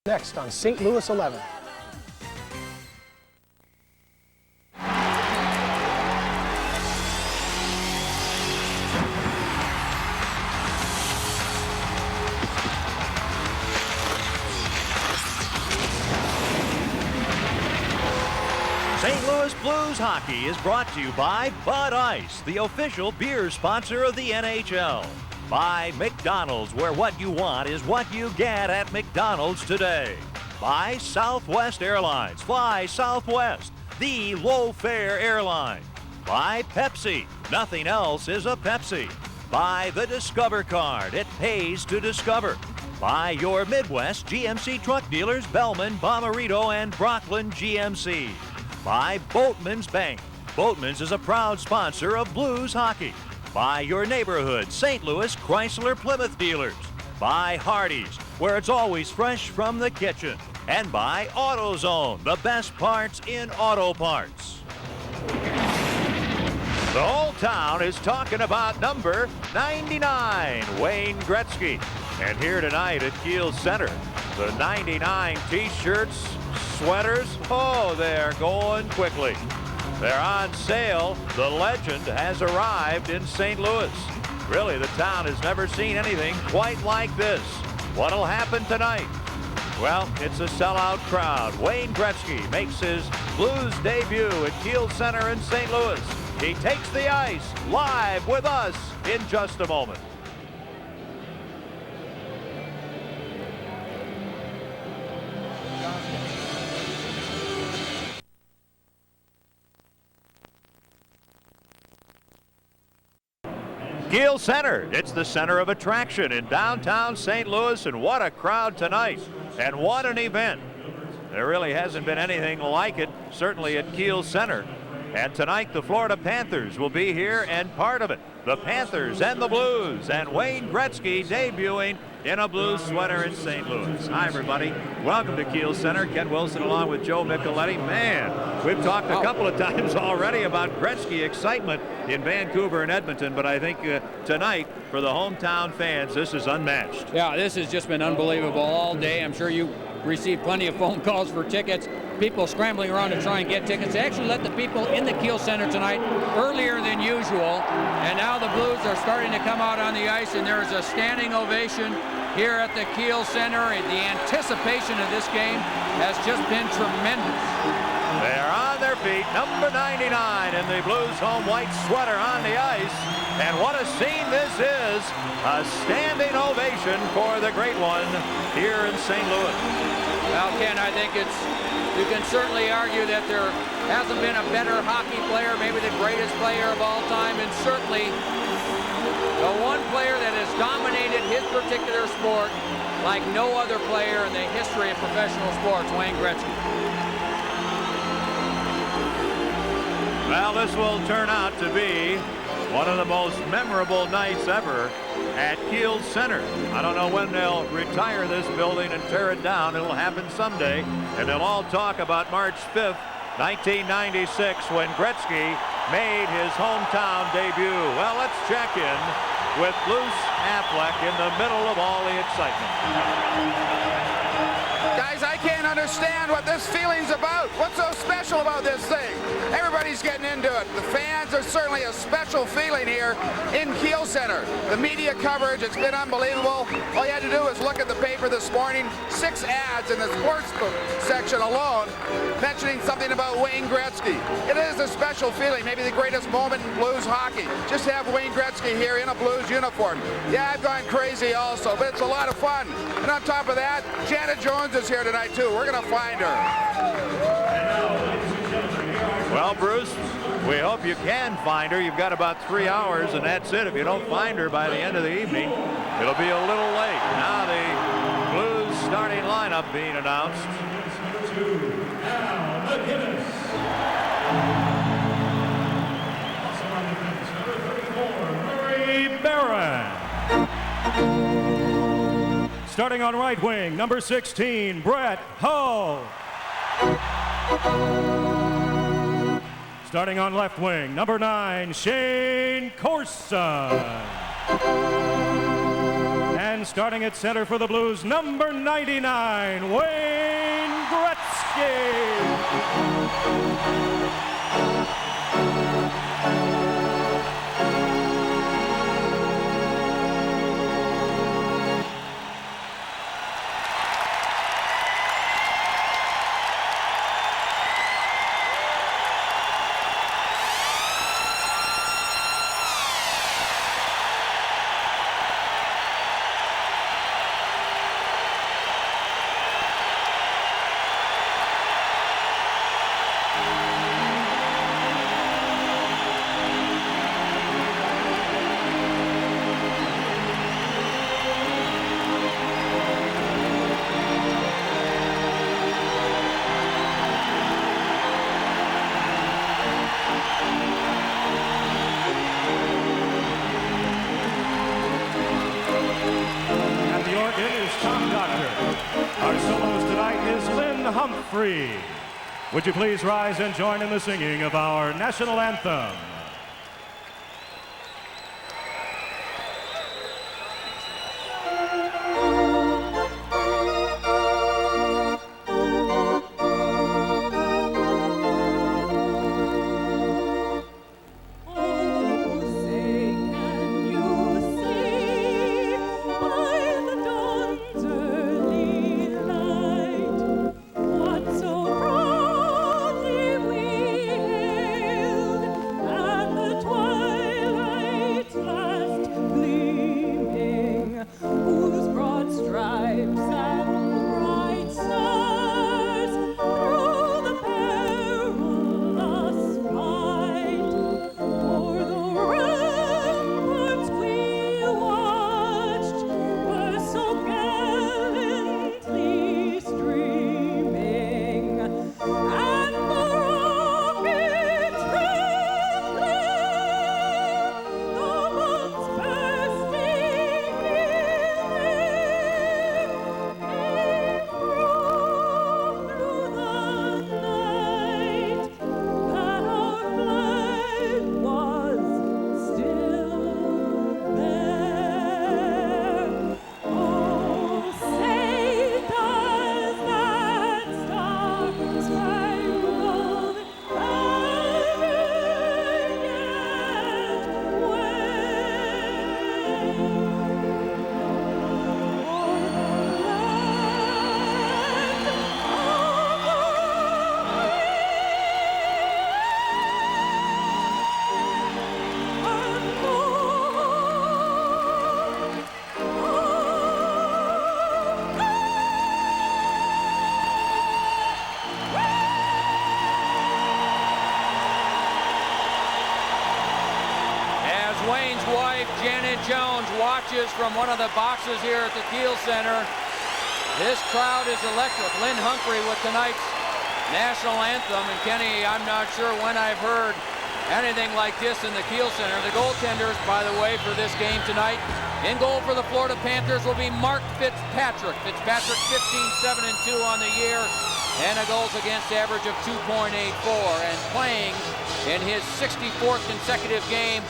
Next on St. Louis 11. St. Louis Blues hockey is brought to you by Bud Ice, the official beer sponsor of the NHL. By McDonald's, where what you want is what you get at McDonald's today. By Southwest Airlines. Fly Southwest, the low-fare airline. By Pepsi. Nothing else is a Pepsi. By the Discover card. It pays to discover. By your Midwest GMC truck dealers, Bellman, Bomarito, and Brooklyn GMC. By Boatman's Bank. Boatman's is a proud sponsor of Blues hockey. By your neighborhood St. Louis Chrysler Plymouth dealers. By Hardee's, where it's always fresh from the kitchen. And by AutoZone, the best parts in auto parts. The whole town is talking about number 99, Wayne Gretzky. And here tonight at Kiel Center, the 99 t-shirts, sweaters, oh, they're going quickly. They're on sale. The legend has arrived in St. Louis. Really, the town has never seen anything quite like this. What'll happen tonight? Well, it's a sellout crowd. Wayne Gretzky makes his Blues debut at Kiel Center in St. Louis. He takes the ice live with us in just a moment. Kiel Center, it's the center of attraction in downtown St. Louis, and what a crowd tonight, and what an event. There really hasn't been anything like it, certainly at Kiel Center. And tonight the Florida Panthers will be here and part of it. The Panthers and the Blues, and Wayne Gretzky debuting in a Blues sweater in St. Louis. Hi, everybody. Welcome to Kiel Center. Ken Wilson along with Joe Micheletti. Man, we've talked a couple of times already about Gretzky excitement in Vancouver and Edmonton, but I think tonight, for the hometown fans, this is unmatched. Yeah, this has just been unbelievable all day. I'm sure you received plenty of phone calls for tickets. People scrambling around to try and get tickets. They actually let the people in the Kiel Center tonight earlier than usual, and now the Blues are starting to come out on the ice, and there's a standing ovation here at the Kiel Center. The anticipation of this game has just been tremendous. They are on their feet, number 99 in the Blues home white sweater on the ice, and what a scene this is. A standing ovation for the great one here in St. Louis. Well, Ken, I think you can certainly argue that there hasn't been a better hockey player, maybe the greatest player of all time, and certainly the one player that has dominated his particular sport like no other player in the history of professional sports, Wayne Gretzky. Well, this will turn out to be one of the most memorable nights ever at Kiel Center. I don't know when they'll retire this building and tear it down. It'll happen someday, and they'll all talk about March 5th, 1996, when Gretzky made his hometown debut. Well, let's check in with Bruce Affleck in the middle of all the excitement. Guys, I can't understand what this feeling's about. What's so special about this thing? Everybody's getting into it. The fans are certainly a special feeling here in Kiel Center. The media coverage, it's been unbelievable. All you had to do was look at the paper this morning. 6 ads in the sports book section alone mentioning something about Wayne Gretzky. It is a special feeling, maybe the greatest moment in Blues hockey. Just to have Wayne Gretzky here in a Blues uniform. Yeah, I've gone crazy also, but it's a lot of fun. And on top of that, Janet Jones is here tonight too. We're going to find her. Well, Bruce, we hope you can find her. You've got about 3 hours, and that's it. If you don't find her by the end of the evening, it'll be a little late. Now the Blues starting lineup being announced. Number 2, Al McGinnis. Also on defense, number 34, Murray Barron. Starting on right wing, number 16, Brett Hull. Starting on left wing, number 9, Shane Corson. And And starting at center for the Blues, number 99, Wayne Gretzky. Our soloist tonight is Lynn Humphrey. Would you please rise and join in the singing of our national anthem? Wayne's wife, Janet Jones, watches from one of the boxes here at the Kiel Center. This crowd is electric. Lynn Humphrey with tonight's national anthem. And Kenny, I'm not sure when I've heard anything like this in the Kiel Center. The goaltenders, by the way, for this game tonight, in goal for the Florida Panthers will be Mark Fitzpatrick. Fitzpatrick 15-7-2 on the year and a goals against average of 2.84. And playing in his 64th consecutive game,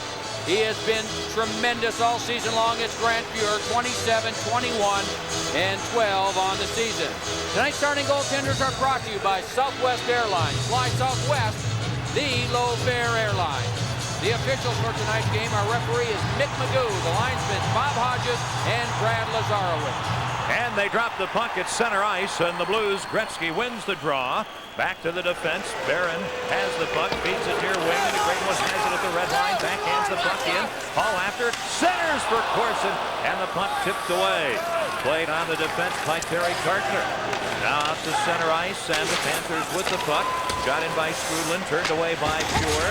he has been tremendous all season long. It's Grant Fuhr, 27, 21, and 12 on the season. Tonight's starting goaltenders are brought to you by Southwest Airlines. Fly Southwest, the low-fare airline. The officials for tonight's game, our referee is Mick Magoo, the linesmen Bob Hodges and Brad Lazarowicz. And they drop the puck at center ice, and the Blues, Gretzky wins the draw. Back to the defense. Barron has the puck, feeds it near wing, and Great one has it at the red line. Backhands the puck in. Hall after, centers for Corson, and the puck tipped away. Played on the defense by Terry Cartner. Now out to center ice, and the Panthers with the puck. Shot in by Strudlin, turned away by Fuhr.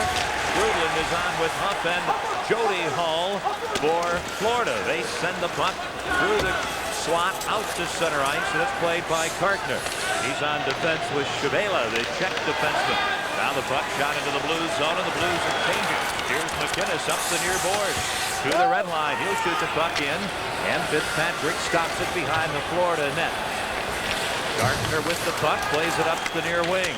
Strudlin is on with Huff and Jody Hall for Florida. They send the puck through the slot out to center ice, and it's played by Cartner. He's on defense with Shabela, the Czech defenseman. Now the puck shot into the Blues zone, and the Blues are changing. Here's McInnes up the near boards to the red line. He'll shoot the puck in, and Fitzpatrick stops it behind the Florida net. Cartner with the puck, plays it up the near wing.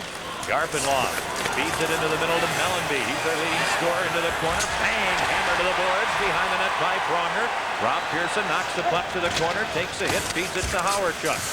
Garpenloff Feeds it into the middle to Mellenby. He's their leading scorer into the corner. Bang! Hammer to the boards. Behind the net by Pronger. Rob Pearson knocks the puck to the corner. Takes a hit. Feeds it to Howard-Chuck.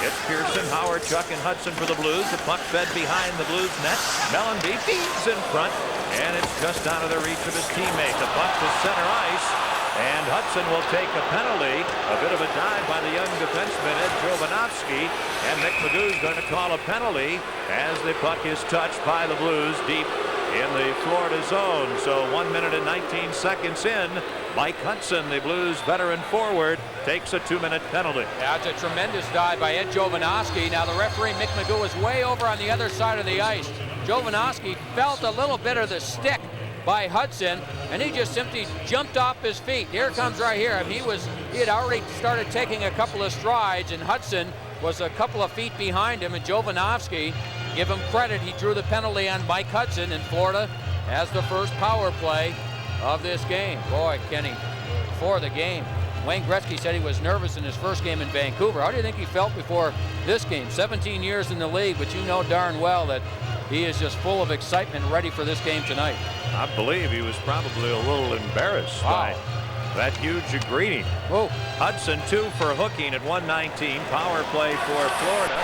It's Pearson, Howard-Chuck, and Hudson for the Blues. The puck fed behind the Blues net. Mellenby feeds in front, and it's just out of the reach of his teammate. The puck to center ice, and Hudson will take a penalty. A bit of a dive by the young defenseman, Ed Jovanovski, and Mick Magoo's going to call a penalty as the puck is touched by the Blues deep in the Florida zone. So 1 minute and 19 seconds in, Mike Hudson, the Blues veteran forward, takes a 2-minute penalty. That's a tremendous dive by Ed Jovanovski. Now the referee, Mick Magoo, is way over on the other side of the ice. Jovanovski felt a little bit of the stick by Hudson, and he just simply jumped off his feet. Here it comes right here. I mean, he had already started taking a couple of strides, and Hudson was a couple of feet behind him, and Jovanovski, give him credit, he drew the penalty on Mike Hudson, and Florida has the first power play of this game. Boy, Kenny, before the game, Wayne Gretzky said he was nervous in his first game in Vancouver. How do you think he felt before this game? 17 years in the league, but you know darn well that he is just full of excitement, ready for this game tonight. I believe he was probably a little embarrassed by that huge greeting. Whoa. Hudson 2 for hooking at 1:19. Power play for Florida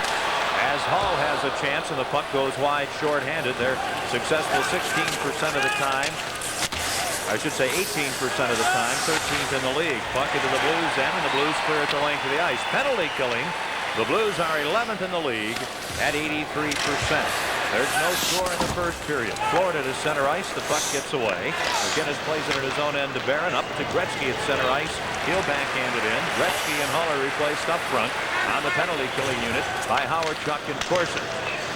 as Hull has a chance, and the puck goes wide shorthanded. They're successful 16% of the time. I should say 18% of the time, 13th in the league. Puck into the Blues end, and the Blues clear at the length of the ice. Penalty killing. The Blues are 11th in the league at 83%. There's no score in the first period. Florida to center ice. The puck gets away. McInnes plays it at his own end to Barron. Up to Gretzky at center ice. He'll backhand it in. Gretzky and Hull are replaced up front on the penalty killing unit by Howard-Chuck and Corson.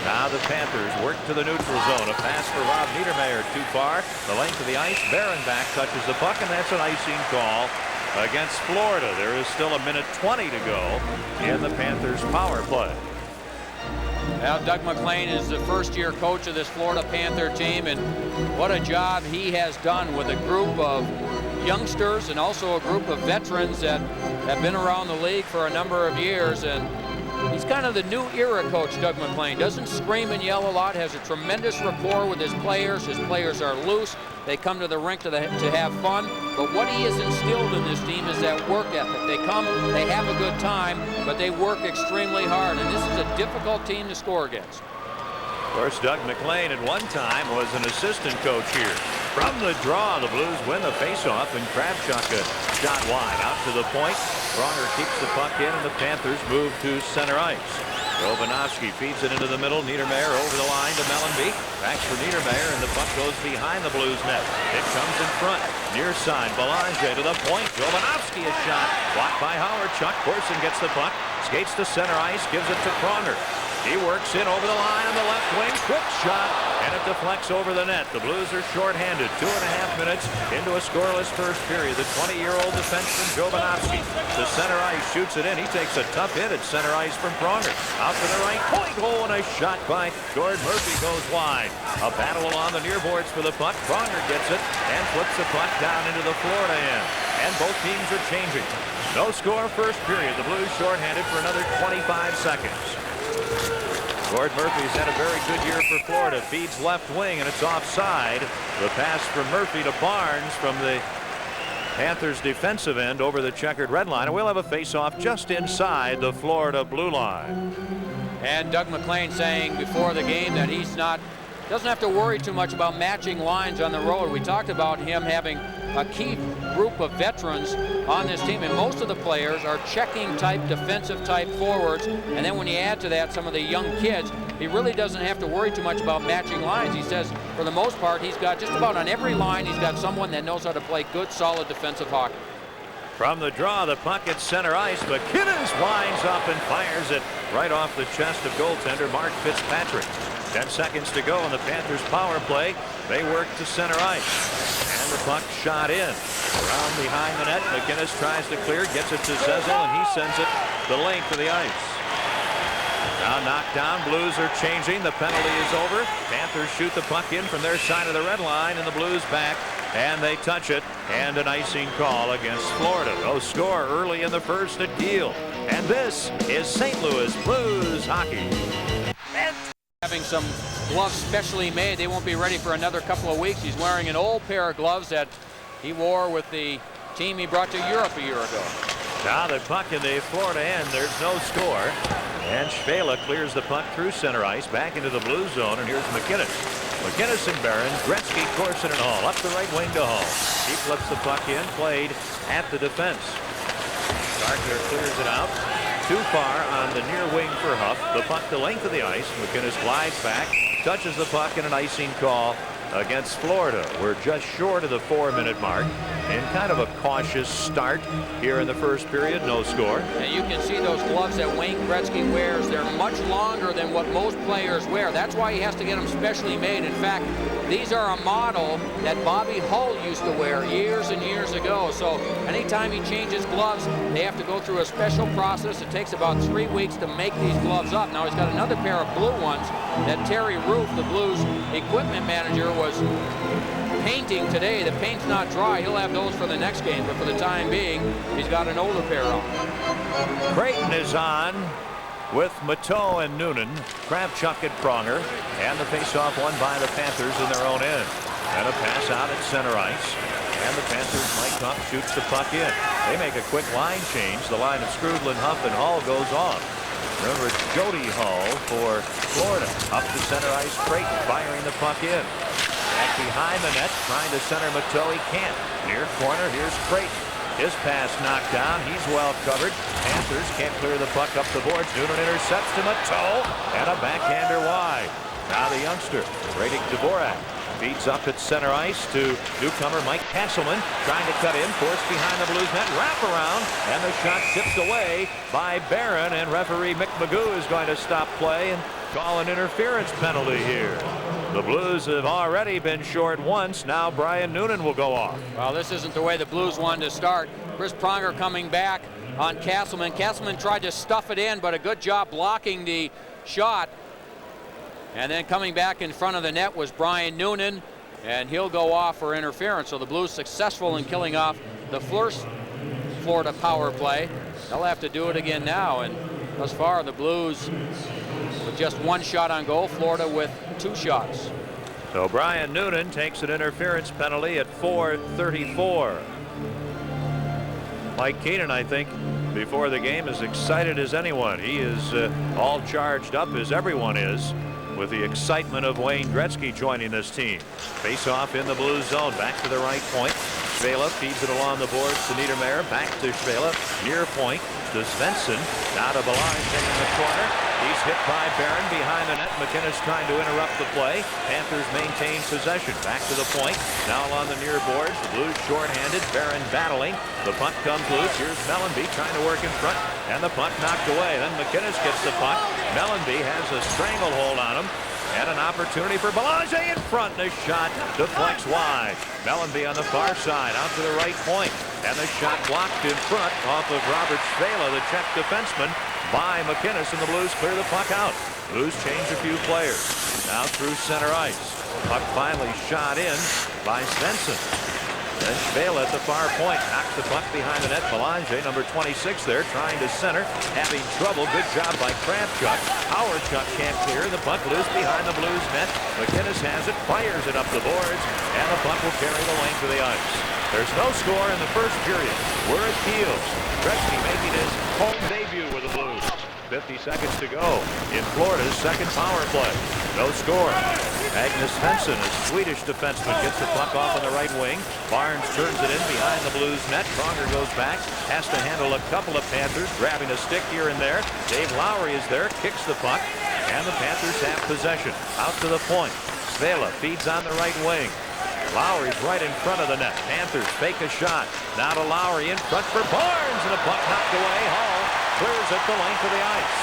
Now the Panthers work to the neutral zone. A pass for Rob Niedermayer too far. The length of the ice. Barron back touches the puck, and that's an icing call against Florida. There is still 1:20 to go in the Panthers power play. Now Doug MacLean is the first-year coach of this Florida Panther team, and what a job he has done with a group of youngsters and also a group of veterans that have been around the league for a number of years. And he's kind of the new era coach, Doug MacLean. Doesn't scream and yell a lot, has a tremendous rapport with his players. His players are loose. They come to the rink to have fun. But what he has instilled in this team is that work ethic. They come, they have a good time, but they work extremely hard. And this is a difficult team to score against. Of course, Doug MacLean at one time was an assistant coach here. From the draw, the Blues win the faceoff, and Kravchuk a shot wide out to the point. Pronger keeps the puck in, and the Panthers move to center ice. Jovanovski feeds it into the middle. Niedermayer over the line to Mellenby. Back for Niedermayer, and the puck goes behind the Blues net. It comes in front. Near side, Belanger to the point. Jovanovski a shot. Blocked by Howard-Chuck. Corson gets the puck. Skates to center ice. Gives it to Pronger. He works in over the line on the left wing. Quick shot, and it deflects over the net. The Blues are shorthanded. 2.5 minutes into a scoreless first period. The 20-year-old defenseman Jovanovski to center ice, shoots it in. He takes a tough hit at center ice from Pronger. Out to the right point. Oh, and a shot by Gord Murphy goes wide. A battle along the near boards for the puck. Pronger gets it and flips the puck down into the Florida end. And both teams are changing. No score first period. The Blues shorthanded for another 25 seconds. Gord Murphy's had a very good year for Florida. Feeds left wing, and it's offside. The pass from Murphy to Barnes from the Panthers defensive end over the checkered red line. And we'll have a face-off just inside the Florida blue line. And Doug MacLean saying before the game that doesn't have to worry too much about matching lines on the road. We talked about him having a key group of veterans on this team, and most of the players are checking type, defensive type forwards. And then when you add to that some of the young kids, he really doesn't have to worry too much about matching lines. He says for the most part, he's got just about on every line, he's got someone that knows how to play good, solid defensive hockey. From the draw, the puck at center ice. McInnes winds up and fires it right off the chest of goaltender Mark Fitzpatrick. 10 seconds to go in the Panthers power play. They work to center ice. And the puck shot in. Around behind the net. McInnes tries to clear, gets it to Zezel, and he sends it the length of the ice. Now knocked down. Blues are changing. The penalty is over. Panthers shoot the puck in from their side of the red line, and the Blues back. And they touch it, and an icing call against Florida. No score early in the first at Kiel. And this is St. Louis Blues hockey. Having some gloves specially made. They won't be ready for another couple of weeks. He's wearing an old pair of gloves that he wore with the team he brought to Europe a year ago. Now the puck in the Florida end. There's no score. And Svela clears the puck through center ice back into the blue zone. And here's McInnes. McInnes and Barron. Gretzky, Corson, and Hall. Up the right wing to Hall. He flips the puck in. Played at the defense. Gardner clears it out. Too far on the near wing for Huff. The puck the length of the ice. McInnes glides back. Touches the puck in an icing call against Florida. We're just short of the 4-minute mark. In kind of a cautious start here in the first period. No score. And you can see those gloves that Wayne Gretzky wears. They're much longer than what most players wear. That's why he has to get them specially made. In fact, these are a model that Bobby Hull used to wear years and years ago. So anytime he changes gloves, they have to go through a special process. It takes about 3 weeks to make these gloves up. Now he's got another pair of blue ones that Terry Roof, the Blues equipment manager, was painting today. The paint's not dry. He'll have those for the next game, but for the time being, he's got an older pair on. Creighton is on with Mateau and Noonan, Kravchuk and Pronger, and the faceoff won by the Panthers in their own end. And a pass out at center ice, and the Panthers, Mike Huff shoots the puck in. They make a quick line change. The line of Strudlin, Huff, and Hall goes off. Remember, it's Jody Hall for Florida. Up the center ice, Creighton firing the puck in. Back behind the net, trying to center Mateau. He can't. Near corner, here's Creighton. His pass knocked down. He's well covered. Panthers can't clear the puck up the boards. Noonan intercepts to Mateau, and a backhander wide. Now the youngster, Radek Dvorak, feeds up at center ice to newcomer Mike Castleman, trying to cut in, forced behind the Blues net, wrap around, and the shot tipped away by Barron, and referee Mick Magoo is going to stop play and call an interference penalty here. The Blues have already been short once. Now Brian Noonan will go off. Well, this isn't the way the Blues wanted to start. Chris Pronger coming back on Castleman. Castleman tried to stuff it in, but a good job blocking the shot. And then coming back in front of the net was Brian Noonan, and he'll go off for interference. So the Blues successful in killing off the first Florida power play. They'll have to do it again now, and thus far the Blues with just one shot on goal, Florida with 2 shots. So Brian Noonan takes an interference penalty at 4:34. Mike Keenan, I think, before the game, as excited as anyone. He is all charged up, as everyone is, with the excitement of Wayne Gretzky joining this team. Face off in the blue zone, back to the right point. Svela feeds it along the boards to Niedermayer, back to Svela, near point to Svensson, now to Belanger in the corner. He's hit by Barron behind the net. McInnes trying to interrupt the play. Panthers maintain possession. Back to the point. Now along the near boards. The Blues shorthanded. Barron battling. The puck comes loose. Here's Mellanby trying to work in front. And the puck knocked away. Then McInnes gets the puck. Mellanby has a stranglehold on him. And an opportunity for Belanger in front. The shot deflects wide. Mellanby on the far side. Out to the right point. And the shot blocked in front off of Robert Svela, the Czech defenseman, by McInnes, and the Blues clear the puck out. Blues change a few players. Now through center ice. Puck finally shot in by Svensson. Then Svela at the far point knocks the puck behind the net. Belanger, number 26 there, trying to center, having trouble. Good job by Kravchuk. Howardchuk can't clear. The puck loose behind the Blues net. McInnes has it, fires it up the boards, and the puck will carry the length of the ice. There's no score in the first period. We're at Keels. Gretzky making his home debut with the Blues. 50 seconds to go in Florida's second power play. No score. Magnus Svensson, a Swedish defenseman, gets the puck off on the right wing. Barnes turns it in behind the Blues net. Pronger goes back, has to handle a couple of Panthers, grabbing a stick here and there. Dave Lowry is there, kicks the puck, and the Panthers have possession. Out to the point. Svela feeds on the right wing. Lowry's right in front of the net. Panthers fake a shot. Now to Lowry in front for Barnes, and a puck knocked away. Hall clears it the length of the ice.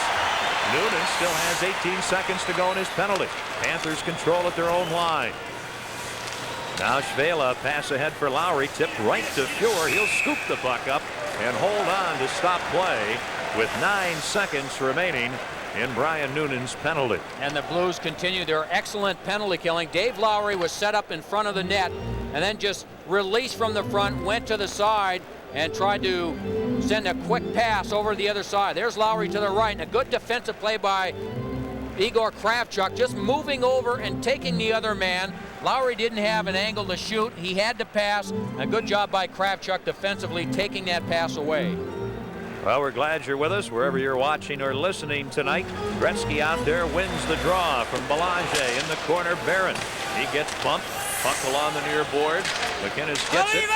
Noonan still has 18 seconds to go in his penalty. Panthers control at their own line. Now Svela, pass ahead for Lowry, tipped right to Fuhr. He'll scoop the puck up and hold on to stop play with 9 seconds remaining in Brian Noonan's penalty. And the Blues continue their excellent penalty killing. Dave Lowry was set up in front of the net and then just released from the front, went to the side, and tried to send a quick pass over to the other side. There's Lowry to the right, and a good defensive play by Igor Kravchuk just moving over and taking the other man. Lowry didn't have an angle to shoot. He had to pass. A good job by Kravchuk defensively taking that pass away. Well, we're glad you're with us wherever you're watching or listening tonight. Gretzky out there wins the draw from Belanger in the corner. Barron, he gets bumped. Puck along the near board. McInnes gets it.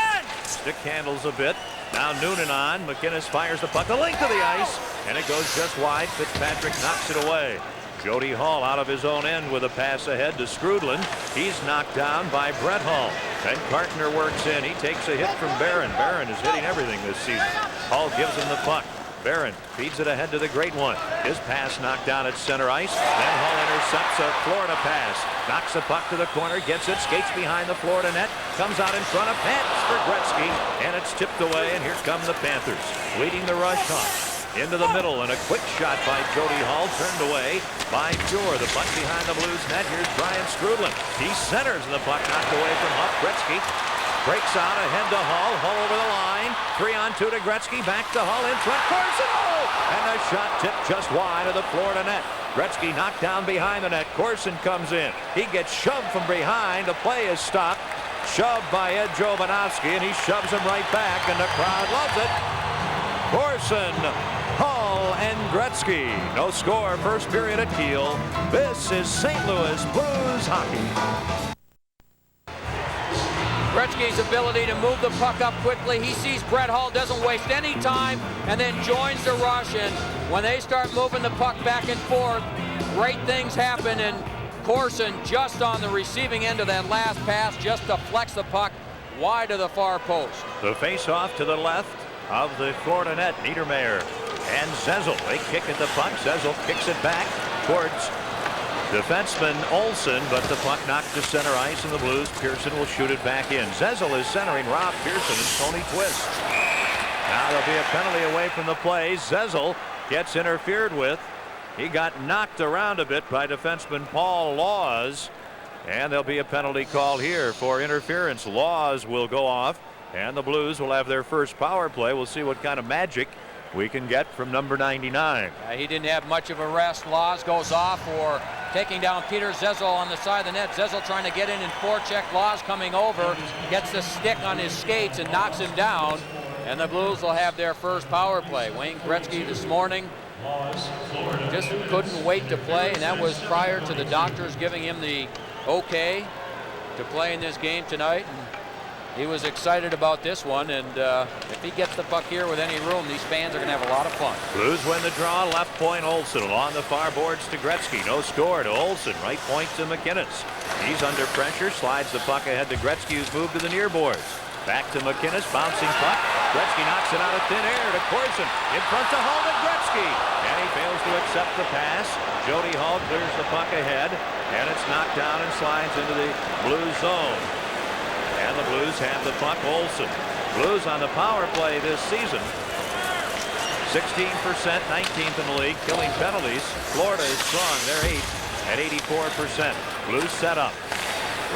Stick handles a bit. Now Noonan on. McInnes fires the puck the length of the ice, and it goes just wide. Fitzpatrick knocks it away. Jody Hall out of his own end with a pass ahead to Skrudland. He's knocked down by Brett Hall. Then Cartner works in. He takes a hit from Barron. Barron is hitting everything this season. Hall gives him the puck. Barron feeds it ahead to the great one. His pass knocked down at center ice. Then Hall intercepts a Florida pass. Knocks the puck to the corner, gets it, skates behind the Florida net, comes out in front of Pence for Gretzky, and it's tipped away, and here come the Panthers. Leading the rush off. Into the middle, and a quick shot by Jody Hall, turned away by Fuhr. The puck behind the Blues net. Here's Brian Skrudland. He centers, and the puck knocked away from Huff. Gretzky breaks out ahead to Hall. Hall over the line. 3-on-2 to Gretzky. Back to Hall in front. Corson! Oh! And the shot tipped just wide of the Florida net. Gretzky knocked down behind the net. Corson comes in. He gets shoved from behind. The play is stopped. Shoved by Ed Jovanovski, and he shoves him right back, and the crowd loves it. Corson, Hall, and Gretzky. No score, first period at Kiel. This is St. Louis Blues hockey. Gretzky's ability to move the puck up quickly. He sees Brett Hall, doesn't waste any time, and then joins the rush. And when they start moving the puck back and forth, great things happen. And Corson just on the receiving end of that last pass just deflects the puck wide of the far post. The face-off to the left of the Florida net. Niedermayer and Zezel. They kick at the puck. Zezel kicks it back towards defenseman Olsen, but the puck knocked to center ice, and the Blues, Pearson will shoot it back in. Zezel is centering Rob Pearson and Tony Twist. Now there'll be a penalty away from the play. Zezel gets interfered with. He got knocked around a bit by defenseman Paul Laws, and there'll be a penalty called here for interference. Laws will go off, and the Blues will have their first power play. We'll see what kind of magic we can get from number 99. He didn't have much of a rest. Laws goes off for taking down Peter Zezel on the side of the net. Zezel trying to get in and forecheck. Laws coming over, gets the stick on his skates and knocks him down. And the Blues will have their first power play. Wayne Gretzky this morning just couldn't wait to play, and that was prior to the doctors giving him the okay to play in this game tonight. He was excited about this one, and if he gets the puck here with any room, these fans are going to have a lot of fun. Blues win the draw. Left point, Olsen along the far boards to Gretzky. No score to Olsen. Right point to McInnes. He's under pressure. Slides the puck ahead to Gretzky, who's moved to the near boards. Back to McInnes. Bouncing puck. Gretzky knocks it out of thin air to Corson. In front to Hall to Gretzky. And he fails to accept the pass. Jody Hall clears the puck ahead, and it's knocked down and slides into the Blues zone. And the Blues have the puck. Olsen. Blues on the power play this season. 16%, 19th in the league, killing penalties. Florida is strong. They're 8th at 84%. Blues set up.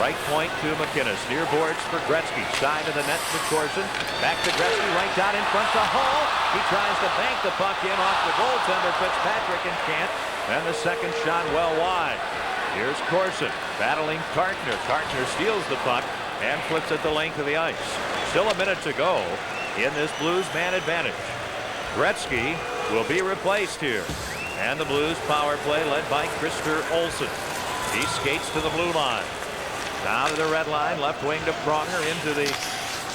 Right point to McInnes. Near boards for Gretzky. Side of the net to Corson. Back to Gretzky. Right down in front to Hall. He tries to bank the puck in off the goaltender Fitzpatrick and can't. And the second shot well wide. Here's Corson battling Cartner. Cartner steals the puck and flips it the length of the ice. Still a minute to go in this Blues man advantage. Gretzky will be replaced here. And the Blues power play led by Krister Olsen. He skates to the blue line. Now to the red line, left wing to Pronger into the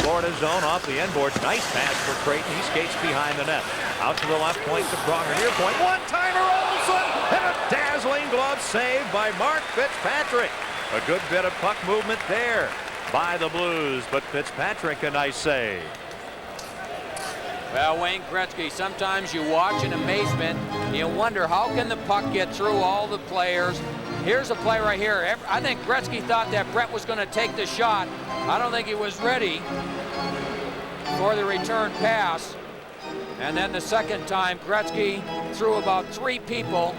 Florida zone off the end board. Nice pass for Creighton. He skates behind the net. Out to the left point to Pronger. Near point. One-timer Olsen! And a dazzling glove save by Mark Fitzpatrick. A good bit of puck movement there by the Blues, but Fitzpatrick a nice save. Well, Wayne Gretzky, sometimes you watch in amazement, you wonder how can the puck get through all the players. Here's a play right here. I think Gretzky thought that Brett was going to take the shot. I don't think he was ready for the return pass. And then the second time, Gretzky threw about 3 people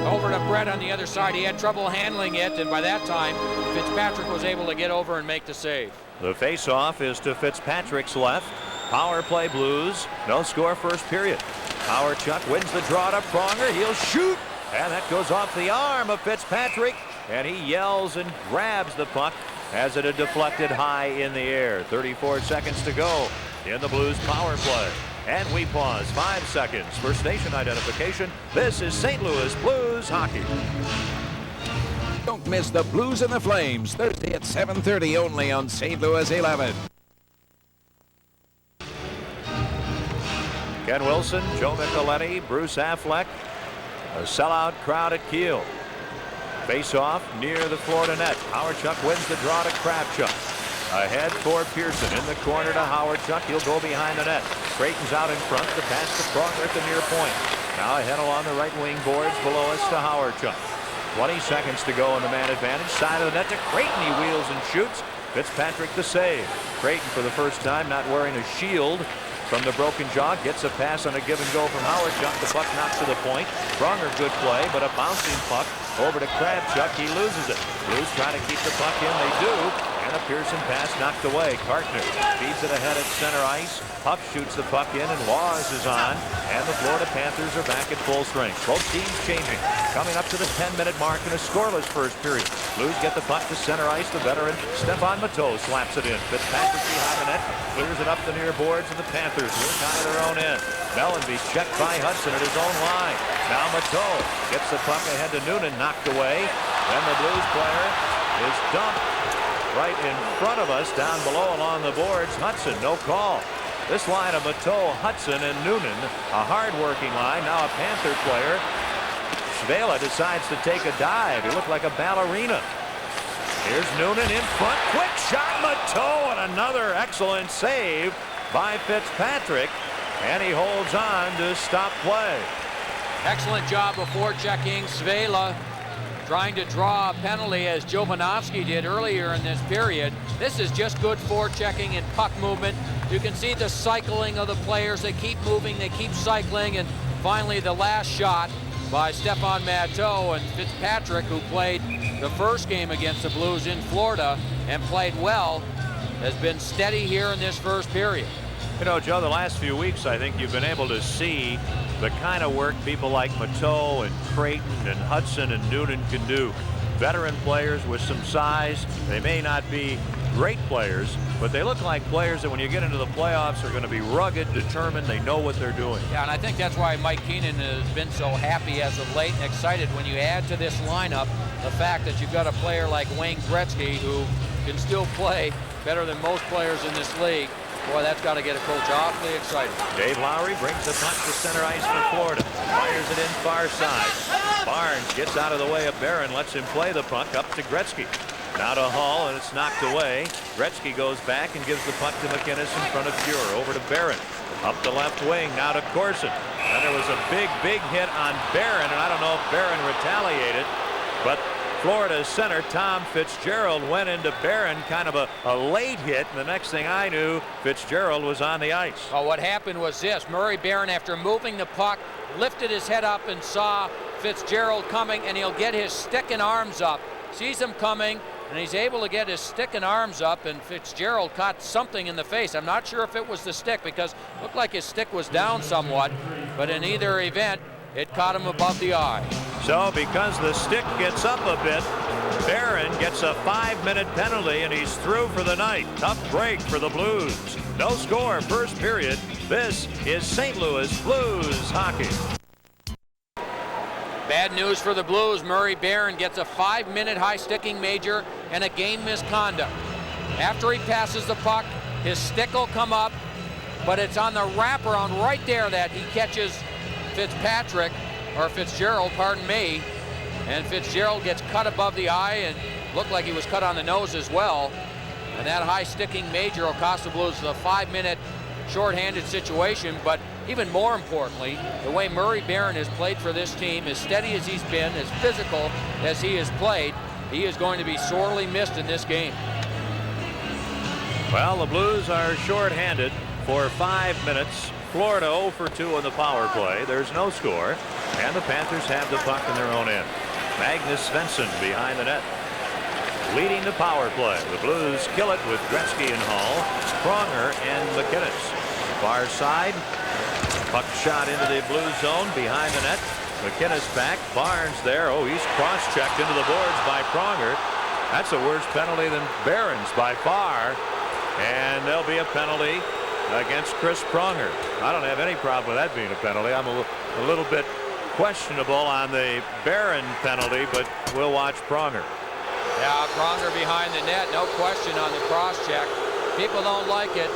over to Brett on the other side. He had trouble handling it, and by that time, Fitzpatrick was able to get over and make the save. The face-off is to Fitzpatrick's left. Power play Blues. No score first period. Howard-Chuck wins the draw to Pronger. He'll shoot. And that goes off the arm of Fitzpatrick. And he yells and grabs the puck as it had deflected high in the air. 34 seconds to go in the Blues power play. And we pause 5 seconds for station identification. This is St. Louis Blues hockey. Don't miss the Blues and the Flames Thursday at 7:30 only on St. Louis 11. Ken Wilson, Joe Micheletti, Bruce Affleck. A sellout crowd at Kiel. Face-off near the Florida net. Howard-Chuck wins the draw to Kravchuk. Ahead for Pearson in the corner to Howard-Chuck. He'll go behind the net. Creighton's out in front. The pass to Pronger at the near point. Now ahead along the right wing boards below us to Howard-Chuck. 20 seconds to go on the man advantage. Side of the net to Creighton. He wheels and shoots. Fitzpatrick the save. Creighton for the first time not wearing a shield from the broken jaw. Gets a pass on a give and go from Howard-Chuck. The puck knocks to the point. Pronger good play, but a bouncing puck over to Kravchuk. He loses it. Blues trying to keep the puck in. They do. And a Pearson pass knocked away. Cartner feeds it ahead at center ice. Huff shoots the puck in, and Laws is on. And the Florida Panthers are back at full strength. Both teams changing. Coming up to the 10-minute mark in a scoreless first period. Blues get the puck to center ice. The veteran Stefan Matteau slaps it in. Fitzpatrick behind the net. Clears it up the near boards, and the Panthers will tie their own end. Mellenby's checked by Hudson at his own line. Now Matteau gets the puck ahead to Noonan, knocked away. Then the Blues player is dumped right in front of us, down below along the boards. Hudson, no call. This line of Matteau, Hudson, and Noonan, a hard-working line. Now a Panther player, Svela, decides to take a dive. He looked like a ballerina. Here's Noonan in front. Quick shot, Matteau, and another excellent save by Fitzpatrick. And he holds on to stop play. Excellent job before checking. Svela trying to draw a penalty as Jovanovski did earlier in this period. This is just good forechecking and puck movement. You can see the cycling of the players. They keep moving, they keep cycling, and finally the last shot by Stefan Matteau. And Fitzpatrick, who played the first game against the Blues in Florida and played well, has been steady here in this first period. You know, Joe, the last few weeks, I think you've been able to see the kind of work people like Matteau and Creighton and Hudson and Noonan can do. Veteran players with some size. They may not be great players, but they look like players that when you get into the playoffs are going to be rugged, determined. They know what they're doing. Yeah, and I think that's why Mike Keenan has been so happy as of late and excited when you add to this lineup the fact that you've got a player like Wayne Gretzky who can still play better than most players in this league. Boy, that's got to get a coach awfully excited. Dave Lowry brings the puck to center ice for Florida. Fires it in far side. Barnes gets out of the way of Barron, lets him play the puck up to Gretzky. Now to Hall, and it's knocked away. Gretzky goes back and gives the puck to McInnes in front of Fuhr. Over to Barron. Up the left wing, now to Corson. And there was a big hit on Barron, and I don't know if Barron retaliated, but Florida's center, Tom Fitzgerald, went into Barron, kind of a late hit, and the next thing I knew, Fitzgerald was on the ice. Oh, what happened was this. Murray Barron, after moving the puck, lifted his head up and saw Fitzgerald coming, and he'll get his stick and arms up. Sees him coming, and he's able to get his stick and arms up, and Fitzgerald caught something in the face. I'm not sure if it was the stick, because it looked like his stick was down somewhat, but in either event, it caught him above the eye. So because the stick gets up a bit, Barron gets a 5-minute penalty, and he's through for the night. Tough break for the Blues. No score first period. This is St. Louis Blues hockey. Bad news for the Blues. Murray Barron gets a 5-minute high-sticking major and a game misconduct. After he passes the puck, his stick will come up, but it's on the wraparound right there that he catches Fitzgerald, pardon me, and Fitzgerald gets cut above the eye and looked like he was cut on the nose as well. And that high-sticking major will cost the Blues a 5-minute shorthanded situation, but even more importantly, the way Murray Barron has played for this team, as steady as he's been, as physical as he has played, he is going to be sorely missed in this game. Well, the Blues are shorthanded for 5 minutes. Florida 0 for 2 on the power play. There's no score, and the Panthers have the puck in their own end. Magnus Svensson behind the net, leading the power play. The Blues kill it with Gretzky and Hall, Pronger and McInnes. Far side. Puck shot into the blue zone behind the net. McKinnis back. Barnes there. Oh, he's cross-checked into the boards by Pronger. That's a worse penalty than Barron's by far. And there'll be a penalty against Chris Pronger. I don't have any problem with that being a penalty. I'm a little bit questionable on the Barron penalty, but we'll watch Pronger. Yeah, Pronger behind the net, no question on the cross-check. People don't like it,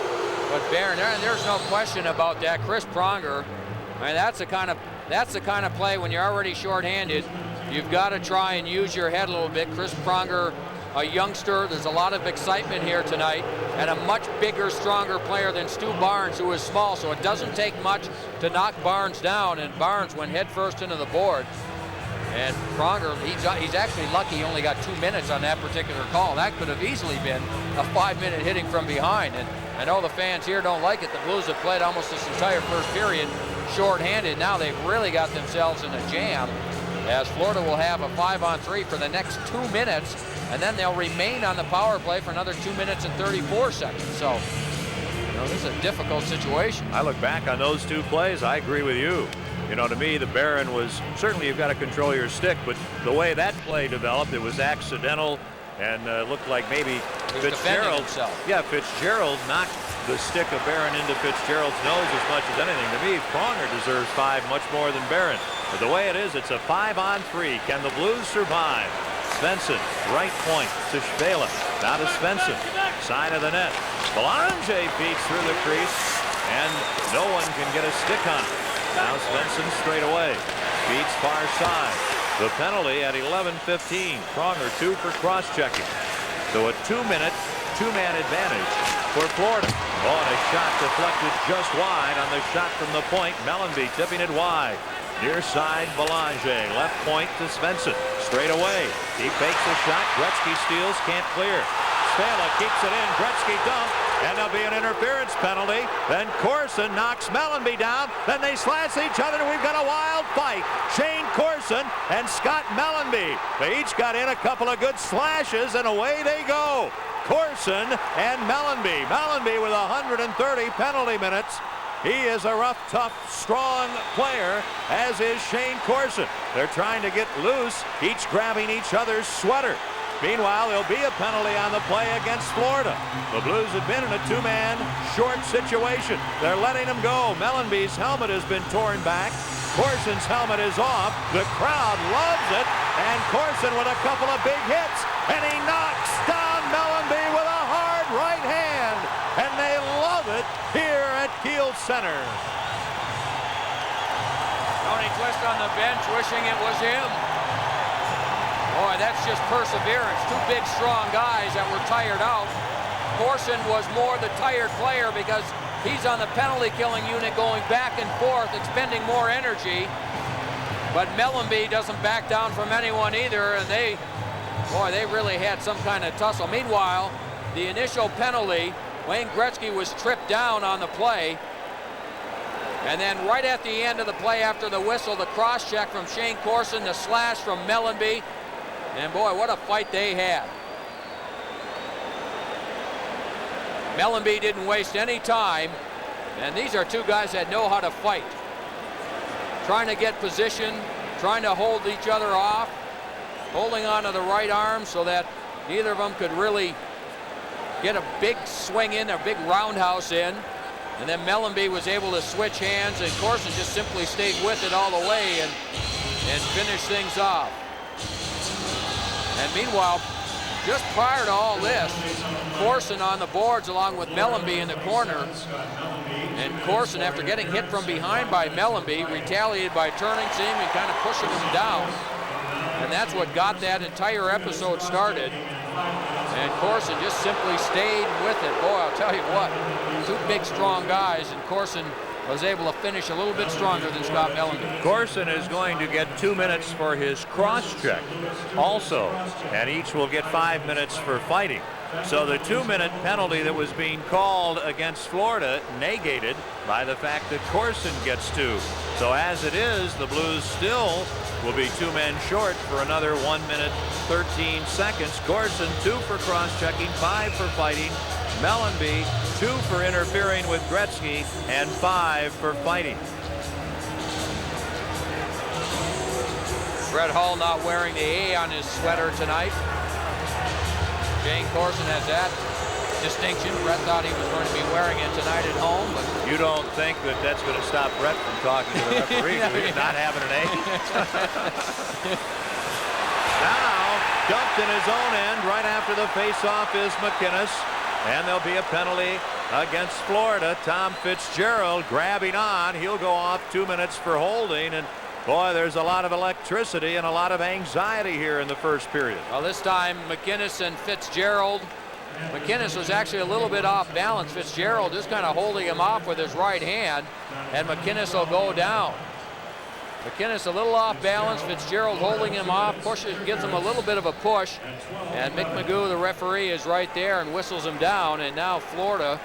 but Barron, there's no question about that. Chris Pronger, I mean, that's the kind of play when you're already shorthanded. You've got to try and use your head a little bit. Chris Pronger, a youngster, there's a lot of excitement here tonight, and a much bigger, stronger player than Stu Barnes, who is small, so it doesn't take much to knock Barnes down, and Barnes went headfirst into the board. And Pronger, he's actually lucky he only got 2 minutes on that particular call. That could have easily been a 5-minute hitting from behind. And I know the fans here don't like it. The Blues have played almost this entire first period shorthanded. Now they've really got themselves in a jam, as Florida will have a 5-on-3 for the next 2 minutes, and then they'll remain on the power play for another 2 minutes and 34 seconds. So, you know, this is a difficult situation. I look back on those two plays. I agree with you. You know, to me, the Barron was, certainly you've got to control your stick, but the way that play developed, it was accidental and looked like maybe Fitzgerald. Yeah, Fitzgerald knocked the stick of Barron into Fitzgerald's nose as much as anything. To me, Pronger deserves 5 much more than Barron. But the way it is, it's a 5-on-3. Can the Blues survive? Svensson, right point to Schwela. Now to Svensson, side of the net. Belanger beats through the crease, and no one can get a stick on it. Now Svensson straight away. Beats far side. The penalty at 11:15. Pronger 2 for cross-checking. So a 2-minute, 2-man advantage for Florida. Oh, and a shot deflected just wide on the shot from the point. Mellanby tipping it wide. Near side, Belanger. Left point to Svensson. Straight away. He fakes a shot. Gretzky steals. Can't clear. Schwela keeps it in. Gretzky dump. And there'll be an interference penalty. Then Corson knocks Mellanby down. Then they slash each other. We've got a wild fight. Shane Corson and Scott Mellanby. They each got in a couple of good slashes, and away they go. Corson and Mellanby. Mellanby with 130 penalty minutes. He is a rough, tough, strong player, as is Shane Corson. They're trying to get loose, each grabbing each other's sweater. Meanwhile, there'll be a penalty on the play against Florida. The Blues have been in a 2-man short situation. They're letting him go. Mellanby's helmet has been torn back. Corson's helmet is off. The crowd loves it. And Corson with a couple of big hits. And he knocks down Mellanby with a hard right hand. And they love it here at Kiel Center. Tony Twist on the bench wishing it was him. Boy, that's just perseverance. 2 big, strong guys that were tired out. Corson was more the tired player because he's on the penalty-killing unit going back and forth, expending more energy. But Mellanby doesn't back down from anyone either, and they really had some kind of tussle. Meanwhile, the initial penalty, Wayne Gretzky was tripped down on the play. And then right at the end of the play after the whistle, the cross-check from Shane Corson, the slash from Mellanby. And boy, what a fight they had. Mellanby didn't waste any time. And these are 2 guys that know how to fight. Trying to get position, trying to hold each other off, holding on to the right arm so that neither of them could really get a big swing in, a big roundhouse in. And then Mellanby was able to switch hands, and Corson just simply stayed with it all the way and finished things off. And meanwhile, just prior to all this, Corson on the boards along with Mellanby in the corner. And Corson, after getting hit from behind by Mellanby, retaliated by turning to him and kind of pushing him down. And that's what got that entire episode started. And Corson just simply stayed with it. Boy, I'll tell you what, 2 big, strong guys, and Corson was able to finish a little bit stronger than Scott Mellanby. Corson is going to get 2 minutes for his cross-check also, and each will get 5 minutes for fighting. So the 2-minute penalty that was being called against Florida negated by the fact that Corson gets 2. So as it is, the Blues still will be 2 men short for another 1 minute, 13 seconds. Corson 2 for cross-checking, 5 for fighting. Mellanby 2 for interfering with Gretzky and 5 for fighting. Brett Hull not wearing the A on his sweater tonight. Jane Corson has that distinction. Brett thought he was going to be wearing it tonight at home, but you don't think that that's going to stop Brett from talking to the referee for not having an A? Now, dumped in his own end right after the faceoff is McInnes, and there'll be a penalty against Florida. Tom Fitzgerald grabbing on. He'll go off 2 minutes for holding, and boy, there's a lot of electricity and a lot of anxiety here in the first period. Well, this time McInnes and Fitzgerald. McInnes was actually a little bit off balance. Fitzgerald just kind of holding him off with his right hand, and McInnes will go down. McInnes a little off balance. Fitzgerald holding him off, pushes, gives him a little bit of a push, and Mick Magoo, the referee, is right there and whistles him down. And now Florida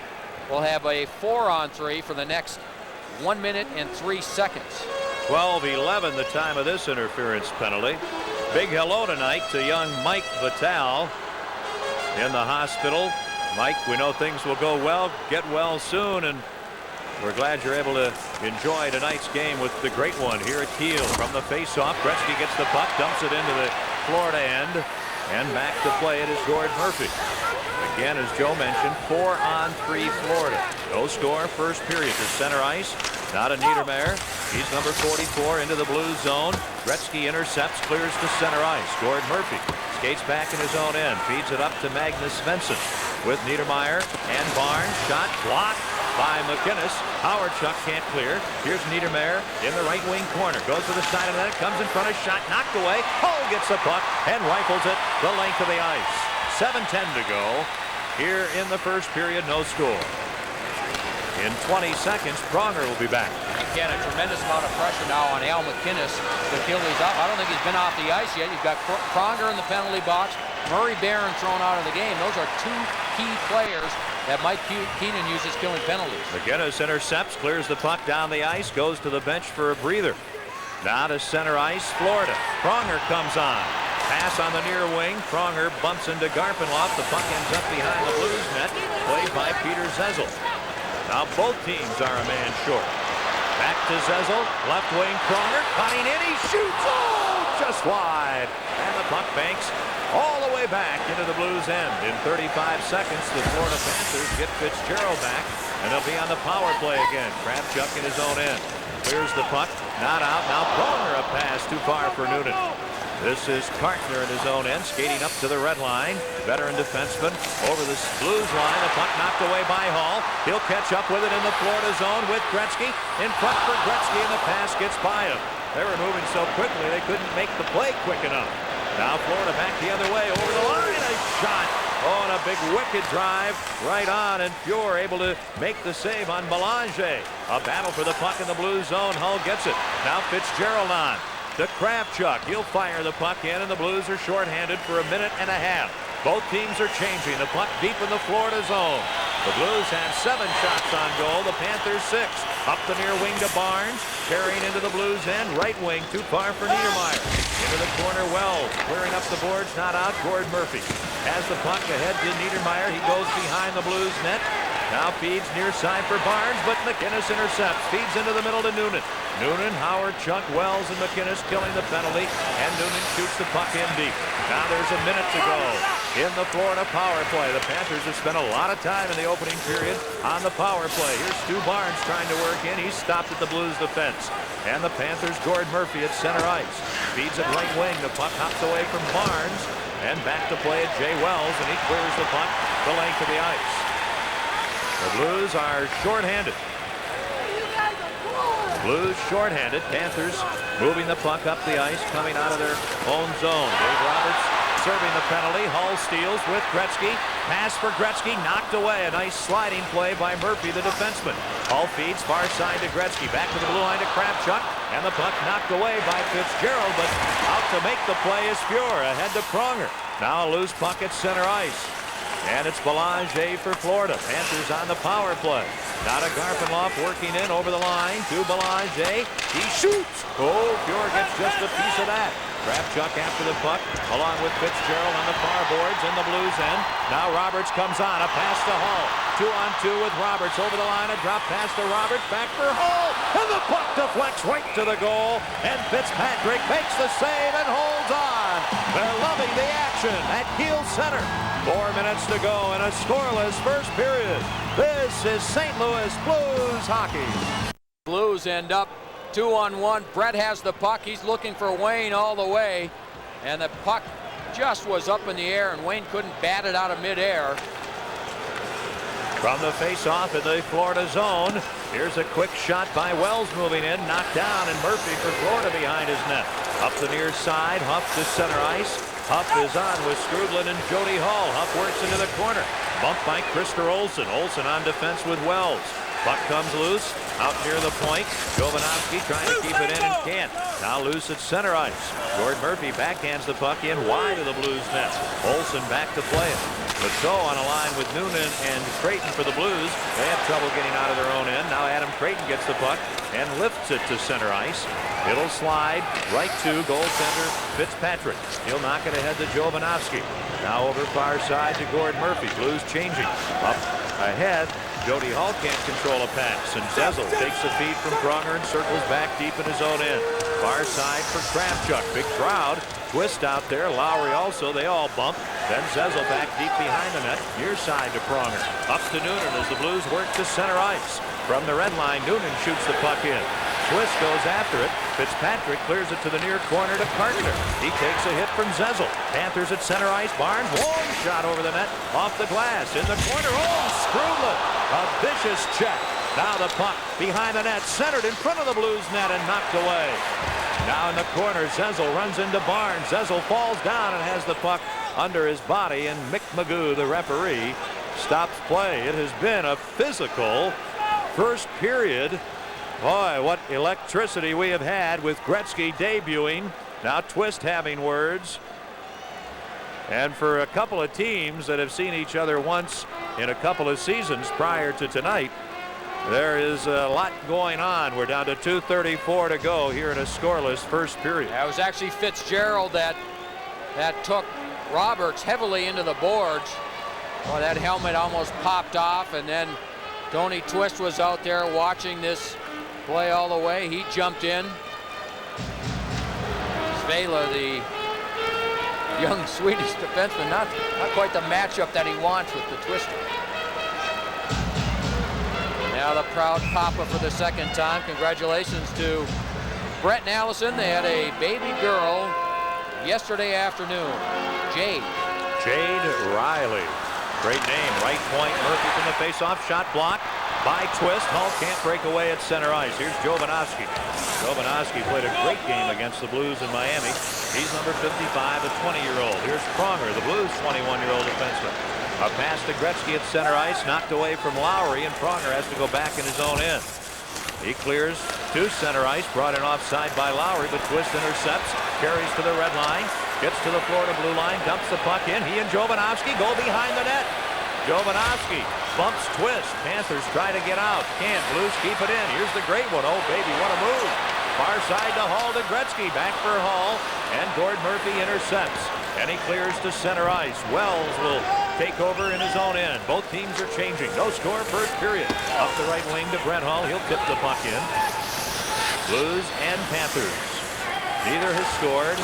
will have a 4-on-3 for the next 1 minute and 3 seconds. 12-11 the time of this interference penalty. Big hello tonight to young Mike Vital in the hospital. Mike, we know things will go well, get well soon, and we're glad you're able to enjoy tonight's game with the great one here at Kiel. From the face-off, Gretzky gets the puck, dumps it into the Florida end, and back to play it is Gord Murphy. Again, as Joe mentioned, 4-on-3 Florida. No score, first period to center ice. Not a Niedermayer. He's number 44 into the blue zone. Gretzky intercepts, clears to center ice. Gord Murphy skates back in his own end, feeds it up to Magnus Svensson with Niedermayer and Barnes. Shot blocked by McInnes. Howard-Chuck can't clear. Here's Niedermayer in the right wing corner. Goes to the side of the net, comes in front of shot, knocked away. Hull gets the puck and rifles it the length of the ice. 7:10 to go here in the first period. No score. In 20 seconds, Pronger will be back. Again, a tremendous amount of pressure now on Al McInnes to kill these up. I don't think he's been off the ice yet. You've got Pronger in the penalty box, Murray Barron thrown out of the game. Those are 2 key players that Mike Keenan uses killing penalties. McInnes intercepts, clears the puck down the ice, goes to the bench for a breather. Now to center ice, Florida. Pronger comes on. Pass on the near wing. Pronger bumps into Garpenloff. The puck ends up behind the Blues net, played by Peter Zezel. Now both teams are a man short. Back to Zezel, left wing, Pronger, cutting in, he shoots, oh, just wide. And the puck banks all the way back into the Blues end. In 35 seconds, the Florida Panthers get Fitzgerald back, and they'll be on the power play again. Kravchuk in his own end. Clears the puck, not out. Now Pronger, a pass too far for Noonan. This is Kartner in his own end, skating up to the red line. Veteran defenseman over the Blues line. The puck knocked away by Hall. He'll catch up with it in the Florida zone with Gretzky. In front for Gretzky, and the pass gets by him. They were moving so quickly they couldn't make the play quick enough. Now Florida back the other way, over the line, a shot. Oh, and a big wicked drive right on, and Fuhr able to make the save on Belanger. A battle for the puck in the blue zone. Hull gets it. Now Fitzgerald on to Kravchuk. He'll fire the puck in, and the Blues are shorthanded for a minute and a half. Both teams are changing. The puck deep in the Florida zone. The Blues have 7 shots on goal. The Panthers 6. Up the near wing to Barnes. Carrying into the Blues end. Right wing too far for Niedermayer. Into the corner, Wells. Clearing up the boards. Not out. Gord Murphy has the puck ahead to Niedermayer. He goes behind the Blues net. Now feeds near side for Barnes, but McInnes intercepts. Feeds into the middle to Noonan. Noonan, Howard-Chuck, Wells, and McInnes killing the penalty, and Noonan shoots the puck in deep. Now there's a minute to go in the Florida power play. The Panthers have spent a lot of time in the opening period on the power play. Here's Stu Barnes trying to work in. He's stopped at the Blues defense. And the Panthers, Gord Murphy at center ice. Feeds it right wing. The puck hops away from Barnes, and back to play at Jay Wells, and he clears the puck the length of the ice. The Blues are shorthanded. Blues shorthanded. Panthers moving the puck up the ice, coming out of their own zone. Dave Roberts serving the penalty. Hull steals with Gretzky. Pass for Gretzky, knocked away. A nice sliding play by Murphy, the defenseman. Hull feeds far side to Gretzky. Back to the blue line to Kravchuk. And the puck knocked away by Fitzgerald, but out to make the play is Fuhr, ahead to Pronger. Now a loose puck at center ice. And it's Belanger for Florida. Panthers on the power play. Now to Garpenloff working in over the line to Belanger. He shoots. Oh, Fuhr gets just a piece of that. Kravchuk after the puck, along with Fitzgerald on the far boards in the Blues end. Now Roberts comes on, a pass to Hull. 2-on-2 with Roberts over the line, a drop pass to Roberts, back for Hull, and the puck deflects right to the goal, and Fitzpatrick makes the save and holds on. They're loving the action at Kiel Center. 4 minutes to go in a scoreless first period. This is St. Louis Blues hockey. Blues end up 2-on-1. Brett has the puck. He's looking for Wayne all the way. And the puck just was up in the air, and Wayne couldn't bat it out of midair. From the face-off in the Florida zone, here's a quick shot by Wells moving in, knocked down, and Murphy for Florida behind his net. Up the near side, Huff to center ice. Huff is on with Skrudlin and Jody Hall. Huff works into the corner. Bumped by Krister Olsson. Olsson on defense with Wells. Puck comes loose out near the point. Jovanovski trying to keep it in and can't. Now loose at center ice. Gord Murphy backhands the puck in wide of the Blues net. Olsson back to play it. Lateau on a line with Noonan and Creighton for the Blues. They have trouble getting out of their own end. Now Adam Creighton gets the puck and lifts it to center ice. It'll slide right to goaltender Fitzpatrick. He'll knock it ahead to Jovanovski. Now over far side to Gord Murphy. Blues changing. Up ahead. Jody Hall can't control a pass, and Zezel takes a feed from Pronger and circles back deep in his own end. Far side for Kravchuk. Big crowd. Twist out there. Lowry also. They all bump. Then Zezel back deep behind the net. Near side to Pronger. Up to Noonan as the Blues work to center ice. From the red line, Noonan shoots the puck in. Twist goes after it. Fitzpatrick clears it to the near corner to Carpenter. He takes a hit from Zezel. Panthers at center ice. Barnes, long shot over the net. Off the glass. In the corner. Oh, Skrudlin. A vicious check. Now the puck behind the net. Centered in front of the Blues net and knocked away. Now in the corner, Zezel runs into Barnes. Zezel falls down and has the puck under his body. And Mick Magoo, the referee, stops play. It has been a physical first period. Boy, what electricity we have had with Gretzky debuting. Now Twist having words. And for a couple of teams that have seen each other once in a couple of seasons prior to tonight, there is a lot going on. We're down to 2:34 to go here in a scoreless first period. Yeah, it was actually Fitzgerald that took Roberts heavily into the boards. Boy, that helmet almost popped off, and then Tony Twist was out there watching this play all the way. He jumped in. Svela, the young Swedish defenseman, not quite the matchup that he wants with the Twister. Now the proud papa for the second time. Congratulations to Brett and Allison. They had a baby girl yesterday afternoon. Jade Riley. Great name. Right point. Murphy from the faceoff. Shot blocked by Twist. Hull can't break away at center ice. Here's Jovanovski. Jovanovski played a great game against the Blues in Miami. He's number 55, a 20-year-old. Here's Pronger, the Blues' 21-year-old defenseman. A pass to Gretzky at center ice, knocked away from Lowry, and Pronger has to go back in his own end. He clears to center ice, brought in offside by Lowry, but Twist intercepts, carries to the red line, gets to the Florida blue line, dumps the puck in. He and Jovanovski go behind the net. Jovanovski bumps Twist. Panthers try to get out. Can't. Blues keep it in. Here's the great one. Oh, baby, what a move. Far side to Hall to Gretzky. Back for Hall. And Gord Murphy intercepts. And he clears to center ice. Wells will take over in his own end. Both teams are changing. No score first period. Up the right wing to Brett Hull. He'll tip the puck in. Blues and Panthers. Neither has scored.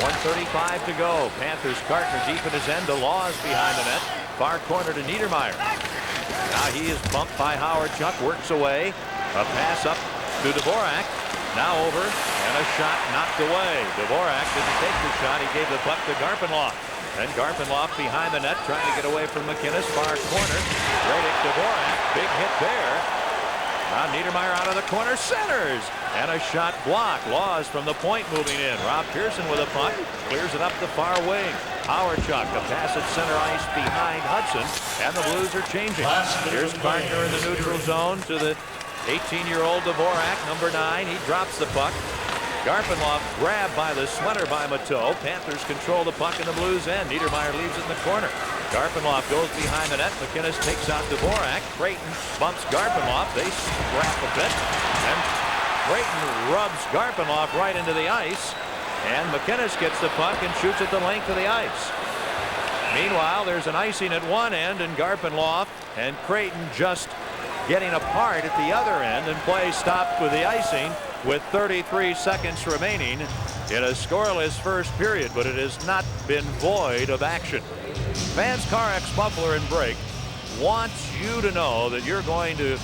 1:35 to go. Panthers Cartner deep in his end. The Laws behind the net. Far corner to Niedermeyer. Now he is bumped by Howard. Chuck works away. A pass up to Dvorak. Now over, and a shot knocked away. Dvorak didn't take the shot. He gave the puck to Garpenloff. And Garpenloff behind the net, trying to get away from McInnes. Far corner. Radek Dvorak. Big hit there. Now Niedermeyer out of the corner. Centers. And a shot blocked. Laws from the point moving in. Rob Pearson with a puck. Clears it up the far wing. Howard Chuck. A pass at center ice behind Hudson. And the Blues are changing. Here's Cartner in the neutral zone to the 18-year-old Dvorak, number 9. He drops the puck. Garpenloff grabbed by the sweater by Mateau. Panthers control the puck in the Blues end. Niedermeyer leaves it in the corner. Garpenloff goes behind the net. McInnes takes out Dvorak. Creighton bumps Garpenloff. They scrap a bit. And Creighton rubs Garpenloff right into the ice. And McInnes gets the puck and shoots at the length of the ice. Meanwhile, there's an icing at one end, and Garpenloff and Creighton just getting apart at the other end, and play stopped with the icing with 33 seconds remaining in a scoreless first period, but it has not been void of action. Vance Carex, Buffalo and Break wants you to know that you're going to,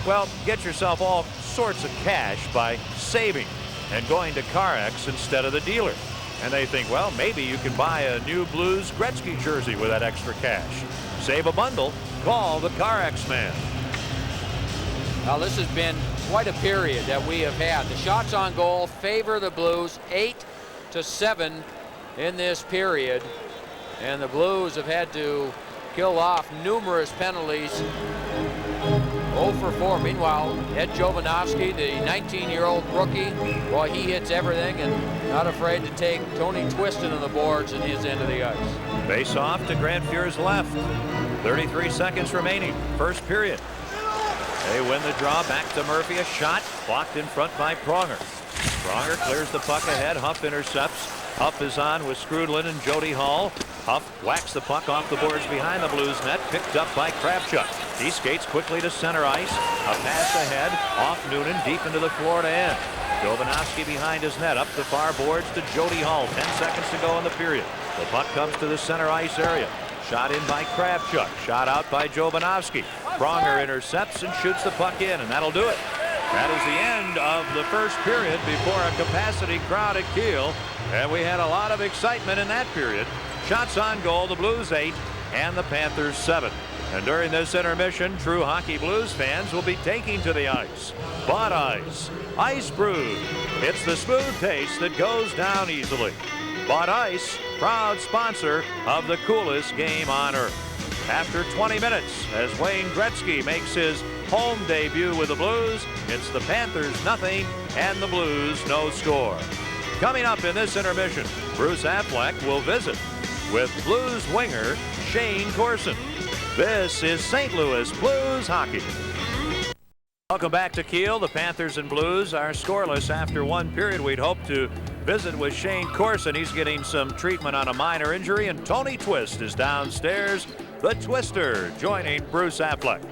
well, get yourself all sorts of cash by saving and going to Carex instead of the dealer. And they think, well, maybe you can buy a new Blues Gretzky jersey with that extra cash. Save a bundle. Call the Carex man. Now, this has been quite a period that we have had. The shots on goal favor the Blues 8-7 in this period. And the Blues have had to kill off numerous penalties. 0 for 4. Meanwhile, Ed Jovanovski, the 19-year-old rookie, boy, he hits everything and not afraid to take Tony Twiston on the boards in his end of the ice. Face off to Grant Fuhr's left. 33 seconds remaining. First period. They win the draw. Back to Murphy. A shot blocked in front by Pronger. Pronger clears the puck ahead. Huff intercepts. Huff is on with Skrudlin and Jody Hall. Huff whacks the puck off the boards behind the Blues net. Picked up by Kravchuk. He skates quickly to center ice. A pass ahead off Noonan deep into the Florida end. Jovanovski behind his net up the far boards to Jody Hall. 10 seconds to go in the period. The puck comes to the center ice area. Shot in by Kravchuk. Shot out by Jovanovski. Pronger intercepts and shoots the puck in, and that'll do it. That is the end of the first period before a capacity crowd at Kiel. And we had a lot of excitement in that period. Shots on goal, the Blues 8 and the Panthers 7. And during this intermission, true hockey Blues fans will be taking to the ice. Bud Ice, Ice Brewed. It's the smooth taste that goes down easily. Bud Ice, proud sponsor of the coolest game on earth. After 20 minutes, as Wayne Gretzky makes his home debut with the Blues, it's the Panthers nothing and the Blues no score. Coming up in this intermission, Bruce Affleck will visit with Blues winger Shane Corson. This is St. Louis Blues hockey. Welcome back to Kiel. The Panthers and Blues are scoreless after one period. We'd hope to visit with Shane Corson. He's getting some treatment on a minor injury, and Tony Twist is downstairs. The Twister joining Bruce Affleck.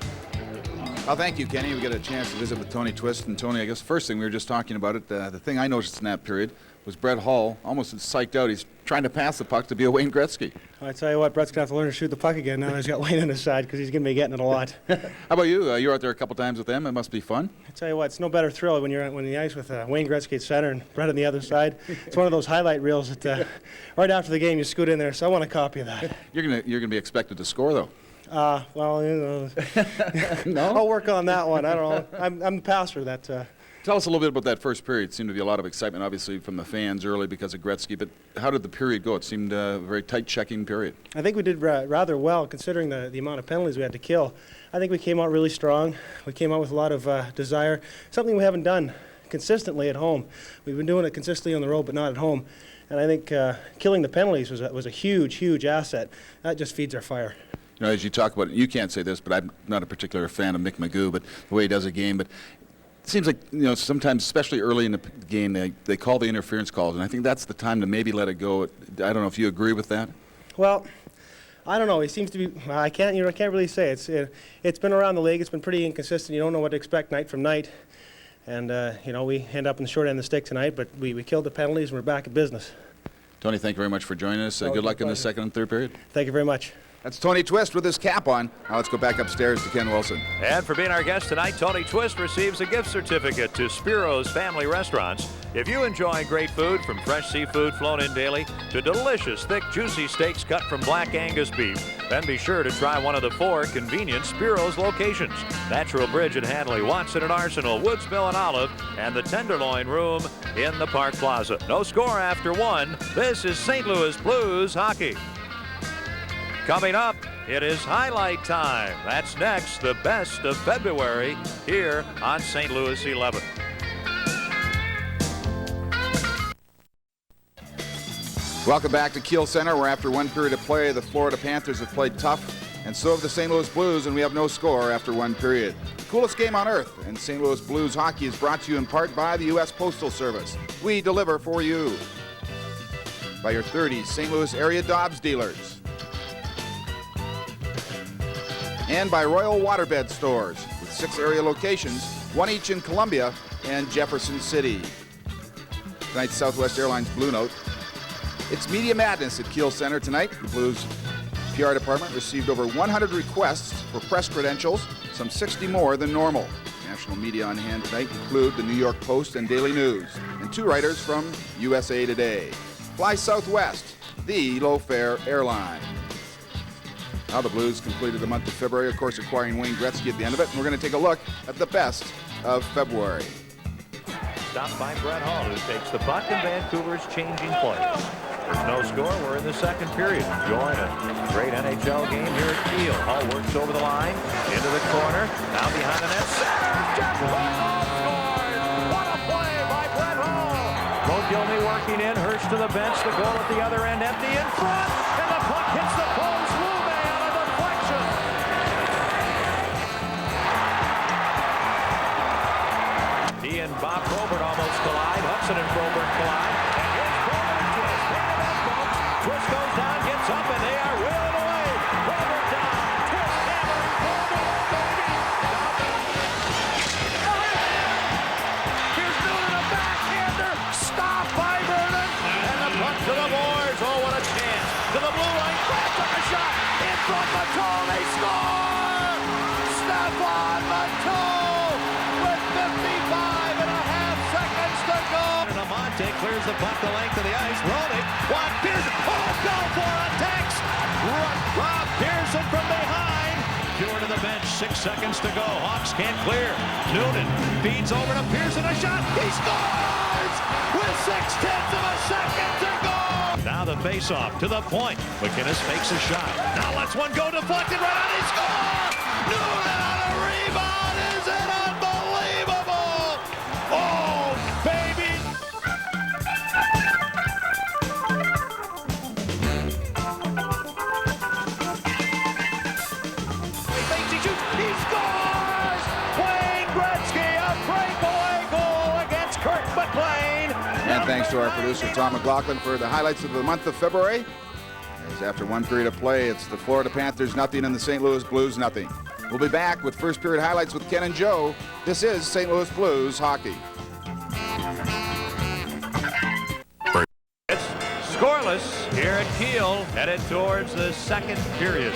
Well, thank you, Kenny. We got a chance to visit with Tony Twist. And Tony, I guess first thing we were just talking about it, the thing I noticed in that period was Brett Hull almost psyched out. He's trying to pass the puck to be a Wayne Gretzky. I tell you what, Brett's going to have to learn to shoot the puck again now that he's got Wayne on his side, because he's going to be getting it a lot. How about you? You're out there a couple times with them. It must be fun. I tell you what, it's no better thrill when you're on the ice with Wayne Gretzky at center and Brett on the other side. It's one of those highlight reels that right after the game you scoot in there, so I want a copy of that. You're gonna be expected to score, though. Well, you know, No? I'll work on that one. I don't know. I'm the passer. That. Tell us a little bit about that first period. It seemed to be a lot of excitement, obviously, from the fans early because of Gretzky. But how did the period go? It seemed a very tight checking period. I think we did rather well considering the amount of penalties we had to kill. I think we came out really strong. We came out with a lot of desire, something we haven't done consistently at home. We've been doing it consistently on the road, but not at home. And I think killing the penalties was a huge, huge asset. That just feeds our fire. You know, as you talk about it, you can't say this, but I'm not a particular fan of Mick Magoo, but the way he does a game. But it seems like, you know, sometimes, especially early in the game, they call the interference calls, and I think that's the time to maybe let it go. I don't know if you agree with that. Well, I don't know. He seems to be. I can't really say. It's been around the league. It's been pretty inconsistent. You don't know what to expect night from night, and you know, we end up in the short end of the stick tonight. But we killed the penalties, and we're back at business. Tony, thank you very much for joining us. Good luck in the second and third period. Thank you very much. That's Tony Twist with his cap on. Now let's go back upstairs to Ken Wilson. And for being our guest tonight, Tony Twist receives a gift certificate to Spiro's Family Restaurants. If you enjoy great food, from fresh seafood flown in daily to delicious, thick, juicy steaks cut from black Angus beef, then be sure to try one of the 4 convenient Spiro's locations: Natural Bridge at Hanley, Watson at Arsenal, Woodsville and Olive, and the Tenderloin Room in the Park Plaza. No score after 1. This is St. Louis Blues hockey. Coming up, it is highlight time. That's next, the best of February here on St. Louis 11. Welcome back to Kiel Center, where after one period of play, the Florida Panthers have played tough, and so have the St. Louis Blues, and we have no score after one period. The coolest game on earth, and St. Louis Blues hockey is brought to you in part by the U.S. Postal Service. We deliver for you. By your 30 St. Louis area Dobbs dealers. And by Royal Waterbed Stores, with 6 area locations, 1 each in Columbia and Jefferson City. Tonight's Southwest Airlines Blue Note. It's Media Madness at Kiel Center tonight. The Blues PR department received over 100 requests for press credentials, some 60 more than normal. National media on hand tonight include the New York Post and Daily News, and 2 writers from USA Today. Fly Southwest, the low-fare airline. Now the Blues completed the month of February, of course, acquiring Wayne Gretzky at the end of it, and we're going to take a look at the best of February. Stopped by Brett Hall, who takes the puck, and Vancouver's changing plays. There's no score. We're in the second period. Enjoying a great NHL game here at Kiel. Hall works over the line, into the corner, now behind the net. Center, Jeff Hall scores! What a play by Brett Hall! Mogilny working in, Hirsch to the bench, the goal at the other end, empty in front, and the puck hits the post. Lume on a deflection. He and Bob Probert almost collide. Hudson and Probert collide. And here's Probert and Twist. Pick it up, folks. Twist goes down, gets up, and they are wheeling away. Probert down. Twist hammering Probert. Here's Noonan, a backhander. Stopped by Vernon. And the puck to the boards. Oh, what a chance. To the blue line. Crab took a shot. In front of Matteau. They score. Stefan Matteau with 55.5 seconds to go. And Amante clears the puck the length of the ice. Rolling. Juan Pearson. Oh, Belfour attacks. Rob Pearson from behind. Fuhr to the bench. 6 seconds to go. Hawks can't clear. Noonan feeds over to Pearson. A shot. He scores with 0.6 of a second to go. Now the face-off to the point. McInnes makes a shot. Now lets one go deflected right on. He scores. Noonan on a rebound. Is it unbelievable? Oh, baby. He scores! Wayne Gretzky, a breakaway goal against Kirk McLean. And thanks to our producer, Tom McLaughlin, for the highlights of the month of February. As after one period of play, it's the Florida Panthers nothing and the St. Louis Blues nothing. We'll be back with first period highlights with Ken and Joe. This is St. Louis Blues hockey. It's scoreless here at Kiel, headed towards the second period.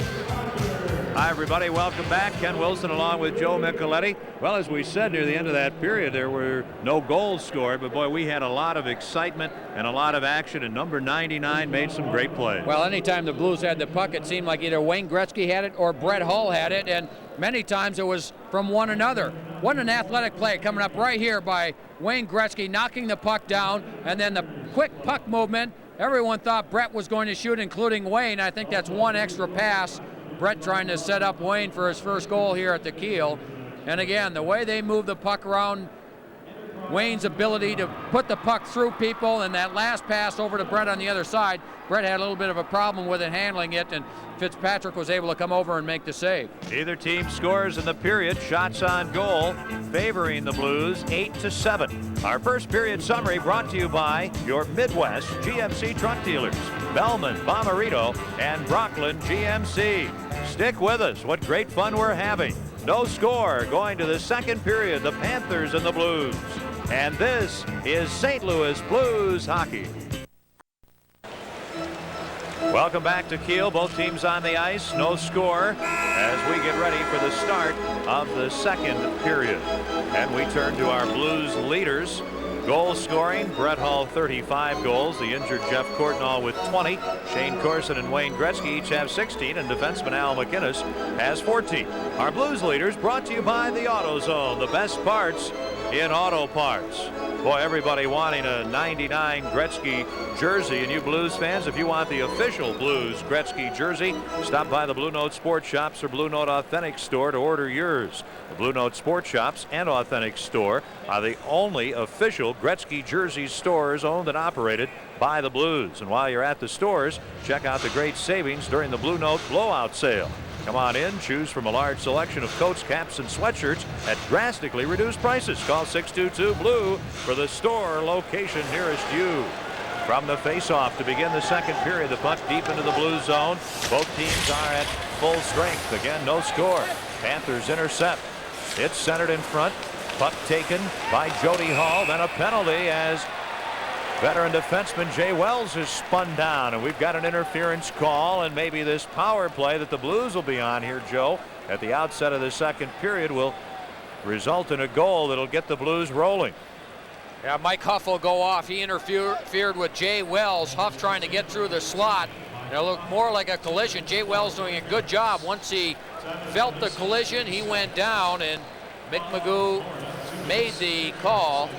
Hi, everybody. Welcome back. Ken Wilson along with Joe Micheletti. Well, as we said near the end of that period, there were no goals scored, but boy, we had a lot of excitement and a lot of action, and number 99 made some great plays. Well, anytime the Blues had the puck, it seemed like either Wayne Gretzky had it or Brett Hall had it, and many times it was from one another. What an athletic play coming up right here by Wayne Gretzky, knocking the puck down, and then the quick puck movement. Everyone thought Brett was going to shoot, including Wayne. I think that's one extra pass. Brett trying to set up Wayne for his first goal here at the Kiel. And again, the way they move the puck around, Wayne's ability to put the puck through people, and that last pass over to Brett on the other side, Brett had a little bit of a problem with it handling it, and Fitzpatrick was able to come over and make the save. Either team scores in the period. Shots on goal favoring the Blues 8-7. Our first period summary brought to you by your Midwest GMC truck dealers, Bellman, Bomarito, and Brooklyn GMC. Stick with us. What great fun we're having. No score going to the second period. The Panthers and the Blues. And this is St. Louis Blues hockey. Welcome back to Kiel. Both teams on the ice. No score as we get ready for the start of the second period. And we turn to our Blues leaders. Goal scoring, Brett Hall 35 goals. The injured Jeff Courtnall with 20. Shane Corson and Wayne Gretzky each have 16, and defenseman Al McInnes has 14. Our Blues leaders brought to you by the AutoZone, the best parts in auto parts. Boy, everybody wanting a 99 Gretzky jersey. And you Blues fans, if you want the official Blues Gretzky jersey, stop by the Blue Note Sports Shops or Blue Note Authentic Store to order yours. The Blue Note Sports Shops and Authentic Store are the only official Gretzky jersey stores owned and operated by the Blues. And while you're at the stores, check out the great savings during the Blue Note blowout sale. Come on in, choose from a large selection of coats, caps, and sweatshirts at drastically reduced prices. Call 622-BLUE for the store location nearest you. From the face-off to begin the second period, the puck deep into the Blues zone. Both teams are at full strength. Again, no score. Panthers intercept. It's centered in front. Puck taken by Jody Hall. Then a penalty as veteran defenseman Jay Wells is spun down, and we've got an interference call, and maybe this power play that the Blues will be on here, Joe, at the outset of the second period will result in a goal that'll get the Blues rolling. Yeah, Mike Huff will go off. He interfered with Jay Wells. Huff trying to get through the slot. It looked more like a collision. Jay Wells doing a good job. Once he felt the collision, he went down, and Mick Magoo made the call.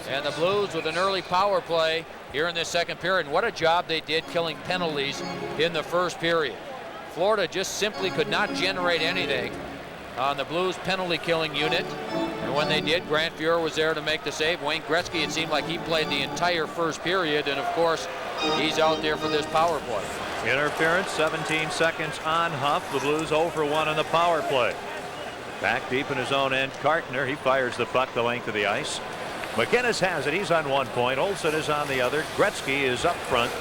And the Blues with an early power play here in this second period. And what a job they did killing penalties in the first period. Florida just simply could not generate anything on the Blues penalty killing unit. And when they did, Grant Fuhr was there to make the save. Wayne Gretzky, it seemed like he played the entire first period. And of course, he's out there for this power play. Interference, 17 seconds on Huff. The Blues 0 for 1 on the power play. Back deep in his own end, Kartner, he fires the puck the length of the ice. McInnes has it. He's on 1 point. Olsen is on the other. Gretzky is up front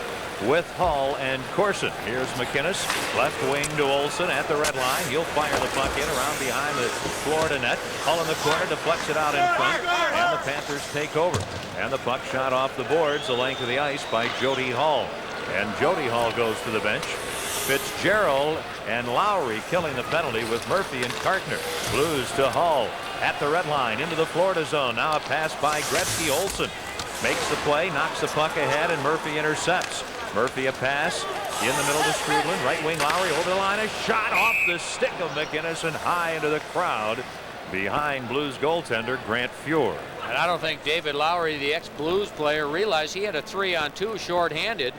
with Hull and Corson. Here's McInnes, left wing to Olsen at the red line. He'll fire the puck in around behind the Florida net. Hull in the corner, deflects it out in front, and the Panthers take over. And the puck shot off the boards the length of the ice by Jody Hall. And Jody Hall goes to the bench. Fitzgerald and Lowry killing the penalty with Murphy and Kartner. Blues to Hull at the red line into the Florida zone. Now a pass by Gretzky. Olsen makes the play, knocks the puck ahead, and Murphy intercepts. Murphy a pass in the middle to Strudlin. Right wing Lowry over the line. A shot off the stick of McInnes and high into the crowd behind Blues goaltender Grant Fuhr. And I don't think David Lowry, the ex-Blues player, realized he had a 3-on-2 shorthanded.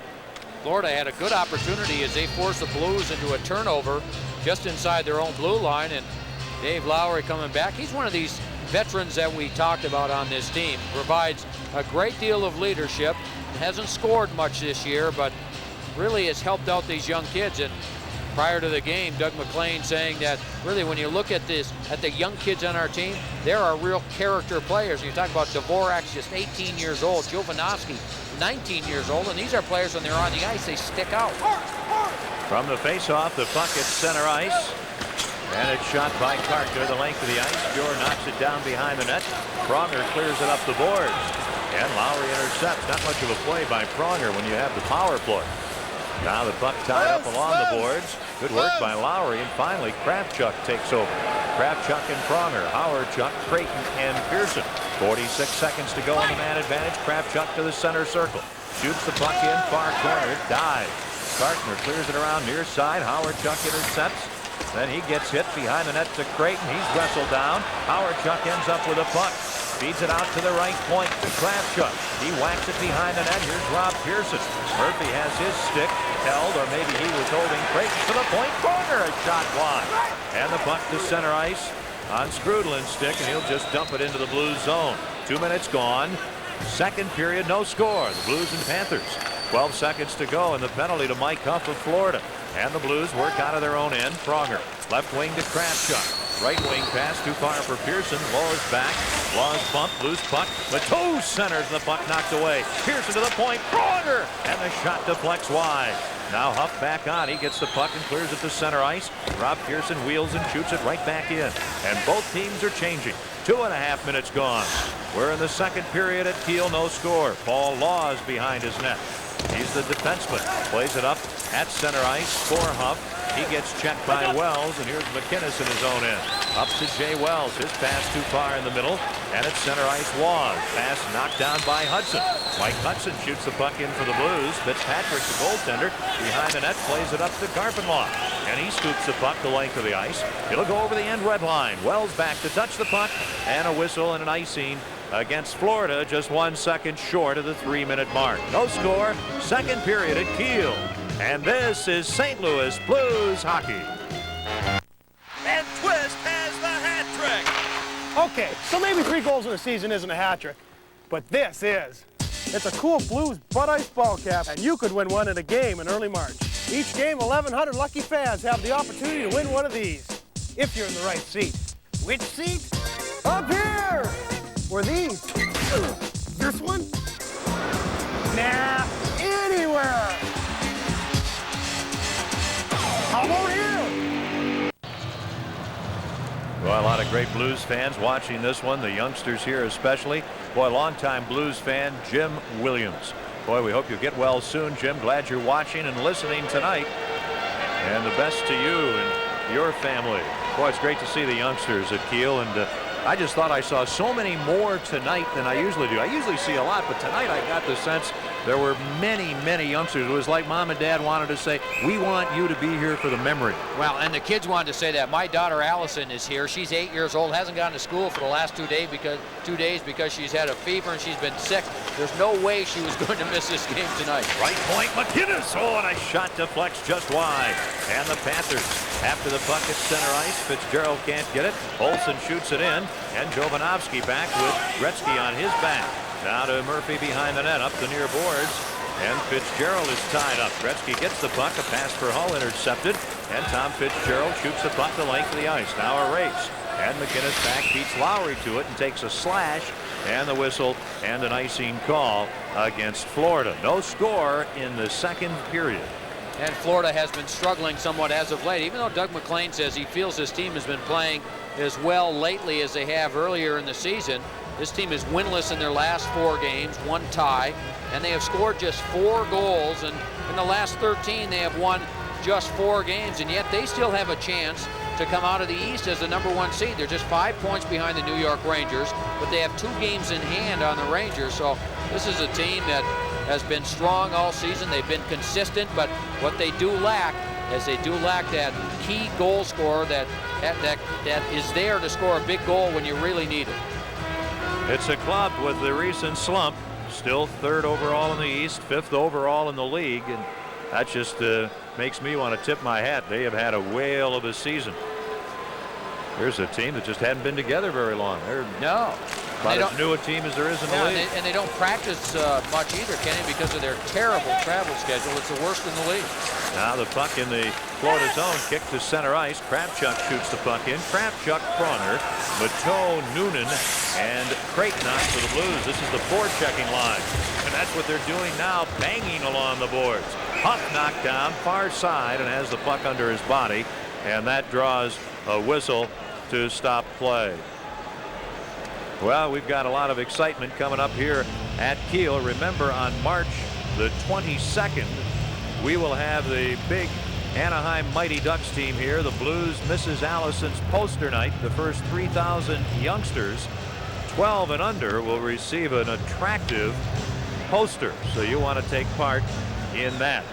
Florida had a good opportunity as they forced the Blues into a turnover just inside their own blue line, and Dave Lowry coming back. He's one of these veterans that we talked about on this team. Provides a great deal of leadership. Hasn't scored much this year, but really has helped out these young kids. And prior to the game, Doug McClain saying that really when you look at this, at the young kids on our team, there are real character players. You talk about Dvorak's just 18 years old, Jovanovski 19 years old, and these are players when they're on the ice, they stick out. From the face-off, the puck at center ice. And it's shot by Kartner the length of the ice. Fuhr knocks it down behind the net. Pronger clears it up the boards. And Lowry intercepts. Not much of a play by Pronger when you have the power play. Now the puck tied up along the boards. Good work by Lowry. And finally, Kravchuk takes over. Kravchuk and Pronger. Howardchuk, Creighton, and Pearson. 46 seconds to go on the man advantage. Kravchuk to the center circle. Shoots the puck in, far corner. Dives. Kartner clears it around near side. Howardchuk intercepts. Then he gets hit behind the net to Creighton. He's wrestled down. Howardchuk ends up with a puck. Feeds it out to the right point to Kravchuk. He whacks it behind the net. Here's Rob Pearson. Murphy has his stick held, or maybe he was holding Creighton to the point corner. A shot wide. And the puck to center ice on Strudlin's stick, and he'll just dump it into the Blues zone. 2 minutes gone. Second period, no score. The Blues and Panthers. 12 seconds to go, and the penalty to Mike Huff of Florida. And the Blues work out of their own end. Pronger, left wing to Kravchuk. Right wing pass too far for Pearson. Laws back. Laws bump. Loose puck. Leteau centers, and the puck knocked away. Pearson to the point. Pronger! And the shot deflects wide. Now Huff back on. He gets the puck and clears it to center ice. Rob Pearson wheels and shoots it right back in. And both teams are changing. 2.5 minutes gone. We're in the second period at Kiel. No score. Paul Laws behind his net. He's the defenseman. Plays it up at center ice for Huff. He gets checked by Wells, and here's McInnes in his own end. Up to Jay Wells. His pass too far in the middle, and at center ice was. Pass knocked down by Hudson. Mike Hudson shoots the puck in for the Blues. Fitzpatrick, the goaltender, behind the net, plays it up to Garpenlaw, and he scoops the puck the length of the ice. It'll go over the end red line. Wells back to touch the puck, and a whistle and an icing against Florida, just 1 second short of the 3-minute mark. No score, second period at Kiel. And this is St. Louis Blues hockey. And Twist has the hat trick. Okay, so maybe 3 goals in a season isn't a hat trick, but this is. It's a cool Blues Bud Ice ball cap, and you could win one in a game in early March. Each game, 1,100 lucky fans have the opportunity to win one of these, if you're in the right seat. Which seat? Up here! Or these? This one? Nah, anywhere! How about here? Well, a lot of great Blues fans watching this one, the youngsters here especially. Boy, longtime Blues fan Jim Williams. Boy, we hope you get well soon, Jim. Glad you're watching and listening tonight. And the best to you and your family. Boy, it's great to see the youngsters at Kiel, and I just thought I saw so many more tonight than I usually do. I usually see a lot, but tonight I got the sense there were many, many youngsters. It was like Mom and Dad wanted to say, we want you to be here for the memory. Well, and the kids wanted to say that. My daughter Allison is here. She's 8 years old, hasn't gone to school for the last 2 days because she's had a fever and she's been sick. There's no way she was going to miss this game tonight. Right point, McInnes. Oh, and a shot deflects just wide. And the Panthers, after the puck at center ice, Fitzgerald can't get it. Olsen shoots it in, and Jovanovski back with Gretzky on his back. Now to Murphy behind the net, up the near boards, and Fitzgerald is tied up. Gretzky gets the puck, a pass for Hull intercepted, and Tom Fitzgerald shoots the puck the length of the ice. Now a race, and McInnes back beats Lowry to it and takes a slash, and the whistle and an icing call against Florida. No score in the second period. And Florida has been struggling somewhat as of late, even though Doug McLean says he feels his team has been playing as well lately as they have earlier in the season. This team is winless in their last 4 games, 1 tie, and they have scored just 4 goals, and in the last 13 they have won just 4 games, and yet they still have a chance to come out of the East as the #1 seed. They're just 5 points behind the New York Rangers, but they have 2 games in hand on the Rangers, so this is a team that has been strong all season. They've been consistent, but what they do lack is they do lack that key goal scorer that is there to score a big goal when you really need it. It's a club with the recent slump, still 3rd overall in the East, 5th overall in the league, and that just makes me want to tip my hat. They have had a whale of a season. Here's a team that just hadn't been together very long. They're about as new a team as there is in the league. And they don't practice much either, Kenny, because of their terrible travel schedule. It's the worst in the league. Now the puck in the Florida zone, kicked to center ice. Kravchuk shoots the puck in. Kravchuk, Pronger, Mateau, Noonan, and Creighton on for the Blues. This is the forechecking line, and that's what they're doing now, banging along the boards. Huff knocked down far side and has the puck under his body, and that draws a whistle to stop play. Well, we've got a lot of excitement coming up here at Kiel. Remember, on March the 22nd, we will have the big Anaheim Mighty Ducks team here. The Blues, Mrs. Allison's poster night. The first 3,000 youngsters, 12 and under, will receive an attractive poster. So you want to take part in that.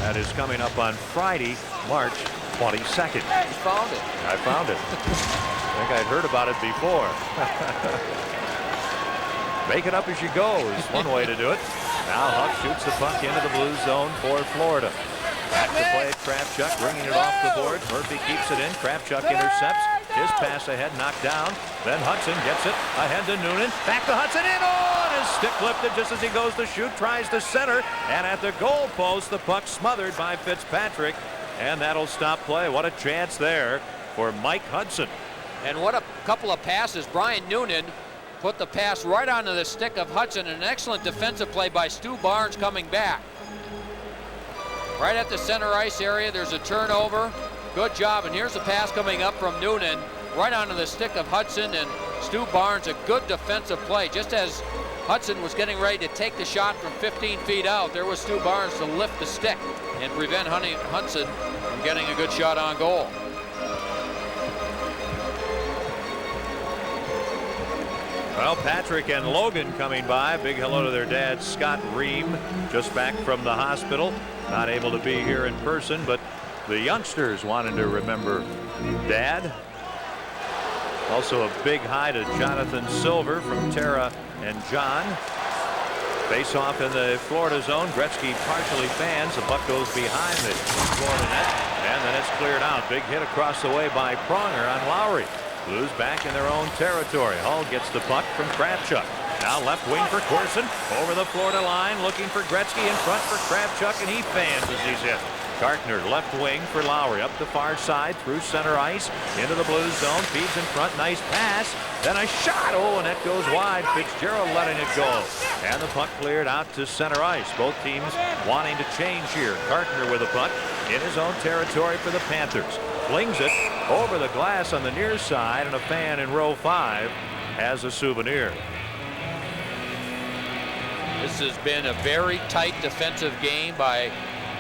That is coming up on Friday, March 22nd. You found it. I found it. I think I'd heard about it before. Make it up as you go is one way to do it. Now Huff shoots the puck into the Blues zone for Florida. Back to play at Kravchuk, bringing it off the board. Murphy keeps it in. Kravchuk intercepts. His pass ahead, knocked down. Then Hudson gets it ahead to Noonan. Back to Hudson in. Oh, and his stick lifted just as he goes to shoot. Tries to center. And at the goal post, the puck smothered by Fitzpatrick. And that'll stop play. What a chance there for Mike Hudson. And what a couple of passes. Brian Noonan put the pass right onto the stick of Hudson. An excellent defensive play by Stu Barnes coming back. Right at the center ice area, there's a turnover. Good job. And here's the pass coming up from Noonan right onto the stick of Hudson, and Stu Barnes, a good defensive play. Just as Hudson was getting ready to take the shot from 15 feet out, there was Stu Barnes to lift the stick and prevent Hudson from getting a good shot on goal. Well, Patrick and Logan coming by. Big hello to their dad, Scott Ream, just back from the hospital. Not able to be here in person, but the youngsters wanted to remember Dad. Also a big hi to Jonathan Silver from Tara and John. Face off in the Florida zone. Gretzky partially fans. The puck goes behind the Florida net, and then it's cleared out. Big hit across the way by Pronger on Lowry. Blues back in their own territory. Hull gets the puck from Kravchuk. Now left wing for Corson. Over the Florida line, looking for Gretzky in front for Kravchuk, and he fans as he's hit. Gartner left wing for Lowry. Up the far side through center ice into the Blues zone. Feeds in front. Nice pass. Then a shot. Oh, and that goes wide. Fitzgerald letting it go. And the puck cleared out to center ice. Both teams wanting to change here. Gartner with the puck in his own territory for the Panthers. Flings it over the glass on the near side, and a fan in row 5 has a souvenir. This has been a very tight defensive game by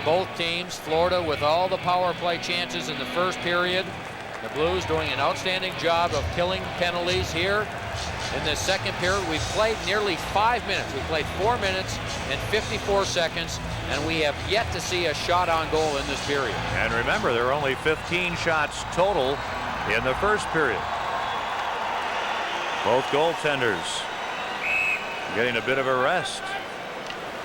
both teams. Florida with all the power play chances in the first period. The Blues doing an outstanding job of killing penalties here. In the second period, we've played nearly 5 minutes. We played 4 minutes and 54 seconds, and we have yet to see a shot on goal in this period. And remember, there are only 15 shots total in the first period. Both goaltenders getting a bit of a rest.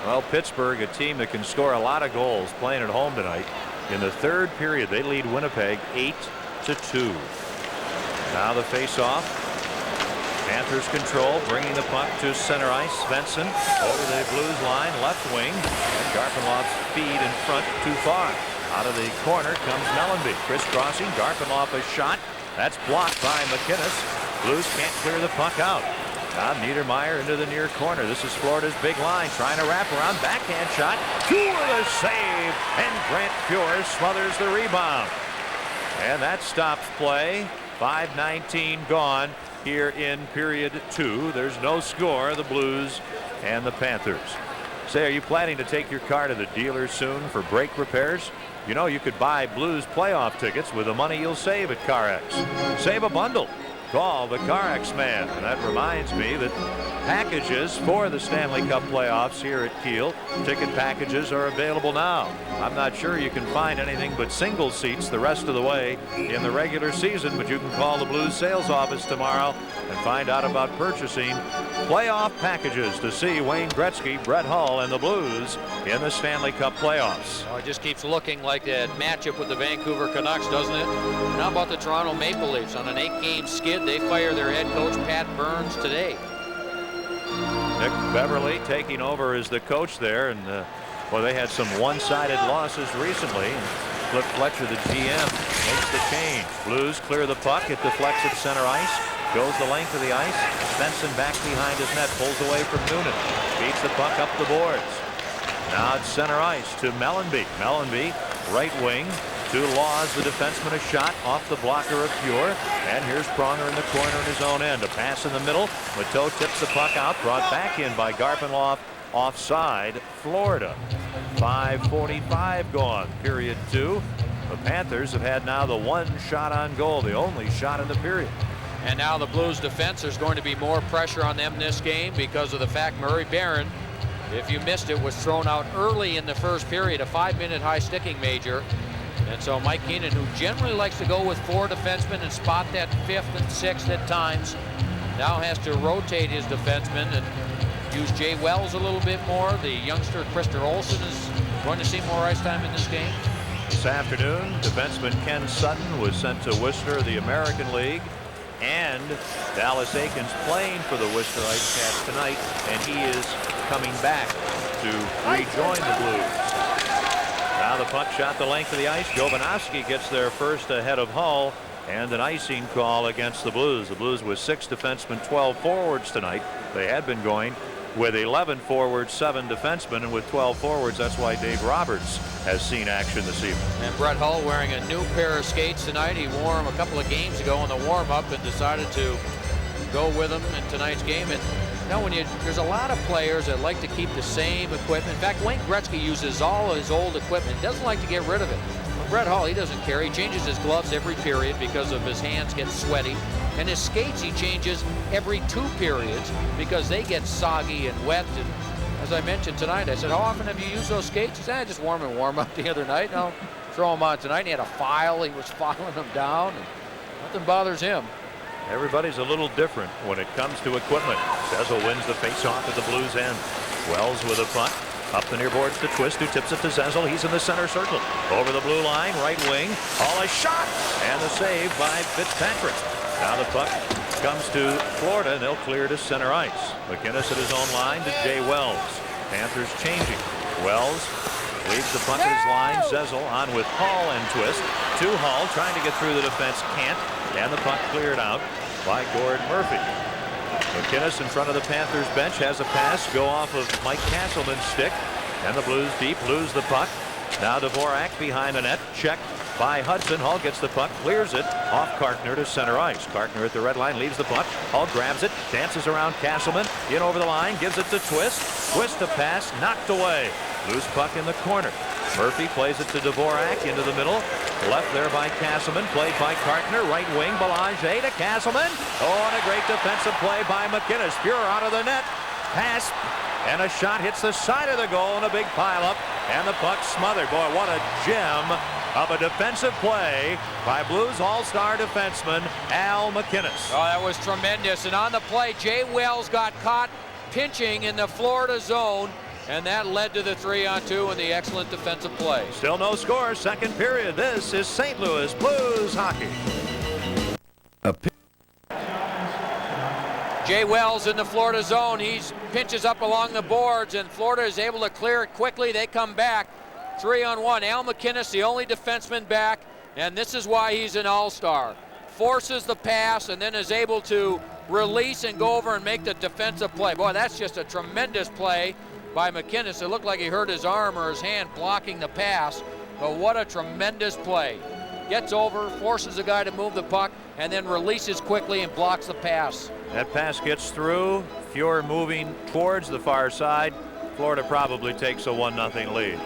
Well, Pittsburgh, a team that can score a lot of goals, playing at home tonight. In the third period, they lead Winnipeg 8-2. Now the face-off. Panthers control, bringing the puck to center ice. Svensson over the Blues line, left wing. And Garpenloff's feed in front too far. Out of the corner comes Mellanby. Crisscrossing, Garpenloff a shot. That's blocked by McInnes. Blues can't clear the puck out. Now Niedermeyer into the near corner. This is Florida's big line, trying to wrap around. Backhand shot. Fuhr the save, and Grant Fuhr smothers the rebound. And that stops play. 5:19 gone here in period 2. There's no score. The Blues and the Panthers. Say, are you planning to take your car to the dealer soon for brake repairs? You know, you could buy Blues playoff tickets with the money you'll save at CarX. Save a bundle. Call the CarX man. And that reminds me that packages for the Stanley Cup playoffs here at Kiel, ticket packages are available now. I'm not sure you can find anything but single seats the rest of the way in the regular season, but you can call the Blues sales office tomorrow and find out about purchasing playoff packages to see Wayne Gretzky, Brett Hull, and the Blues in the Stanley Cup playoffs. Oh, it just keeps looking like that matchup with the Vancouver Canucks, doesn't it? And how about the Toronto Maple Leafs? On an 8-game skid, they fire their head coach, Pat Burns, today. Nick Beverly taking over as the coach there, and well, they had some one-sided losses recently. Cliff Fletcher, the GM, makes the change. Blues clear the puck. It deflects at center ice. Goes the length of the ice. Svensson back behind his net. Pulls away from Noonan. Beats the puck up the boards. Now it's center ice to Mellanby. Mellanby, right wing. To Laws, the defenseman, a shot off the blocker of Fuhr. And here's Pronger in the corner in his own end. A pass in the middle. Mateau tips the puck out. Brought back in by Garpenloff. Offside, Florida. 5:45 gone, period 2. The Panthers have had now the one shot on goal, the only shot in the period. And now the Blues defense, there's going to be more pressure on them this game because of the fact Murray Barron, if you missed it, was thrown out early in the first period, a 5-minute high sticking major. And so Mike Keenan, who generally likes to go with 4 defensemen and spot that 5th and 6th at times, now has to rotate his defensemen and use Jay Wells a little bit more. The youngster Krister Olsen is going to see more ice time in this game. This afternoon, defenseman Ken Sutton was sent to Worcester, the American League. And Dallas Aikens playing for the Worcester Ice Cats tonight, and he is coming back to rejoin the Blues. Now the puck shot the length of the ice. Jovanovski gets there first ahead of Hull, and an icing call against the Blues. The Blues with 6 defensemen, 12 forwards tonight. They had been going with 11 forwards, 7 defensemen, and with 12 forwards. That's why Dave Roberts has seen action this evening. And Brett Hull wearing a new pair of skates tonight. He wore them a couple of games ago in the warm-up and decided to go with them in tonight's game. And you know, there's a lot of players that like to keep the same equipment. In fact, Wayne Gretzky uses all his old equipment. He doesn't like to get rid of it. But Brett Hull, he doesn't care. He changes his gloves every period because of his hands get sweaty. And his skates he changes every 2 periods because they get soggy and wet. And as I mentioned tonight, I said, how often have you used those skates? He said, I just warm up the other night. And I'll throw them on tonight. And he had a file. He was filing them down. And nothing bothers him. Everybody's a little different when it comes to equipment. Zezel wins the face-off at the Blues end. Wells with a punt. Up the near boards to Twist, who tips it to Zezel. He's in the center circle. Over the blue line, right wing. Hall a shot! And the save by Fitzpatrick. Now the puck comes to Florida, and they'll clear to center ice. McInnes at his own line to Jay Wells. Panthers changing. Wells leaves the puck at his line. Zezel on with Hall and Twist. To Hall, trying to get through the defense. Can't. And the puck cleared out by Gord Murphy. McInnes in front of the Panthers bench has a pass go off of Mike Castleman's stick, and the Blues deep lose the puck. Now Dvorak behind the net, checked by Hudson. Hall gets the puck, clears it off Kartner to center ice. Kartner at the red line leaves the puck. Hall grabs it, dances around Castleman, in over the line, gives it to Twist. Twist a pass, knocked away. Loose puck in the corner. Murphy plays it to Dvorak into the middle. Left there by Castleman, played by Kartner. Right wing, Belanger to Castleman. Oh, and a great defensive play by McInnes. Fuhr out of the net. Pass, and a shot hits the side of the goal, and a big pileup, and the puck smothered. Boy, what a gem of a defensive play by Blues all-star defenseman Al McInnes. Oh, that was tremendous. And on the play, Jay Wells got caught pinching in the Florida zone, and that led to the 3-on-2 and the excellent defensive play. Still no score, second period. This is St. Louis Blues hockey. Jay Wells in the Florida zone. He pinches up along the boards, and Florida is able to clear it quickly. They come back 3-on-1. Al McInnes, the only defenseman back, and this is why he's an all-star. Forces the pass and then is able to release and go over and make the defensive play. Boy, that's just a tremendous play by McInnes. It looked like he hurt his arm or his hand blocking the pass, but what a tremendous play. Gets over, forces a guy to move the puck, and then releases quickly and blocks the pass. That pass gets through. Fuhr moving towards the far side. Florida probably takes a 1-0 lead.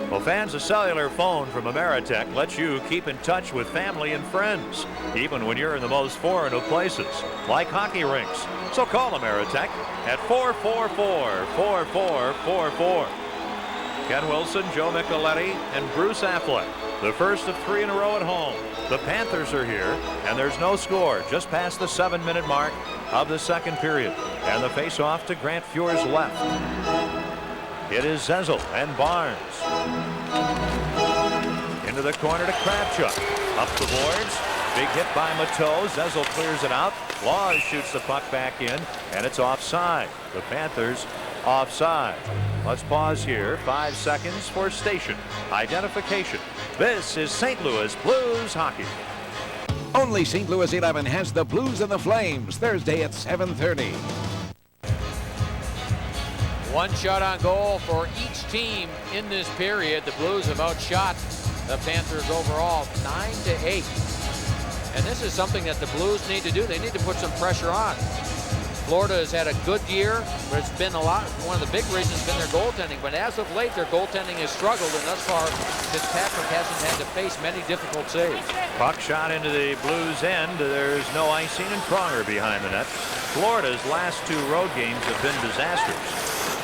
Well, fans, a cellular phone from Ameritech lets you keep in touch with family and friends, even when you're in the most foreign of places, like hockey rinks. So call Ameritech at 444-4444. Ken Wilson, Joe Micheletti, and Bruce Affleck. The first of 3 in a row at home. The Panthers are here, and there's no score, just past the 7-minute mark of the second period. And the face-off to Grant Fuhr's left. It is Zezel and Barnes. Into the corner to Kravchuk. Up the boards. Big hit by Mateau. Zezel clears it out. Laws shoots the puck back in, and it's offside. The Panthers offside. Let's pause here. 5 seconds for station identification. This is St. Louis Blues hockey. Only St. Louis 11 has the Blues and the Flames Thursday at 7:30. One shot on goal for each team in this period. The Blues have outshot the Panthers overall 9-8. And this is something that the Blues need to do. They need to put some pressure on. Florida has had a good year, but it's been one of the big reasons has been their goaltending. But as of late, their goaltending has struggled, and thus far, Fitzpatrick hasn't had to face many difficult saves. Puck shot into the Blues end. There's no icing, and Pronger behind the net. Florida's last 2 road games have been disasters.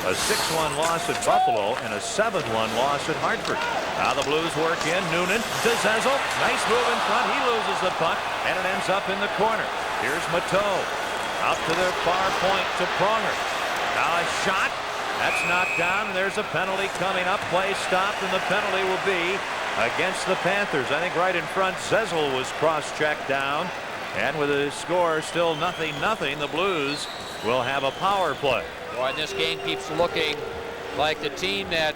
A 6-1 loss at Buffalo and a 7-1 loss at Hartford. Now the Blues work in. Noonan to Zezel. Nice move in front. He loses the puck, and it ends up in the corner. Here's Mateau. Out to the far point to Pronger. Now a shot. That's knocked down. There's a penalty coming up. Play stopped, and the penalty will be against the Panthers. I think right in front, Zezel was cross-checked down. And with a score still 0-0, the Blues will have a power play. Boy, and this game keeps looking like the team that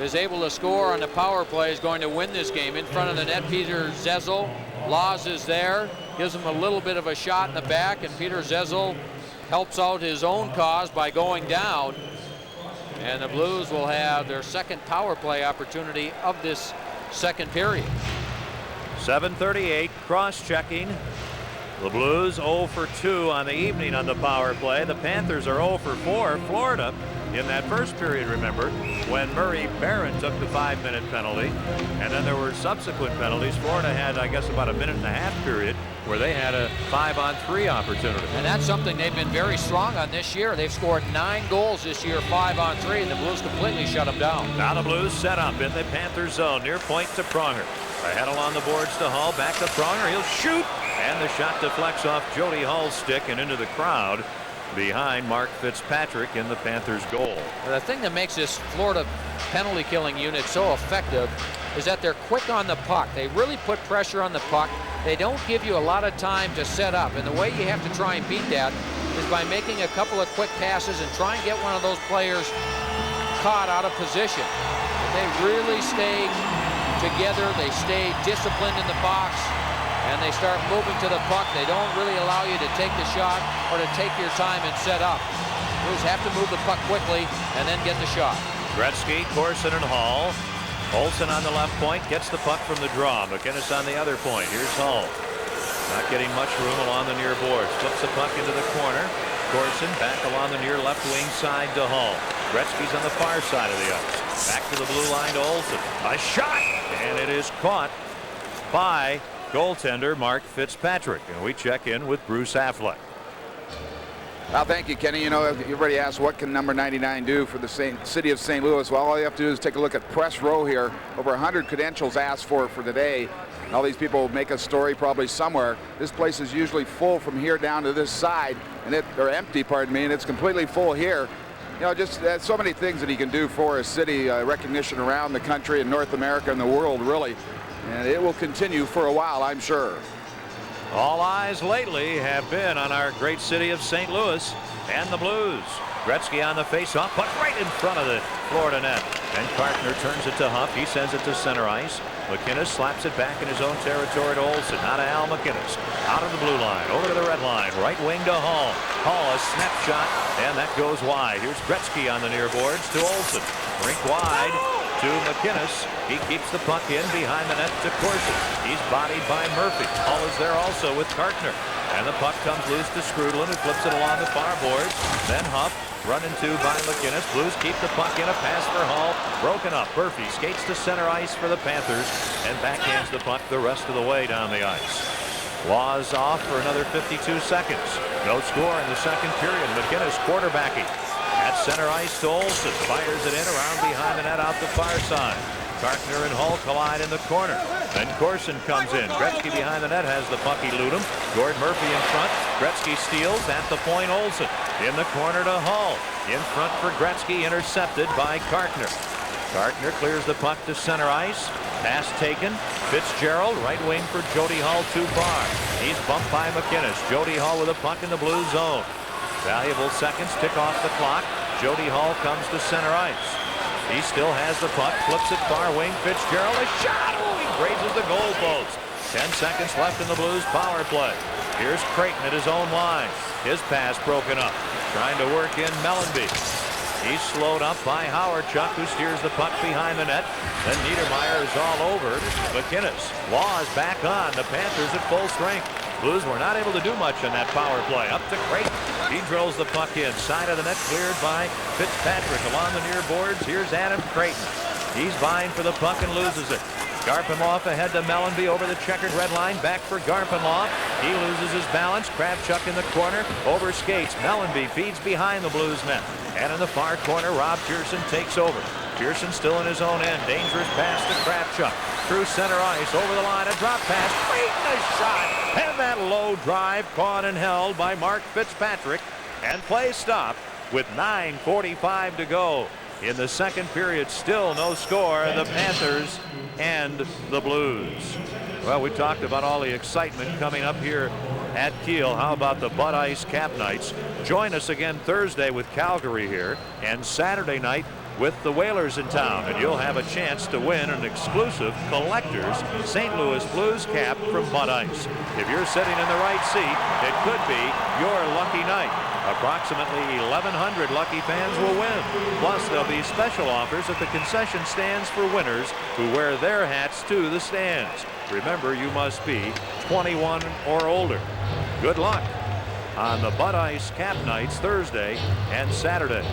is able to score on the power play is going to win this game. In front of the net, Peter Zezel. Laws is there. Gives him a little bit of a shot in the back, and Peter Zezel helps out his own cause by going down. And the Blues will have their second power play opportunity of this second period. 7:38, cross-checking. The Blues 0 for 2 on the evening on the power play. The Panthers are 0 for 4. Florida in that first period, remember, when Murray Barron took the 5-minute penalty, and then there were subsequent penalties. Florida had, I guess, about a 1.5-minute period where they had a 5-on-3 opportunity. And that's something they've been very strong on this year. They've scored 9 goals this year, 5-on-3, and the Blues completely shut them down. Now the Blues set up in the Panthers zone, near point to Pronger. Ahead along the boards to Hull, back to Pronger. He'll shoot, And the shot deflects off Jody Hall's stick and into the crowd behind Mark Fitzpatrick in the Panthers goal. The thing that makes this Florida penalty killing unit so effective is that they're quick on the puck. They really put pressure on the puck. They don't give you a lot of time to set up. And the way you have to try and beat that is by making a couple of quick passes and try and get one of those players caught out of position. But they really stay together. They stay disciplined in the box. And they start moving to the puck. They don't really allow you to take the shot or to take your time and set up. Blues have to move the puck quickly and then get the shot. Gretzky, Corson, and Hall. Olsen on the left point gets the puck from the draw. McInnes on the other point. Here's Hall. Not getting much room along the near boards. Flips the puck into the corner. Corson back along the near left wing side to Hall. Gretzky's on the far side of the ice. Back to the blue line to Olsen. A shot! And it is caught by goaltender Mark Fitzpatrick. And we check in with Bruce Affleck. Well, thank you, Kenny. You know, everybody asks what can number 99 do for the city of St. Louis. Well, all you have to do is take a look at press row here. Over 100 credentials asked for today. And all these people make a story probably somewhere. This place is usually full from here down to this side, and or empty, pardon me, and it's completely full here. You know, just so many things that he can do for a city, recognition around the country and North America and the world, really. And it will continue for a while, I'm sure. All eyes lately have been on our great city of St. Louis and the Blues. Gretzky on the face-off, but right in front of the Florida net. And Kartner turns it to Huff. He sends it to center ice. McInnes slaps it back in his own territory to Olsen. Now to Al McInnes. Out of the blue line, over to the red line. Right wing to Hall. Hall, a snapshot, and that goes wide. Here's Gretzky on the near boards to Olsen. Rink wide to McInnes. He keeps the puck in behind the net to Corson. He's bodied by Murphy. Hall is there also with Kartner. And the puck comes loose to Strudlin, who flips it along the far boards. Then Huff, run into by McInnes. Blues keep the puck in. A pass for Hall. Broken up. Murphy skates to center ice for the Panthers and backhands the puck the rest of the way down the ice. Laws off for another 52 seconds. No score in the second period. McInnes quarterbacking. At center ice to Olsen. Fires it in around behind the net out the far side. Kartner and Hull collide in the corner. Then Corson comes in. Gretzky behind the net has the puck. He loot him. Gord Murphy in front. Gretzky steals at the point. Olsen in the corner to Hull. In front for Gretzky, intercepted by Kartner. Kartner clears the puck to center ice. Pass taken. Fitzgerald, right wing for Jody Hall, too far. He's bumped by McInnes. Jody Hall with a puck in the blue zone. Valuable seconds tick off the clock. Jody Hall comes to center ice. He still has the puck, flips it far wing. Fitzgerald, a shot. Oh, he grazes the goalpost. 10 seconds left in the Blues power play. Here's Creighton at his own line. His pass broken up. Trying to work in Mellenby. He's slowed up by Howard-Chuck, who steers the puck behind the net. Then Niedermeyer is all over McInnes. Law is back on. The Panthers at full strength. Blues were not able to do much on that power play. Up to Creighton. He drills the puck in. Side of the net cleared by Fitzpatrick. Along the near boards, here's Adam Creighton. He's vying for the puck and loses it. Garpenloff ahead to Mellenby over the checkered red line. Back for Garpenloff. He loses his balance. Kravchuk in the corner. Over skates. Mellenby feeds behind the Blues net. And in the far corner, Rob Pearson takes over. Pearson still in his own end. Dangerous pass to Kravchuk. Through center ice. Over the line. A drop pass. Creighton a shot. And that low drive caught and held by Mark Fitzpatrick. And play stopped with 9:45 to go. In the second period, still no score. The Panthers and the Blues. Well, we talked about all the excitement coming up here at Kiel. How about the Bud Ice Cap Nights? Join us again Thursday with Calgary here, and Saturday night with the Whalers in town, and you'll have a chance to win an exclusive collector's St. Louis Blues cap from Bud Ice. If you're sitting in the right seat, it could be your lucky night. Approximately 1,100 lucky fans will win. Plus, there'll be special offers at the concession stands for winners who wear their hats to the stands. Remember, you must be 21 or older. Good luck on the Bud Ice Cap Nights Thursday and Saturday.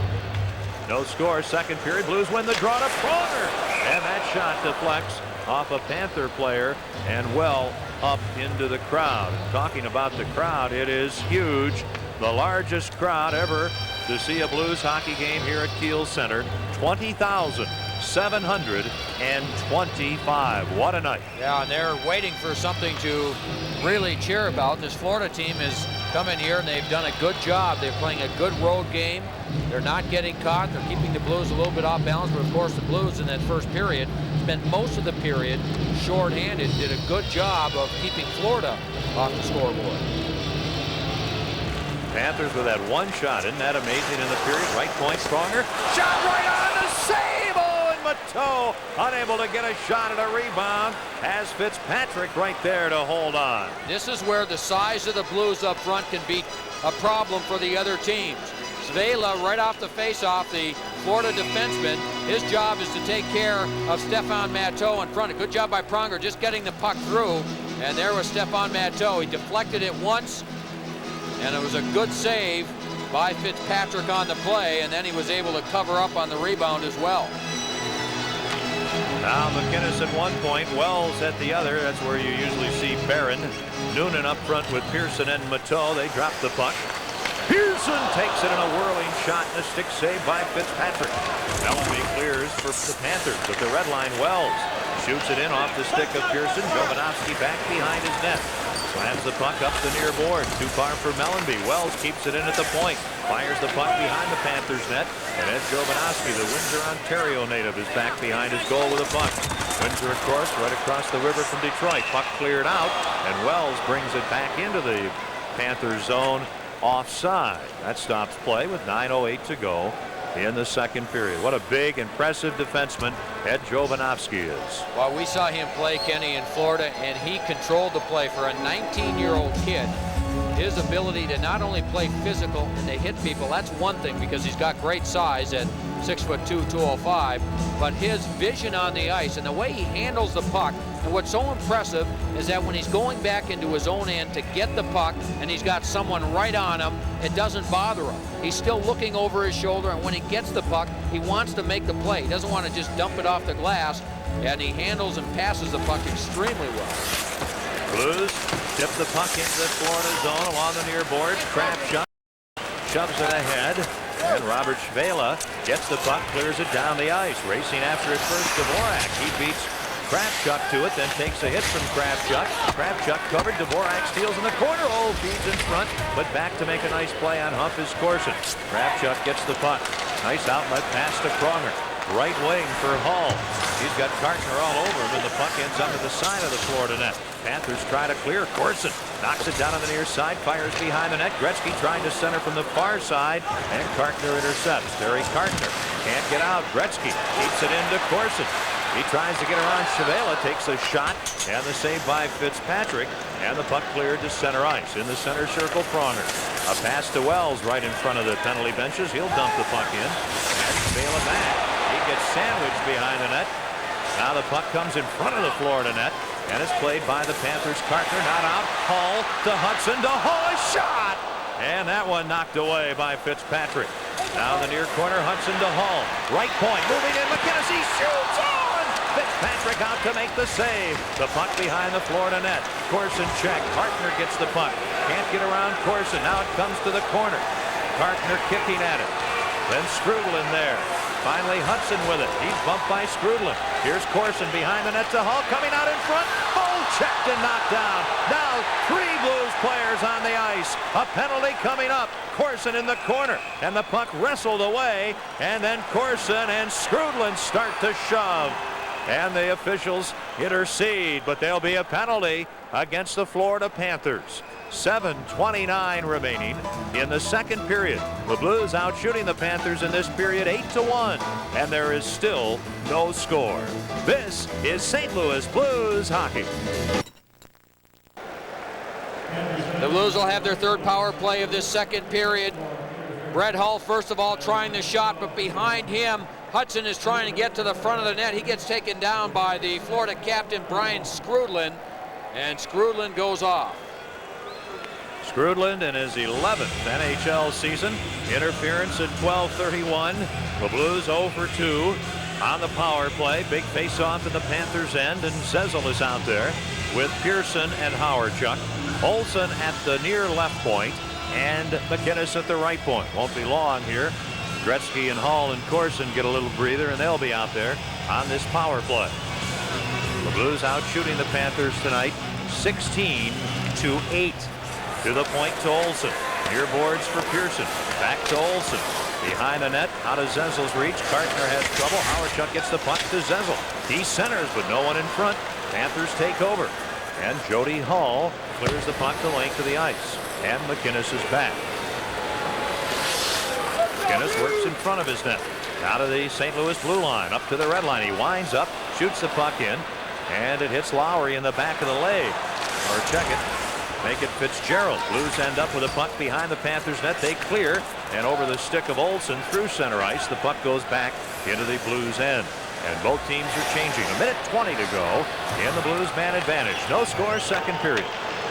No score, second period. Blues win the draw to Pronger. And that shot deflects off a Panther player and well up into the crowd. And talking about the crowd, it is huge. The largest crowd ever to see a Blues hockey game here at Kiel Center. 20,000 725. What a night. Yeah, and they're waiting for something to really cheer about. This Florida team has come in here and they've done a good job. They're playing a good road game. They're not getting caught. They're keeping the Blues a little bit off balance, but of course the Blues in that first period spent most of the period short-handed, did a good job of keeping Florida off the scoreboard. Panthers with that one shot. Isn't that amazing in the period? Right point, Pronger. Shot right on the save. Oh, and Mateau unable to get a shot at a rebound. Has Fitzpatrick right there to hold on. This is where the size of the Blues up front can be a problem for the other teams. Svela right off the face-off, the Florida defenseman. His job is to take care of Stefan Mateau in front. A good job by Pronger just getting the puck through. And there was Stefan Mateau. He deflected it once. And it was a good save by Fitzpatrick on the play, and then he was able to cover up on the rebound as well. Now McInnes at one point, Wells at the other. That's where you usually see Barron. Noonan up front with Pearson and Mateau. They drop the puck. Pearson takes it in a whirling shot and a stick save by Fitzpatrick. Mellanby clears for the Panthers at the red line. Wells shoots it in off the stick of Pearson. Jovanovski back behind his net. Slams the puck up the near board. Too far for Mellanby. Wells keeps it in at the point. Fires the puck behind the Panthers net. And Ed Jovanovski, the Windsor, Ontario native, is back behind his goal with a puck. Windsor, of course, right across the river from Detroit. Puck cleared out. And Wells brings it back into the Panthers zone offside. That stops play with 9:08 to go in the second period. What a big, impressive defenseman Ed Jovanovski is. Well, we saw him play, Kenny, in Florida, and he controlled the play for a 19-year-old kid. His ability to not only play physical and to hit people, that's one thing because he's got great size at 6'2", 205, but his vision on the ice and the way he handles the puck. And what's so impressive is that when he's going back into his own end to get the puck and he's got someone right on him, it doesn't bother him. He's still looking over his shoulder, and when he gets the puck, he wants to make the play. He doesn't want to just dump it off the glass, and he handles and passes the puck extremely well. Blues tip the puck into the Florida zone along the near boards. Kraft shot, shoves it ahead, and Robert Svela gets the puck, clears it down the ice. Racing after it first, Dvorak. He beats Kravchuk to it, then takes a hit from Kravchuk. Kravchuk covered. Dvorak steals in the corner. Oh, feeds in front, but back to make a nice play on Huff is Corson. Kravchuk gets the puck. Nice outlet pass to Pronger. Right wing for Hall. He's got Kartner all over him, and the puck ends under the side of the Florida net. Panthers try to clear. Corson knocks it down on the near side, fires behind the net. Gretzky trying to center from the far side, and Kartner intercepts. Terry Kartner can't get out. Gretzky keeps it into Corson. He tries to get around Svela, takes a shot, and the save by Fitzpatrick, and the puck cleared to center ice. In the center circle, Pronger. A pass to Wells right in front of the penalty benches. He'll dump the puck in, and Svela back. He gets sandwiched behind the net. Now the puck comes in front of the Florida net, and it's played by the Panthers. Kartner not out. Hall to Hudson to Hall. A shot! And that one knocked away by Fitzpatrick. Now the near corner, Hudson to Hall. Right point, moving in. McInnes, he shoots on! Fitzpatrick out to make the save. The puck behind the Florida net. Corson check. Kartner gets the puck. Can't get around Corson. Now it comes to the corner. Kartner kicking at it. Then Skrudlin there. Finally Hudson with it. He's bumped by Skrudlin. Here's Corson behind the net to Hall. Coming out in front. Hall checked and knocked down. Now 3 Blues players on the ice. A penalty coming up. Corson in the corner. And the puck wrestled away. And then Corson and Skrudlin start to shove. And the officials intercede, but there'll be a penalty against the Florida Panthers. 7:29 remaining in the second period. The Blues out shooting the Panthers in this period 8-1, and there is still no score. This is St. Louis Blues hockey. The Blues will have their third power play of this second period. Brett Hull, first of all, trying the shot, but behind him, Hudson is trying to get to the front of the net. He gets taken down by the Florida captain, Brian Skrudlin, and Skrudlin goes off. Skrudlin in his 11th NHL season. Interference at 12:31. The Blues 0 for 2 on the power play. Big face-off in the Panthers' end, and Zezel is out there with Pearson and Howardchuk. Olsen at the near left point, and McInnes at the right point. Won't be long here Gretzky and Hall and Corson get a little breather, and they'll be out there on this power play. The Blues out shooting the Panthers tonight 16-8. To the point to Olsen. Near boards for Pearson. Back to Olsen. Behind the net, out of Zenzel's reach. Kartner has trouble. Howard gets the puck to Zenzel. He centers, but no one in front. Panthers take over. And Jody Hall clears the puck the length of the ice. And McInnes is back. McInnes works in front of his net. Out of the St. Louis blue line. Up to the red line. He winds up. Shoots the puck in. And it hits Lowry in the back of the leg. Or check it. Make it Fitzgerald. Blues end up with a puck behind the Panthers net. They clear. And over the stick of Olsen through center ice. The puck goes back into the Blues end. And both teams are changing. 1:20 to go in the Blues man advantage. No score, second period.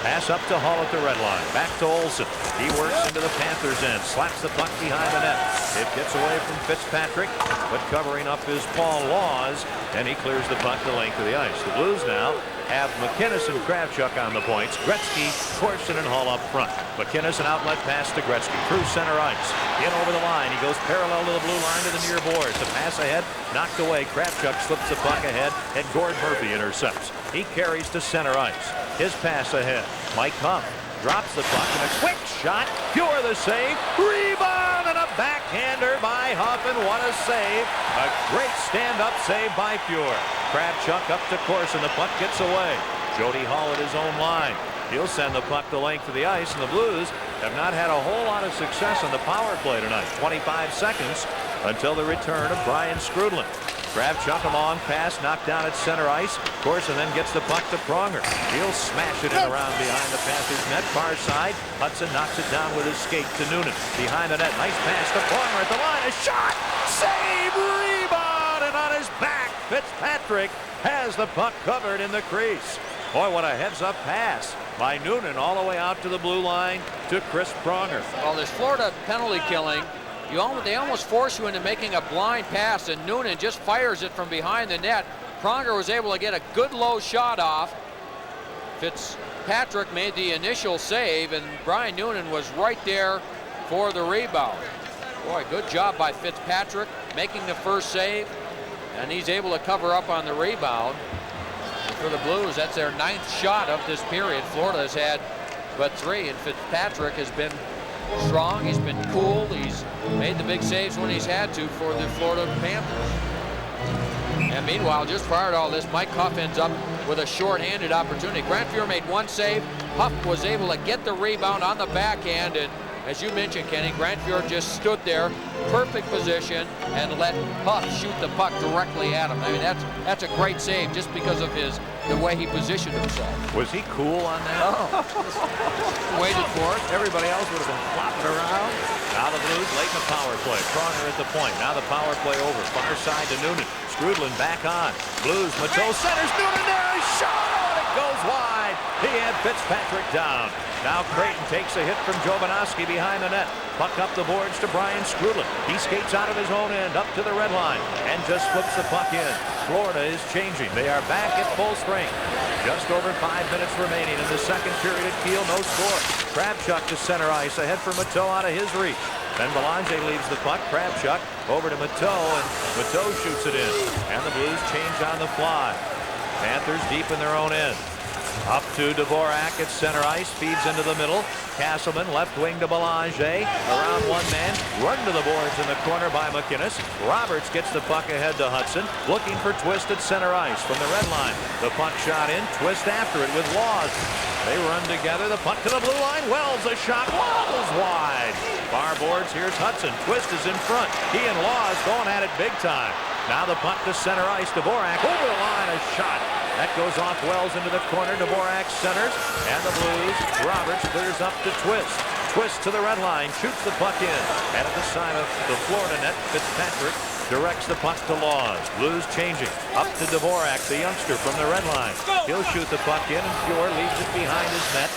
Pass up to Hall at the red line. Back to Olsen. He works into the Panthers end. Slaps the puck behind the net. It gets away from Fitzpatrick, but covering up is Paul Laws, and he clears the puck the length of the ice. The Blues now have McInnes and Kravchuk on the points. Gretzky, Corson, and Hall up front. McInnes an outlet pass to Gretzky. Through center ice. In over the line. He goes parallel to the blue line to the near boards. The pass ahead. Knocked away. Kravchuk slips the puck ahead, and Gord Murphy intercepts. He carries to center ice. His pass ahead. Mike Huff drops the puck, and a quick shot. Fuhr the save. Rebound, and a backhander by Huff, and what a save. A great stand-up save by Fuhr. Kravchuk up to Corson. The puck gets away. Jody Hall at his own line. He'll send the puck the length of the ice, and the Blues have not had a whole lot of success on the power play tonight. 25 seconds until the return of Brian Skrudlin. Kravchuk, a long pass, knocked down at center ice. Corson then gets the puck to Pronger. He'll smash it in around behind the Panthers net. Far side. Hudson knocks it down with his skate to Noonan. Behind the net. Nice pass to Pronger at the line. A shot! Save! Rebound! And on his back, Fitzpatrick has the puck covered in the crease. Boy, what a heads-up pass by Noonan all the way out to the blue line to Chris Pronger. Well, this Florida penalty killing, they almost force you into making a blind pass, and Noonan just fires it from behind the net. Pronger was able to get a good low shot off. Fitzpatrick made the initial save, and Brian Noonan was right there for the rebound. Boy, good job by Fitzpatrick making the first save, and he's able to cover up on the rebound. And for the Blues, that's their 9th shot of this period. Florida has had but 3, and Fitzpatrick has been strong. He's been cool. He's made the big saves when he's had to for the Florida Panthers. And meanwhile, just prior to all this, Mike Huff ends up with a short-handed opportunity. Grant Fuhr made one save. Huff was able to get the rebound on the backhand, and as you mentioned, Kenny, Grant Fuhr just stood there, perfect position, and let Huff shoot the puck directly at him. I mean, that's a great save just because of the way he positioned himself. Was he cool on that? Oh. Waited for it. Everybody else would have been flopping around. Now the Blues late in the power play. Pronger at the point. Now the power play over. Far side to Noonan. Skrudlin back on. Blues, Mateau centers. Noonan there. He shot. It goes wide. He had Fitzpatrick down. Now Creighton takes a hit from Jovanovski behind the net. Puck up the boards to Brian Skrudlin. He skates out of his own end up to the red line and just flips the puck in. Florida is changing. They are back at full strength. Just over 5 minutes remaining in the second period at Kiel. No score. Kravchuk to center ice ahead for Mateau out of his reach. Then Belanger leaves the puck. Kravchuk over to Mateau, and Mateau shoots it in. And the Blues change on the fly. Panthers deep in their own end. Up to Dvorak at center ice, feeds into the middle. Castleman left wing to Belanger. Around one man, run to the boards in the corner by McInnes. Roberts gets the puck ahead to Hudson, looking for Twist at center ice from the red line. The puck shot in, Twist after it with Laws. They run together, the puck to the blue line. Wells a shot, Wells wide. Far boards, here's Hudson. Twist is in front. He and Laws going at it big time. Now the puck to center ice, Dvorak over the line, a shot. That goes off Wells into the corner. Dvorak centers, and the Blues. Roberts clears up to Twist. Twist to the red line, shoots the puck in. And at the side of the Florida net, Fitzpatrick directs the puck to Laws. Blues changing. Up to Dvorak, the youngster from the red line. He'll shoot the puck in, and Fuhr leaves it behind his net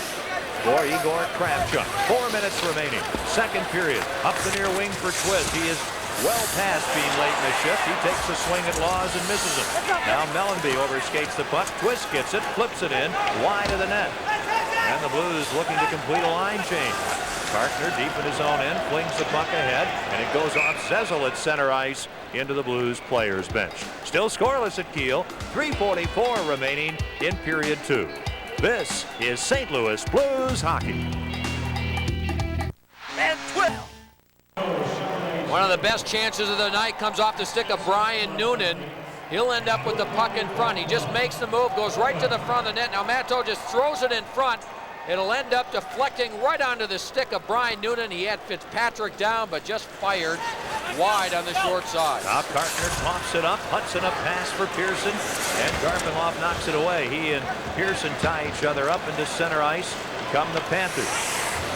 for Igor Kravchuk. 4 minutes remaining. Second period. Up the near wing for Twist. He is well past being late in the shift. He takes a swing at Laws and misses him. Now Mellenby overskates the puck. Twist gets it, flips it in, wide of the net. And the Blues looking to complete a line change. Cartner deep in his own end, flings the puck ahead, and it goes off Zezel at center ice into the Blues players bench. Still scoreless at Kiel. 3:44 remaining in period 2. This is St. Louis Blues hockey. And 12. One of the best chances of the night comes off the stick of Brian Noonan. He'll end up with the puck in front. He just makes the move, goes right to the front of the net. Now Matteau just throws it in front. It'll end up deflecting right onto the stick of Brian Noonan. He had Fitzpatrick down, but just fired wide on the short side. Now Cartner tops it up. Hudson a pass for Pearson, and Garfinloff knocks it away. He and Pearson tie each other up into center ice. Come the Panthers.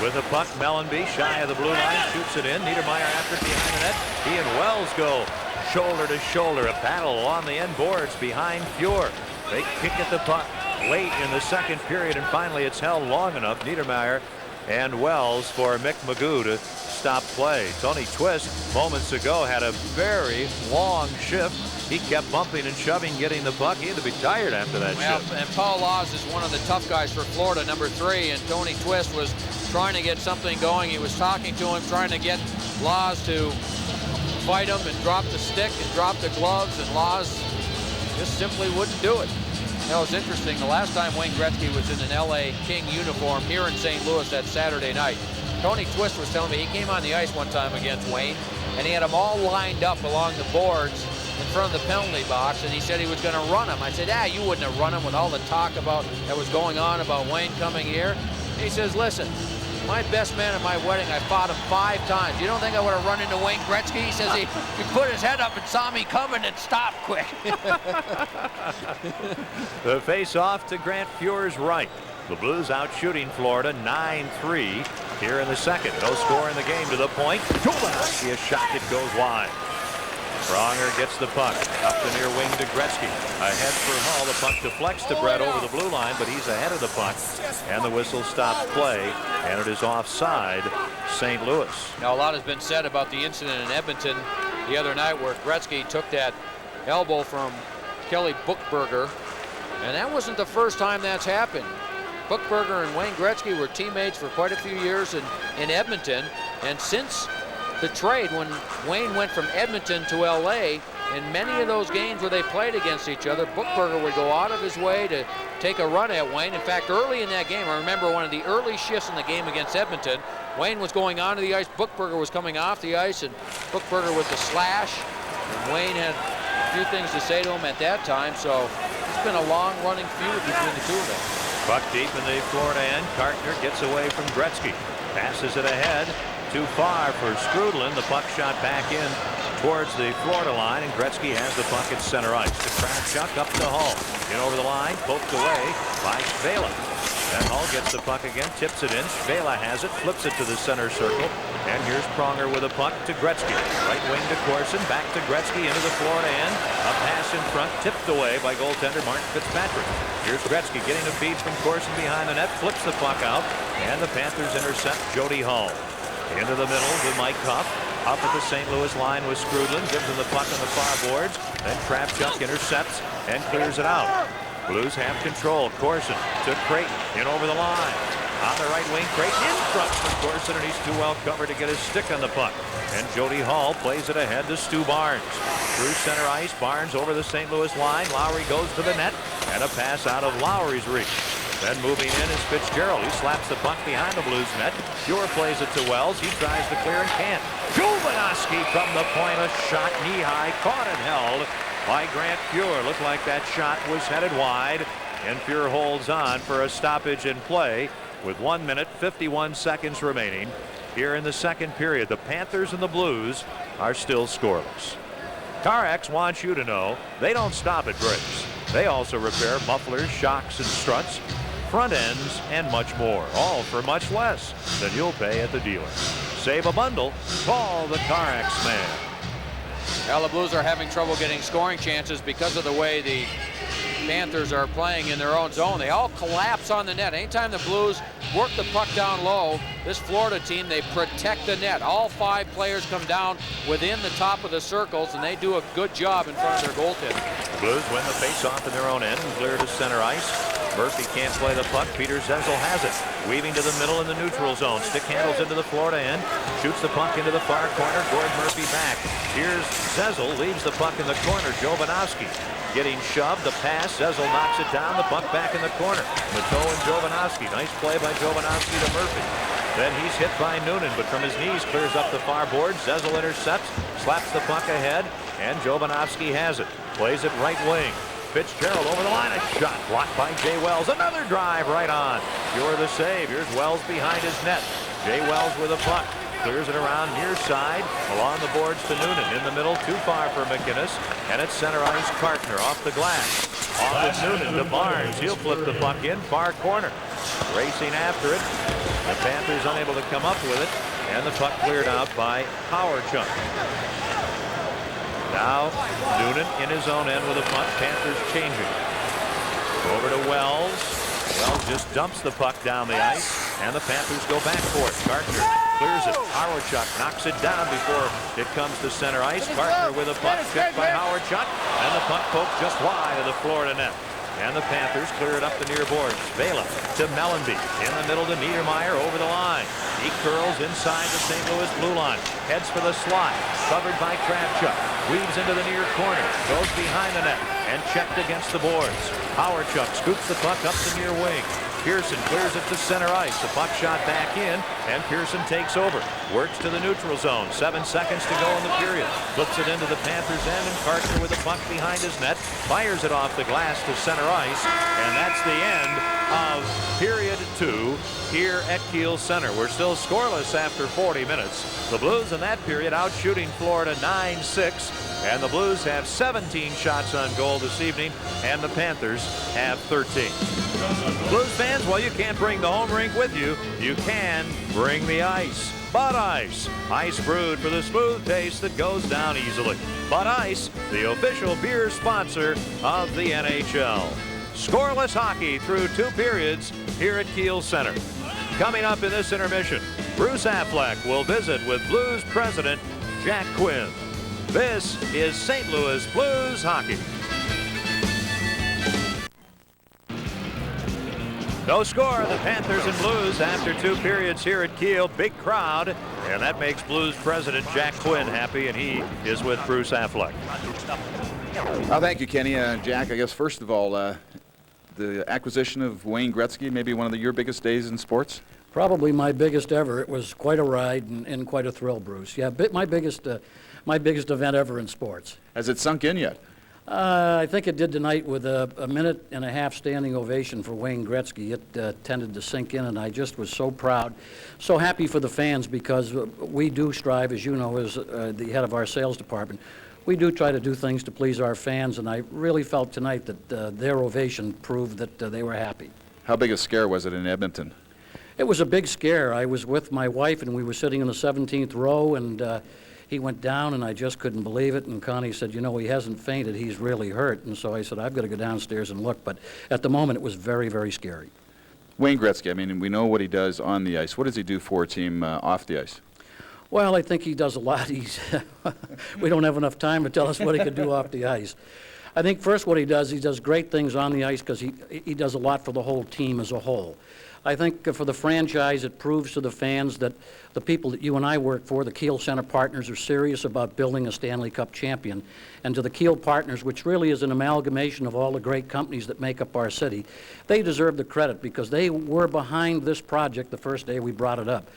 With the puck, Mellenby shy of the blue line, shoots it in. Niedermeyer after it behind the net. He and Wells go shoulder to shoulder. A battle along the end boards behind Fuhr. They kick at the puck late in the second period, and finally it's held long enough. Niedermeyer and Wells for Mick Magoo to stop play. Tony Twist moments ago had a very long shift. He kept bumping and shoving, getting the puck. He had to be tired after that shift. And Paul Laws is one of the tough guys for Florida, number 3, and Tony Twist was trying to get something going. He was talking to him, trying to get Laws to fight him and drop the stick and drop the gloves, and Laws just simply wouldn't do it. That was interesting. The last time Wayne Gretzky was in an LA King uniform here in St. Louis that Saturday night, Tony Twist was telling me he came on the ice one time against Wayne, and he had them all lined up along the boards in front of the penalty box, and he said he was going to run him. I said, you wouldn't have run him with all the talk about that was going on about Wayne coming here. And he says, listen, my best man at my wedding, I fought him 5 times. You don't think I would have run into Wayne Gretzky? He says he put his head up and saw me coming and stopped quick. The face-off to Grant Fuhr's right. The Blues out shooting Florida 9-3 here in the second. No score in the game to the point. Jolowski, a shot that goes wide. Pronger gets the puck up the near wing to Gretzky. Ahead for Hull. The puck deflects to Brett over the blue line, but he's ahead of the puck. And the whistle stops play, and it is offside St. Louis. Now, a lot has been said about the incident in Edmonton the other night where Gretzky took that elbow from Kelly Buchberger, and that wasn't the first time that's happened. Buchberger and Wayne Gretzky were teammates for quite a few years in Edmonton, and since the trade, when Wayne went from Edmonton to LA, in many of those games where they played against each other, Buchberger would go out of his way to take a run at Wayne. In fact, early in that game, I remember one of the early shifts in the game against Edmonton, Wayne was going onto the ice, Buchberger was coming off the ice, and Buchberger with the slash, and Wayne had a few things to say to him at that time, so it's been a long-running feud between the two of them. Puck deep in the Florida end. Cartner gets away from Gretzky. Passes it ahead. Too far for Strudlin. The puck shot back in towards the Florida line, and Gretzky has the puck at center ice. The Kravchuk up to Hull. In over the line, poked away by Svela. And Hull gets the puck again, tips it in. Svela has it, flips it to the center circle. And here's Pronger with a puck to Gretzky. Right wing to Corson, back to Gretzky into the Florida end. A pass in front, tipped away by goaltender Mark Fitzpatrick. Here's Gretzky getting a feed from Corson behind the net, flips the puck out, and the Panthers intercept Jody Hull. Into the middle with Mike Cuff. Up at the St. Louis line with Strudlin. Gives him the puck on the far boards. Then Kravchuk intercepts and clears it out. Blues have control. Corson to Creighton. In over the line. On the right wing, Creighton in front from Corson, and he's too well covered to get his stick on the puck. And Jody Hull plays it ahead to Stu Barnes. Through center ice, Barnes over the St. Louis line. Lowry goes to the net, and a pass out of Lowry's reach. Then moving in is Fitzgerald. He slaps the puck behind the Blues net. Fuhr plays it to Wells. He tries to clear and can't. Jovanovski from the point, a shot knee-high, caught and held by Grant Fuhr. Looked like that shot was headed wide, and Fuhr holds on for a stoppage in play with 1 minute, 51 seconds remaining here in the second period. The Panthers and the Blues are still scoreless. CarX wants you to know they don't stop at brakes. They also repair mufflers, shocks, and struts, front ends, and much more, all for much less than you'll pay at the dealer. Save a bundle. Call the CarX man. Well, the Blues are having trouble getting scoring chances because of the way the Panthers are playing in their own zone. They all collapse on the net. Anytime the Blues work the puck down low, this Florida team, they protect the net. All 5 players come down within the top of the circles, and they do a good job in front of their goaltender. The Blues win the face-off in their own end and clear to center ice. Murphy can't play the puck. Peter Zezel has it. Weaving to the middle in the neutral zone. Stick handles into the Florida end. Shoots the puck into the far corner. Gord Murphy back. Here's Zezel. Leaves the puck in the corner. Jovanovski getting shoved. The pass. Zezel knocks it down. The puck back in the corner. Mateau and Jovanovski. Nice play by Jovanovski to Murphy. Then he's hit by Noonan, but from his knees clears up the far board. Zezel intercepts, slaps the puck ahead, and Jovanovski has it. Plays it right wing. Fitzgerald over the line. A shot blocked by Jay Wells. Another drive right on. Sure the save. Here's Wells behind his net. Jay Wells with a puck. Clears it around near side. Along the boards to Noonan. In the middle, too far for McInnes. And it's center ice Kartner off the glass. Off of Noonan to Barnes. He'll flip the puck in. Far corner. Racing after it. The Panthers unable to come up with it. And the puck cleared out by Howard-Chuk. Now Noonan in his own end with a puck. Panthers changing. Over to Wells. Wells just dumps the puck down the ice. And the Panthers go back for it. Kartner clears it. Howard-Chuk knocks it down before it comes to center ice. Kartner with a puck checked by Howard-Chuk. And the puck poked just wide of the Florida net. And the Panthers clear it up the near boards. Vela to Mellenby. In the middle to Niedermeyer over the line. He curls inside the St. Louis blue line. Heads for the slot. Covered by Kravchuk. Weaves into the near corner. Goes behind the net. And checked against the boards. Howard-Chuk scoops the puck up the near wing. Pearson clears it to center ice. The puck shot back in, and Pearson takes over. Works to the neutral zone. 7 seconds to go in the period. Flips it into the Panthers' end, and Kartner with the puck behind his net. Fires it off the glass to center ice, and that's the end of period 2 here at Kiel Center. We're still scoreless after 40 minutes. The Blues in that period out shooting Florida 9-6. And the Blues have 17 shots on goal this evening, and the Panthers have 13. Blues fans, well, you can't bring the home rink with you. You can bring the ice. Bud Ice. Ice brewed for the smooth taste that goes down easily. Bud Ice, the official beer sponsor of the NHL. Scoreless hockey through 2 periods here at Kiel Center. Coming up in this intermission, Bruce Affleck will visit with Blues president Jack Quinn. This is St. Louis Blues hockey. No score, the Panthers and Blues after 2 periods here at Kiel. Big crowd, and that makes Blues president Jack Quinn happy, and he is with Bruce Affleck. Well, thank you, Kenny. Jack, I guess first of all, the acquisition of Wayne Gretzky, maybe one of your biggest days in sports? Probably my biggest ever. It was quite a ride and quite a thrill, Bruce. Yeah, my biggest event ever in sports. Has it sunk in yet? I think it did tonight with a 1.5 minute standing ovation for Wayne Gretzky. It tended to sink in, and I just was so proud, so happy for the fans, because we do strive, as you know, as the head of our sales department, we do try to do things to please our fans, and I really felt tonight that their ovation proved that they were happy. How big a scare was it in Edmonton? It was a big scare. I was with my wife, and we were sitting in the 17th row, and he went down, and I just couldn't believe it. And Connie said, you know, he hasn't fainted. He's really hurt. And so I said, I've got to go downstairs and look. But at the moment, it was very, very scary. Wayne Gretzky, I mean, we know what he does on the ice. What does he do for a team off the ice? Well, I think he does a lot. We don't have enough time to tell us what he could do off the ice. I think first what he does great things on the ice, because he does a lot for the whole team as a whole. I think for the franchise, it proves to the fans that the people that you and I work for, the Kiel Center partners, are serious about building a Stanley Cup champion. And to the Kiel partners, which really is an amalgamation of all the great companies that make up our city, they deserve the credit, because they were behind this project the first day we brought it up.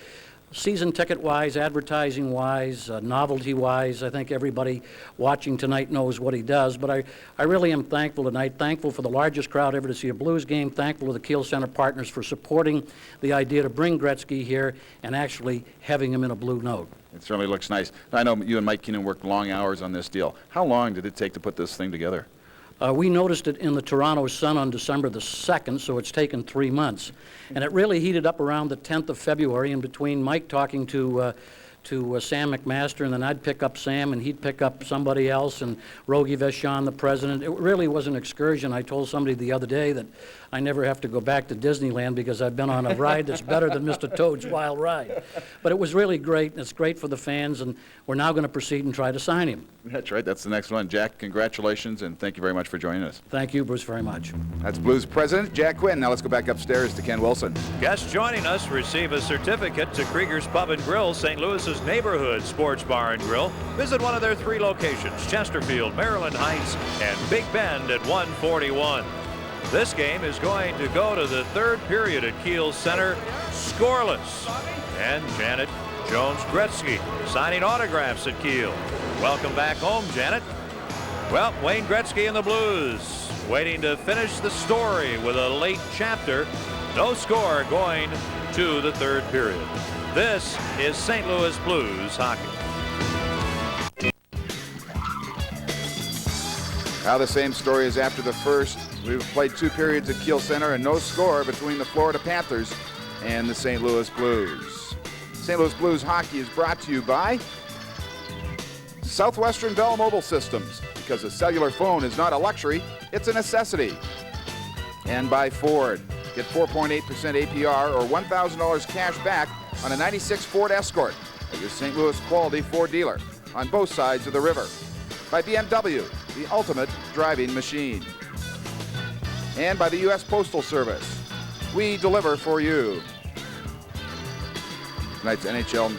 Season ticket-wise, advertising-wise, novelty-wise, I think everybody watching tonight knows what he does. But I really am thankful tonight, thankful for the largest crowd ever to see a Blues game, thankful to the Kiel Center partners for supporting the idea to bring Gretzky here and actually having him in a blue note. It certainly looks nice. I know you and Mike Keenan worked long hours on this deal. How long did it take to put this thing together? We noticed it in the Toronto Sun on December the 2nd, so it's taken 3 months. And it really heated up around the 10th of February, in between Mike talking to to Sam McMaster, and then I'd pick up Sam, and he'd pick up somebody else, and Rogie Vachon, the president. It really was an excursion. I told somebody the other day that I never have to go back to Disneyland because I've been on a ride that's better than Mr. Toad's Wild Ride. But it was really great, and it's great for the fans, and we're now going to proceed and try to sign him. That's right. That's the next one. Jack, congratulations, and thank you very much for joining us. Thank you, Bruce, very much. That's Blues President Jack Quinn. Now let's go back upstairs to Ken Wilson. Guests joining us receive a certificate to Krieger's Pub and Grill, St. Louis's neighborhood sports bar and grill. Visit one of their 3 locations, Chesterfield, Maryland Heights, and Big Bend at 141. This game is going to go to the 3rd period at Kiel Center, scoreless. And Janet Jones-Gretzky signing autographs at Kiel. Welcome back home, Janet. Well, Wayne Gretzky and the Blues waiting to finish the story with a late chapter. No score going to the 3rd period. This is St. Louis Blues hockey. Now the same story as after the first. We've played 2 periods at Kiel Center and no score between the Florida Panthers and the St. Louis Blues. St. Louis Blues hockey is brought to you by Southwestern Bell Mobile Systems, because a cellular phone is not a luxury, it's a necessity. And by Ford. Get 4.8% APR or $1,000 cash back on a 96 Ford Escort at your St. Louis quality Ford dealer on both sides of the river. By BMW, the ultimate driving machine. And by the U.S. Postal Service. We deliver for you. Tonight's NHL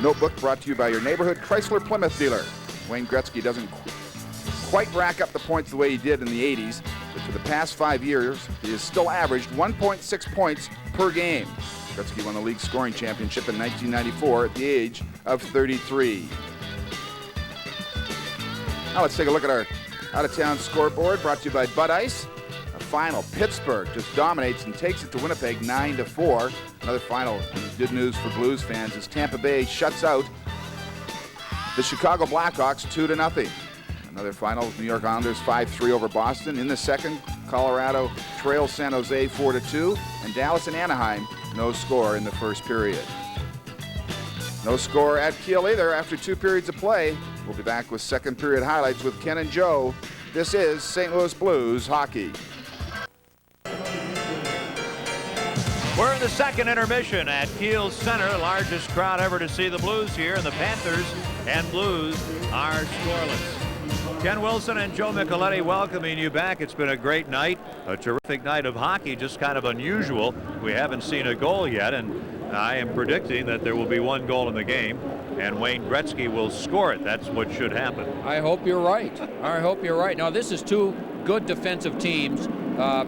Notebook brought to you by your neighborhood Chrysler Plymouth dealer. Wayne Gretzky doesn't quite rack up the points the way he did in the 80s, but for the past 5 years, he has still averaged 1.6 points per game. Gretzky won the league scoring championship in 1994 at the age of 33. Now let's take a look at our out-of-town scoreboard brought to you by Bud Ice. A final, Pittsburgh just dominates and takes it to Winnipeg 9-4. Another final, good news for Blues fans, as Tampa Bay shuts out the Chicago Blackhawks 2-0. Another final, New York Islanders 5-3 over Boston. In the second, Colorado trails San Jose 4-2, and Dallas and Anaheim no score in the first period. No score at Kiel either after 2 periods of play. We'll be back with second period highlights with Ken and Joe. This is St. Louis Blues hockey. We're in the second intermission at Kiel Center. Largest crowd ever to see the Blues here, and the Panthers and Blues are scoreless. Ken Wilson and Joe Micheletti welcoming you back. It's been a great night, a terrific night of hockey, just kind of unusual. We haven't seen a goal yet, and I am predicting that there will be 1 goal in the game, and Wayne Gretzky will score it. That's what should happen. I hope you're right. I hope you're right. Now, this is 2 good defensive teams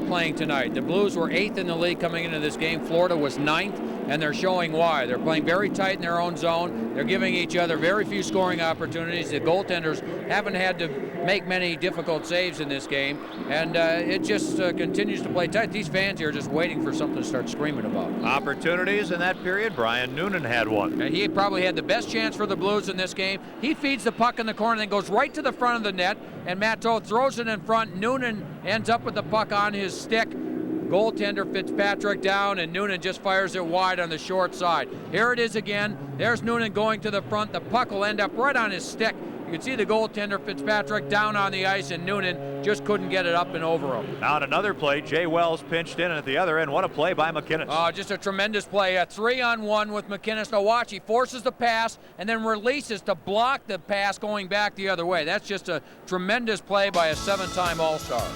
playing tonight. The Blues were 8th in the league coming into this game. Florida was 9th, and they're showing why. They're playing very tight in their own zone. They're giving each other very few scoring opportunities. The goaltenders haven't had to make many difficult saves in this game, and it just continues to play tight. These fans here are just waiting for something to start screaming about. Opportunities in that period. Brian Noonan had one. And he probably had the best chance for the Blues in this game. He feeds the puck in the corner, then goes right to the front of the net, and Matteau throws it in front. Noonan ends up with the puck on his stick. Goaltender Fitzpatrick down, and Noonan just fires it wide on the short side. Here it is again. There's Noonan going to the front. The puck will end up right on his stick. You can see the goaltender Fitzpatrick down on the ice, and Noonan just couldn't get it up and over him. Now another play. Jay Wells pinched in at the other end. What a play by McInnes. Oh, just a tremendous play. A 3-on-1 with McInnes. Now watch, he forces the pass and then releases to block the pass going back the other way. That's just a tremendous play by a 7-time All-Star.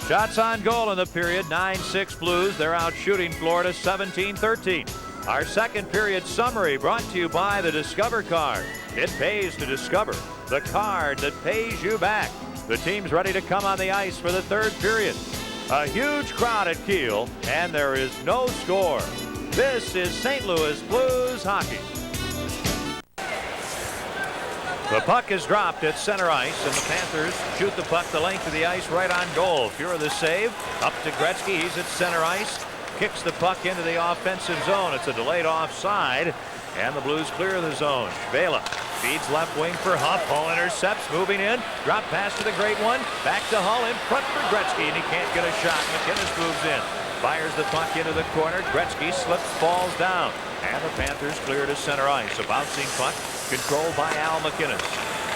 Shots on goal in the period. 9-6 Blues. They're out shooting Florida 17-13. Our second period summary brought to you by the Discover card. It pays to discover, the card that pays you back. The team's ready to come on the ice for the 3rd period. A huge crowd at Kiel, and there is no score. This is St. Louis Blues hockey. The puck is dropped at center ice, and the Panthers shoot the puck the length of the ice right on goal. Fuhr the save. Up to Gretzky. He's at center ice. Kicks the puck into the offensive zone. It's a delayed offside, and the Blues clear the zone. Vela feeds left wing for Huff. Hull intercepts, moving in. Drop pass to the great one. Back to Hull in front for Gretzky, and he can't get a shot. McInnes moves in. Fires the puck into the corner. Gretzky slips, falls down. And the Panthers clear to center ice. A bouncing puck controlled by Al McInnes.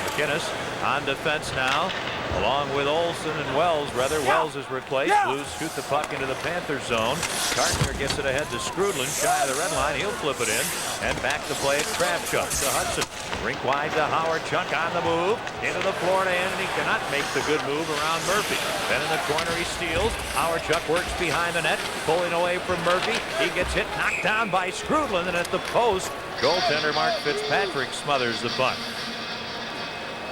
McInnes on defense now, along with Olsen and Wells. Wells is replaced. Blues shoot the puck into the Panthers zone. Gardner gets it ahead to Skrudland, shy of the red line. He'll flip it in and back the play at Kravchuk to Hudson. Rink wide to Howard. Chuck on the move into the Florida end, and he cannot make the good move around Murphy. Then in the corner he steals. Howard Chuck works behind the net, pulling away from Murphy. He gets hit, knocked down by Skrudland, and at the post, goaltender Mark Fitzpatrick smothers the puck.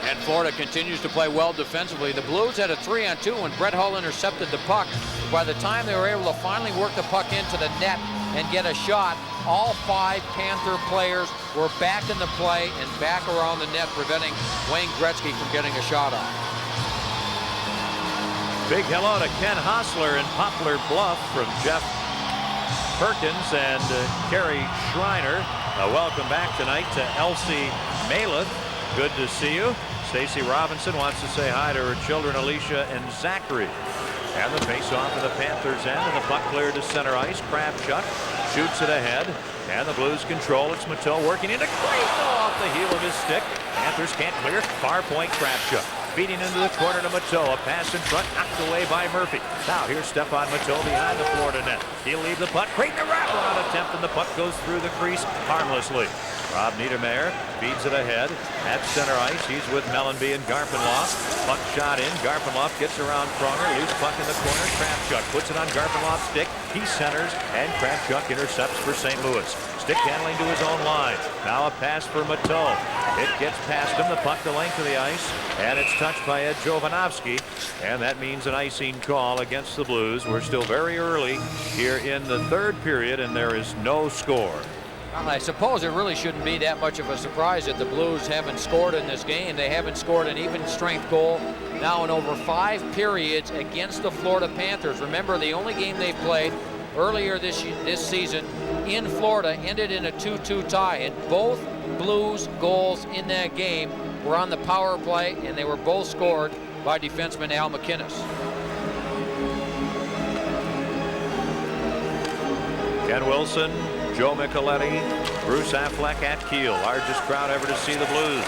And Florida continues to play well defensively. The Blues had a 3-on-2 when Brett Hull intercepted the puck. By the time they were able to finally work the puck into the net and get a shot, all 5 Panther players were back in the play and back around the net, preventing Wayne Gretzky from getting a shot off. Big hello to Ken Hostler in Poplar Bluff from Jeff Perkins and Kerry Schreiner. Welcome back tonight to Elsie Maleth. Good to see you. Stacy Robinson wants to say hi to her children, Alicia and Zachary. And the face-off of the Panthers end, and the puck cleared to center ice. Kravchuk shoots it ahead, and the Blues control. It's Matteau working into Grayson off the heel of his stick. Panthers can't clear. Far point, Kravchuk. Feeding into the corner to Matteau. A pass in front, knocked away by Murphy. Now here's Stefan Matteau behind the Florida net. He'll leave the puck, creating a wraparound attempt, and the puck goes through the crease harmlessly. Rob Niedermayer feeds it ahead at center ice. He's with Mellenby and Garpenloff. Puck shot in. Garpenloff gets around Pronger. Loose puck in the corner. Kravchuk puts it on Garpenloff's stick. He centers, and Kravchuk intercepts for St. Louis. Stick handling to his own line. Now a pass for Matteau. It gets past him. The puck the length of the ice, and it's touched by Ed Jovanovski, and that means an icing call against the Blues. We're still very early here in the third period, and there is no score. I suppose it really shouldn't be that much of a surprise that the Blues haven't scored in this game. They haven't scored an even strength goal now in over 5 periods against the Florida Panthers. Remember, the only game they played earlier this season in Florida ended in a 2-2 tie, and both Blues goals in that game were on the power play, and they were both scored by defenseman Al McInnes. Ken Wilson, Joe Micheletti, Bruce Affleck at Kiel. Largest crowd ever to see the Blues.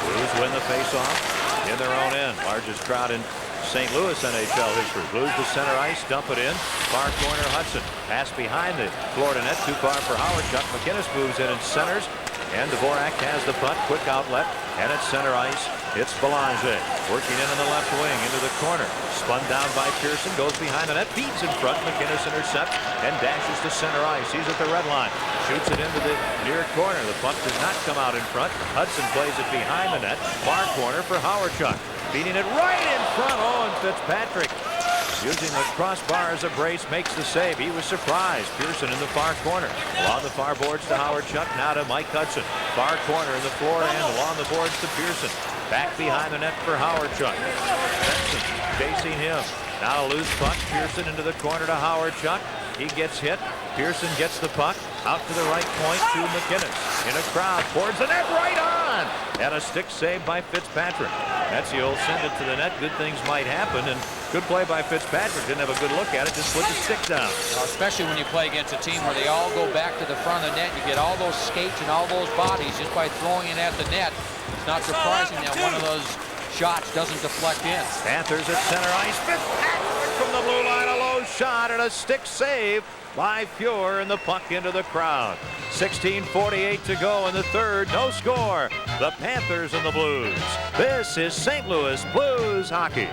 Blues win the face-off in their own end. Largest crowd in St. Louis NHL history. Blues to center ice, dump it in. Far corner, Hudson. Pass behind the Florida net, too far for Howard Chuck. McInnes moves in and centers. And Dvorak has the puck, quick outlet, and at center ice, it's Belanger. Working in on the left wing, into the corner. Spun down by Pearson, goes behind the net, feeds in front. McInnes intercepts and dashes to center ice. He's at the red line, shoots it into the near corner. The puck does not come out in front. Hudson plays it behind the net, far corner for Howard Chuck. Feeding it right in front. Oh, and Fitzpatrick, using the crossbar as a brace, makes the save. He was surprised. Pearson in the far corner. Along the far boards to Howard Chuck. Now to Mike Hudson. Far corner in the Florida end. Along the boards to Pearson. Back behind the net for Howard Chuck. Benson chasing him. Now a loose puck. Pearson into the corner to Howard Chuck. He gets hit. Pearson gets the puck out to the right point to McInnes. In a crowd towards the net, right on. And a stick save by Fitzpatrick. That's the old send it to the net. Good things might happen, and good play by Fitzpatrick. Didn't have a good look at it, just put the stick down. Especially when you play against a team where they all go back to the front of the net. You get all those skates and all those bodies just by throwing it at the net. It's not surprising that one of those shots doesn't deflect in. Panthers at center ice. Fitzpatrick from the blue line, a low shot and a stick save by Fuhr, and the puck into the crowd. 16:48 to go in the third. No score. The Panthers and the Blues. This is St. Louis Blues hockey.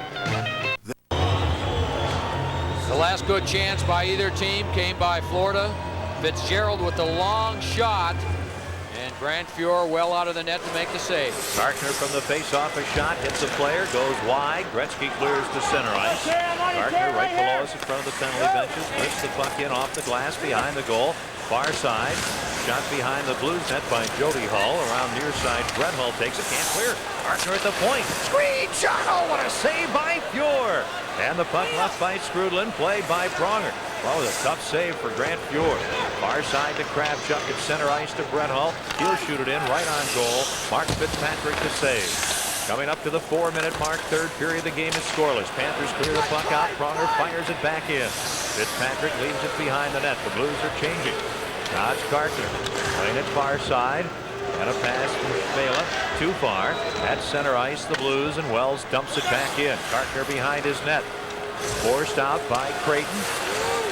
The last good chance by either team came by Florida. Fitzgerald with the long shot, and Grant Fuhr well out of the net to make the save. Gartner from the face-off, a shot hits a player, goes wide. Gretzky clears to center ice. Gartner right below us in front of the penalty benches, lifts the puck in off the glass behind the goal. Far side, shot behind the Blues net by Jody Hull. Around near side, Brett Hull takes it, can't clear. Gartner at the point, screen shot. Oh, what a save by Fuhr! And the puck left by Skrudland, played by Pronger. Well, it was a tough save for Grant Fuhr. Far side to Kravchuk at center ice to Brett Hull. He'll shoot it in right on goal. Mark Fitzpatrick to save. Coming up to the 4-minute mark, third period, the game is scoreless. Panthers clear the puck out. Pronger fires it back in. Fitzpatrick leaves it behind the net. The Blues are changing. Dodge Carter playing it far side. And a pass from Svela, too far. At center ice, the Blues, and Wells dumps it back in. Carter behind his net. Forced out by Creighton.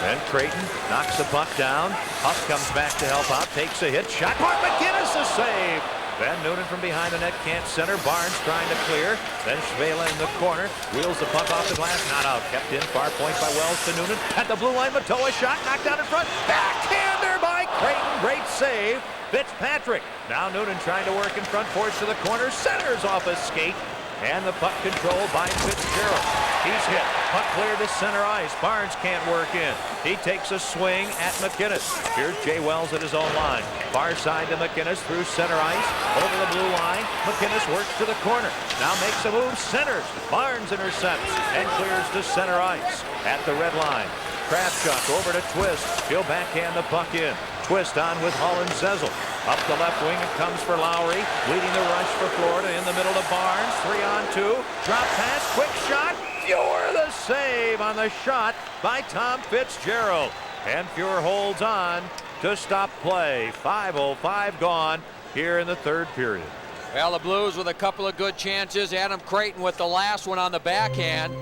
Then Creighton knocks the puck down. Huff comes back to help out, takes a hit. Shot. Mark McGinnis a save. Van Noonan from behind the net can't center. Barnes trying to clear. Then Svela in the corner. Wheels the puck off the glass. Not out. Kept in. Far point by Wells to Noonan. At the blue line, Matoa shot. Knocked down in front. Backhander by Creighton. Great save. Fitzpatrick. Now Noonan trying to work in front. Force to the corner. Centers off a skate. And the puck controlled by Fitzgerald. He's hit. Puck clear to center ice. Barnes can't work in. He takes a swing at McInnes. Here's Jay Wells at his own line. Far side to McInnes through center ice. Over the blue line. McInnes works to the corner. Now makes a move. Centers. Barnes intercepts and clears to center ice. At the red line. Kravchuk over to Twist. He'll backhand the puck in. Twist on with Hull and Zezel. Up the left wing, it comes for Lowry. Leading the rush for Florida in the middle to Barnes. 3-on-2. Drop pass, quick shot. Fuhr the save on the shot by Tom Fitzgerald. And Fuhr holds on to stop play. 5:05 gone here in the third period. Well, the Blues with a couple of good chances. Adam Creighton with the last one on the backhand.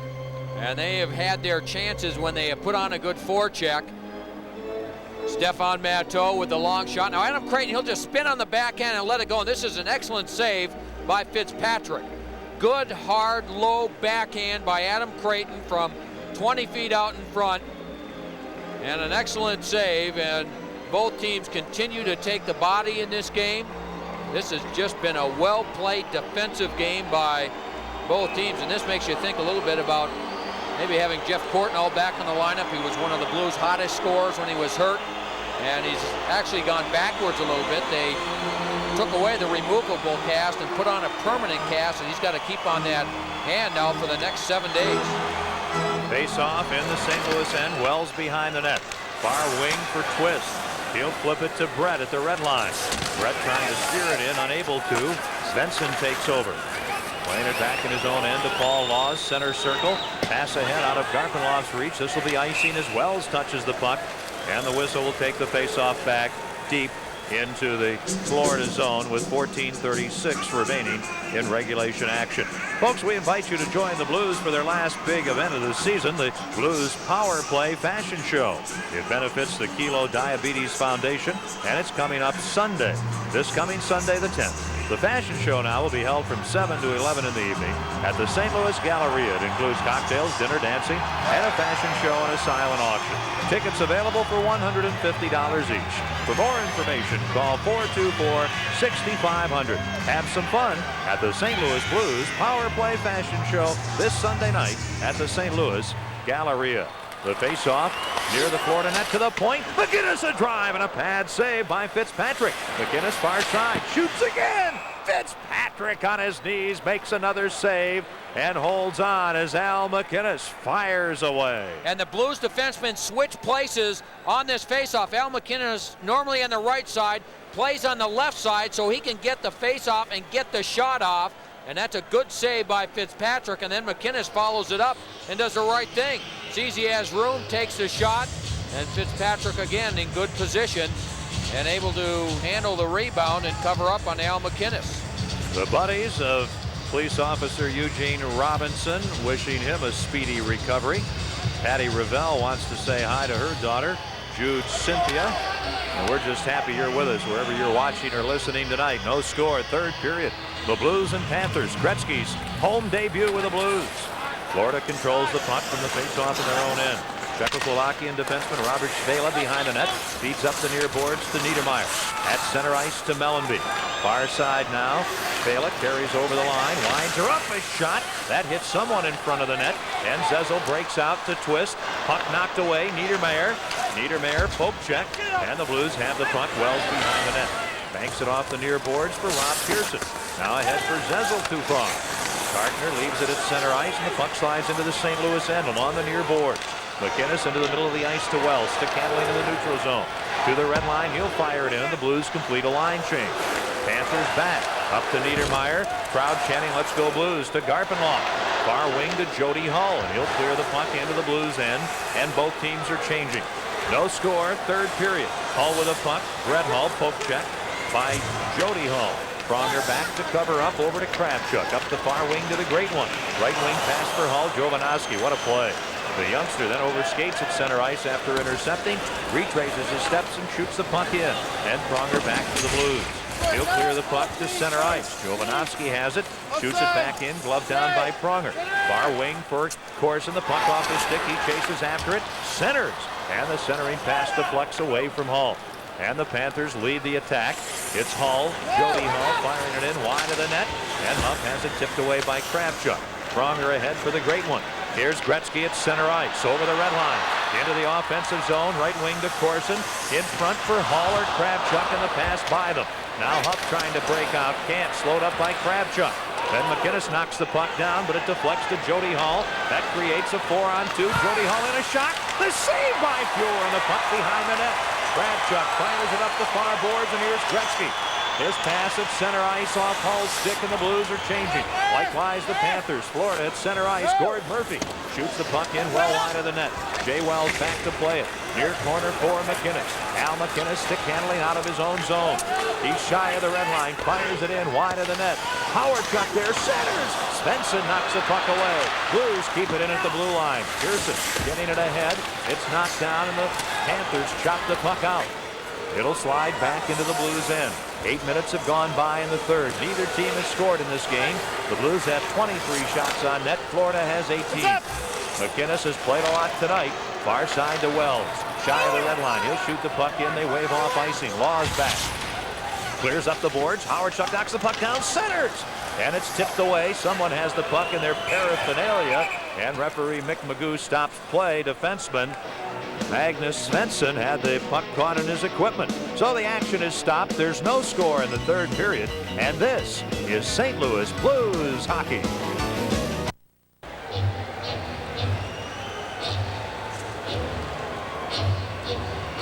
And they have had their chances when they have put on a good forecheck. Stefan Matteau with the long shot. Now Adam Creighton, he'll just spin on the backhand and let it go. And this is an excellent save by Fitzpatrick. Good, hard, low backhand by Adam Creighton from 20 feet out in front. And an excellent save. And both teams continue to take the body in this game. This has just been a well-played defensive game by both teams. And this makes you think a little bit about maybe having Jeff Courtnall back in the lineup. He was one of the Blues' hottest scorers when he was hurt. And he's actually gone backwards a little bit. They took away the removable cast and put on a permanent cast, and he's got to keep on that hand now for the next 7 days. Face off in the St. Louis end. Wells behind the net. Far wing for Twist. He'll flip it to Brett at the red line. Brett trying to steer it in, unable to. Svensson takes over. Playing it back in his own end to Paul Laws, center circle. Pass ahead out of Garpenlov's reach. This will be icing as Wells touches the puck. And the whistle will take the face-off back deep into the Florida zone with 14:36 remaining in regulation action. Folks, we invite you to join the Blues for their last big event of the season, the Blues Power Play Fashion Show. It benefits the Kilo Diabetes Foundation, and it's coming up Sunday, this coming Sunday the 10th. The fashion show now will be held from 7 to 11 in the evening at the St. Louis Galleria. It includes cocktails, dinner, dancing, and a fashion show and a silent auction. Tickets available for $150 each. For more information, call 424-6500. Have some fun at the St. Louis Blues Power Play Fashion Show this Sunday night at the St. Louis Galleria. The face-off near the Florida net to the point. McInnes a drive and a pad save by Fitzpatrick. McInnes far side, shoots again. Fitzpatrick on his knees makes another save and holds on as Al McInnes fires away. And the Blues defensemen switch places on this face-off. Al McInnes normally on the right side, plays on the left side so he can get the face-off and get the shot off. And that's a good save by Fitzpatrick, and then McInnes follows it up and does the right thing. Sees he has room, takes the shot, and Fitzpatrick again in good position and able to handle the rebound and cover up on Al McInnes. The buddies of police officer Eugene Robinson wishing him a speedy recovery. Patty Revelle wants to say hi to her daughter, Jude Cynthia. And we're just happy you're with us wherever you're watching or listening tonight. No score, third period. The Blues and Panthers. Gretzky's home debut with the Blues. Florida controls the puck from the face-off in their own end. Czechoslovakian defenseman Robert Svela behind the net. Feeds up the near boards to Niedermeyer. At center ice to Mellenby. Far side now. Svela carries over the line. Lines are up. A shot. That hits someone in front of the net. And Zezel breaks out to Twist. Puck knocked away. Niedermeyer. Niedermeyer poke check. And the Blues have the puck. Wells behind the net. Banks it off the near boards for Rob Pearson. Now ahead for Zezel too far. Gardner leaves it at center ice, and the puck slides into the St. Louis end along the near board. McInnes into the middle of the ice to Wells. Stick handling in the neutral zone. To the red line, he'll fire it in. The Blues complete a line change. Panthers back. Up to Niedermeyer. Crowd chanting, "Let's go Blues," to Garpenlow. Far wing to Jody Hull, and he'll clear the puck into the Blues end, and both teams are changing. No score, third period. Hull with a puck. Brett Hull, poke check by Jody Hull. Pronger back to cover up over to Kravchuk. Up the far wing to the great one. Right wing pass for Hull. Jovanovski, what a play. The youngster then overskates at center ice after intercepting, retraces his steps and shoots the puck in. And Pronger back to the Blues. He'll clear the puck to center ice. Jovanovski has it, shoots it back in, glove down by Pronger. Far wing for Corson, the puck off his stick, he chases after it, centers, and the centering pass deflects away from Hull. And the Panthers lead the attack. It's Hull, Jody Hull firing it in wide of the net, and Huff has it tipped away by Kravchuk. Pronger ahead for the great one. Here's Gretzky at center ice, over the red line, into the offensive zone, right wing to Corson, in front for Hull or Kravchuk, and the pass by them. Now Huff trying to break out, can't, slowed up by Kravchuk. Then McInnes knocks the puck down, but it deflects to Jody Hull. That creates a 4-on-2. Jody Hull in a shot, the save by Fuhr, and the puck behind the net. Kravchuk fires it up the far boards, and here's Gretzky. His pass at center ice off Hull's stick, and the Blues are changing. Likewise, the Panthers. Florida at center ice. Gord Murphy shoots the puck in well wide of the net. Jay Wells back to play it. Near corner for McInnes. Al McInnes stick handling out of his own zone. He's shy of the red line. Fires it in wide of the net. Howard got there. Centers. Svensson knocks the puck away. Blues keep it in at the blue line. Pearson getting it ahead. It's knocked down, and the Panthers chop the puck out. It'll slide back into the Blues' end. 8 minutes have gone by in the third. Neither team has scored in this game. The Blues have 23 shots on net. Florida has 18. McInnes has played a lot tonight. Far side to Wells. Shy of the red line. He'll shoot the puck in. They wave off icing. Law's back. Clears up the boards. Howard Chuck knocks the puck down. Centers. And it's tipped away. Someone has the puck in their paraphernalia. And referee Mick Magoo stops play. Defenseman Magnus Svensson had the puck caught in his equipment. So the action is stopped. There's no score in the third period. And this is St. Louis Blues hockey.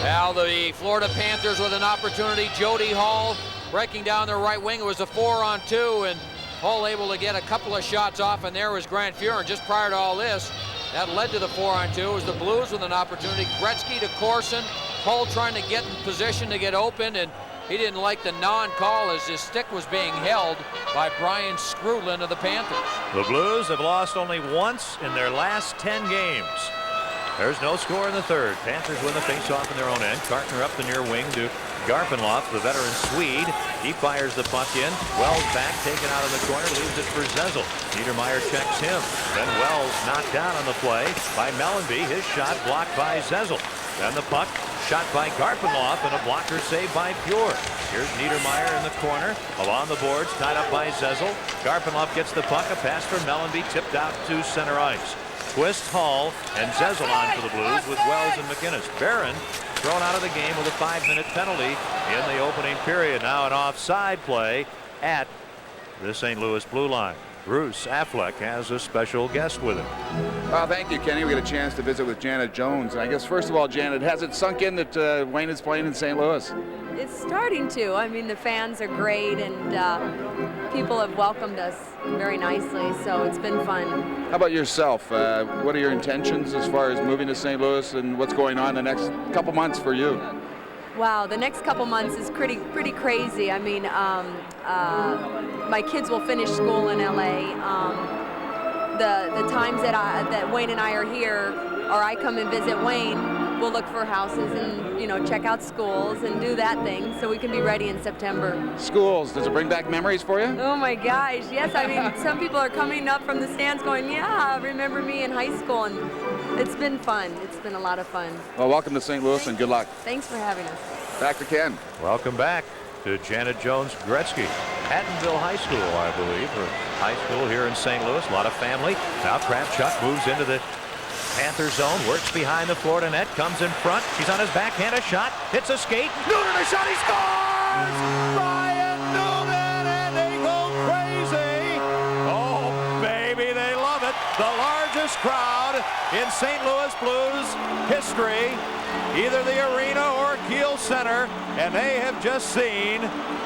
Now the Florida Panthers with an opportunity. Jody Hull breaking down their right wing. It was a 4-on-2, and Hull able to get a couple of shots off, and there was Grant Fuhr. And just prior to all this, that led to the 4-on-2. It was the Blues with an opportunity. Gretzky to Corson. Hull trying to get in position to get open, and he didn't like the non-call as his stick was being held by Brian Skrudlin of the Panthers. The Blues have lost only once in their last 10 games. There's no score in the third. Panthers win the face-off in their own end. Kartner up the near wing to Garpenloff, the veteran Swede. He fires the puck in. Wells back, taken out of the corner, leaves it for Zezel. Niedermeyer checks him. Then Wells knocked down on the play by Mellenby. His shot blocked by Zezel. Then the puck shot by Garpenloff, and a blocker save by Fuhr. Here's Niedermeyer in the corner. Along the boards, tied up by Zezel. Garpenloff gets the puck. A pass for Mellenby, tipped out to center ice. Twist, Hull, and Zezel on for the Blues with Wells and McInnes. Barron thrown out of the game with a 5-minute penalty in the opening period. Now an offside play at the St. Louis blue line. Bruce Affleck has a special guest with him. Well, thank you, Kenny. We get a chance to visit with Janet Jones. And I guess, first of all, Janet, has it sunk in that Wayne is playing in St. Louis? It's starting to. I mean, the fans are great, and people have welcomed us very nicely, so it's been fun. How about yourself? What are your intentions as far as moving to St. Louis, and what's going on the next couple months for you? Wow, the next couple months is pretty crazy. I mean, my kids will finish school in LA. The times that Wayne and I are here, or I come and visit Wayne, we'll look for houses and check out schools and do that thing so we can be ready in September. Schools, does it bring back memories for you? Oh my gosh, yes. I mean, some people are coming up from the stands going, yeah, remember me in high school, and it's been fun. It's been a lot of fun. Well, welcome to St. Louis and good luck. Thanks for having us. Back to Ken. Welcome back to Janet Jones Gretzky. Hattonville High School, I believe, or high school here in St. Louis. A lot of family. Now Kravchuk moves into the Panther zone, works behind the Florida net, comes in front. She's on his backhand, a shot, hits a skate. Noonan a shot, he scores! Ryan Noonan, and they go crazy. Oh, baby, they love it. The largest loudest crowd in St. Louis Blues history, either the arena or Kiel Center, and they have just seen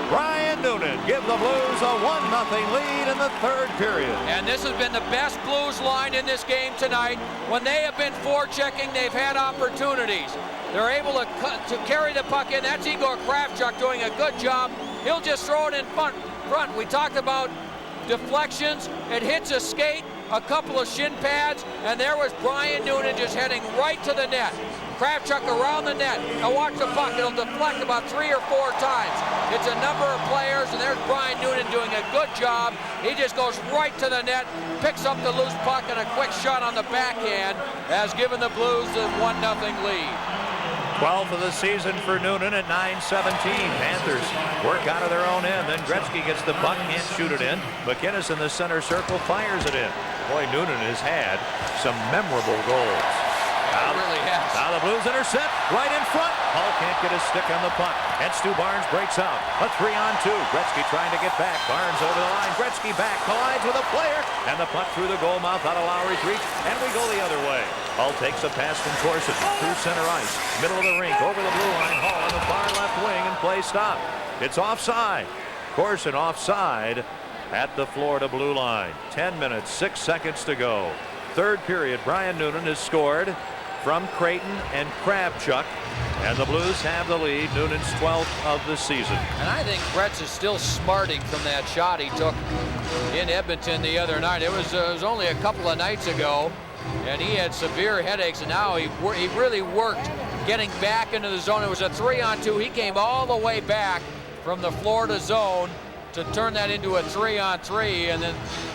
Brian Noonan give the Blues a 1-0 lead in the third period. And this has been the best Blues line in this game tonight. When they have been forechecking, they've had opportunities. They're able to carry the puck in. That's Igor Kravchuk doing a good job. He'll just throw it in front. We talked about deflections. It hits a skate, a couple of shin pads, and there was Brian Noonan just heading right to the net. Kravchuk around the net. Now watch the puck. It'll deflect about 3 or 4 times. It's a number of players, and there's Brian Noonan doing a good job. He just goes right to the net, picks up the loose puck, and a quick shot on the backhand has given the Blues the 1-0 lead. 12th of the season for Noonan at 9:17. Panthers work out of their own end. Then Gretzky gets the puck, can't shoot it in. McInnes in the center circle fires it in. Boy, Noonan has had some memorable goals. Now the Blues intercept right in front. Hull can't get his stick on the puck. And Stu Barnes breaks out. A 3-on-2. Gretzky trying to get back. Barnes over the line. Gretzky back. Collides with a player. And the puck through the goal mouth out of Lowry's reach. And we go the other way. Hull takes a pass from Corson through center ice. Middle of the rink. Over the blue line. Hull on the far left wing and play stop. It's offside. Corson offside at the Florida blue line. 10 minutes, 6 seconds to go. Third period. Brian Noonan has scored from Creighton and Kravchuk, and the Blues have the lead. Noonan's 12th of the season. And I think Gretz is still smarting from that shot he took in Edmonton the other night. It was only a couple of nights ago, and he had severe headaches, and now he really worked getting back into the zone. It was a 3-on-2. He came all the way back from the Florida zone to turn that into a 3-on-3, and then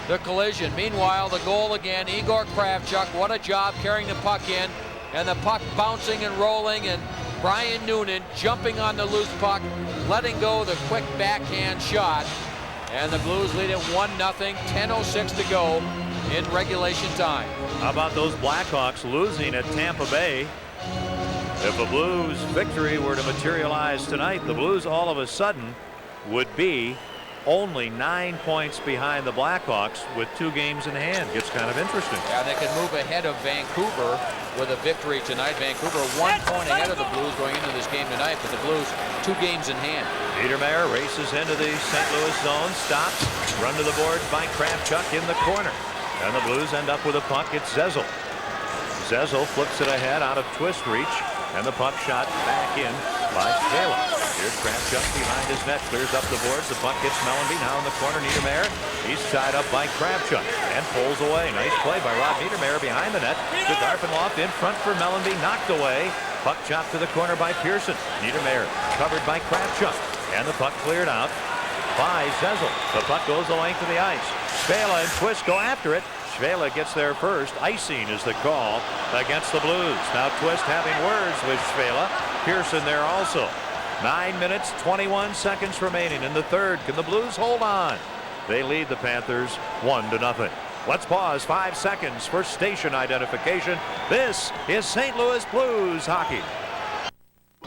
the collision. Meanwhile, the goal again, Igor Kravchuk. What a job carrying the puck in. And the puck bouncing and rolling, and Brian Noonan jumping on the loose puck, letting go the quick backhand shot. And the Blues lead at 1-0, 10:06 to go in regulation time. How about those Blackhawks losing at Tampa Bay? If a Blues victory were to materialize tonight, the Blues all of a sudden would be only 9 points behind the Blackhawks with 2 games in hand. Gets kind of interesting. Yeah, they could move ahead of Vancouver with a victory tonight. Vancouver 1 point ahead of the Blues going into this game tonight, but the Blues 2 games in hand. Niedermayer races into the St. Louis zone, stops, run to the boards by Kravchuk in the corner. And the Blues end up with a puck. It's Zezel. Zezel flips it ahead out of twist reach, and the puck shot back in by Shvela. Here's Kravchuk behind his net, clears up the boards. The puck hits Mellanby now in the corner. Niedermayer, he's tied up by Kravchuk and pulls away. Nice play by Rod Niedermayer behind the net. To Garpenloff in front for Mellanby, knocked away. Puck chopped to the corner by Pearson. Niedermayer covered by Kravchuk, and the puck cleared out by Zezel. The puck goes the length of the ice. Shvela and Twist go after it. Shvela gets there first. Icing is the call against the Blues. Now Twist having words with Shvela. Pearson there also. 9 minutes, 21 seconds remaining in the third. Can the Blues hold on? They lead the Panthers 1-0. Let's pause 5 seconds for station identification. This is St. Louis Blues hockey.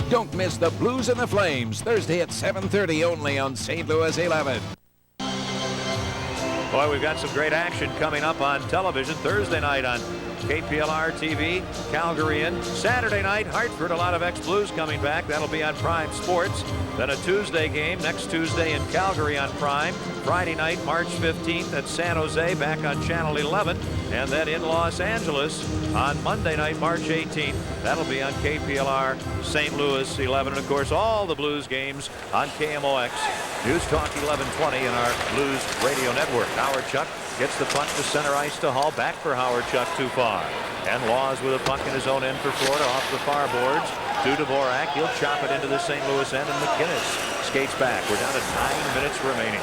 Don't miss the Blues and the Flames, Thursday at 7:30 only on St. Louis 11. Boy, we've got some great action coming up on television. Thursday night on KPLR TV, Calgary in. Saturday night, Hartford, a lot of ex-Blues coming back. That'll be on Prime Sports. Then a Tuesday game next Tuesday in Calgary on Prime. Friday night, March 15th at San Jose, back on Channel 11. And then in Los Angeles on Monday night, March 18th. That'll be on KPLR St. Louis 11. And of course, all the Blues games on KMOX. News Talk 1120 in our Blues radio network. Howard Chuck gets the puck to center ice to Hull. Back for Howard Chuck too far. And Laws with a puck in his own end for Florida off the far boards. To Dvorak. He'll chop it into the St. Louis end, and McInnes skates back. We're down to 9 minutes remaining.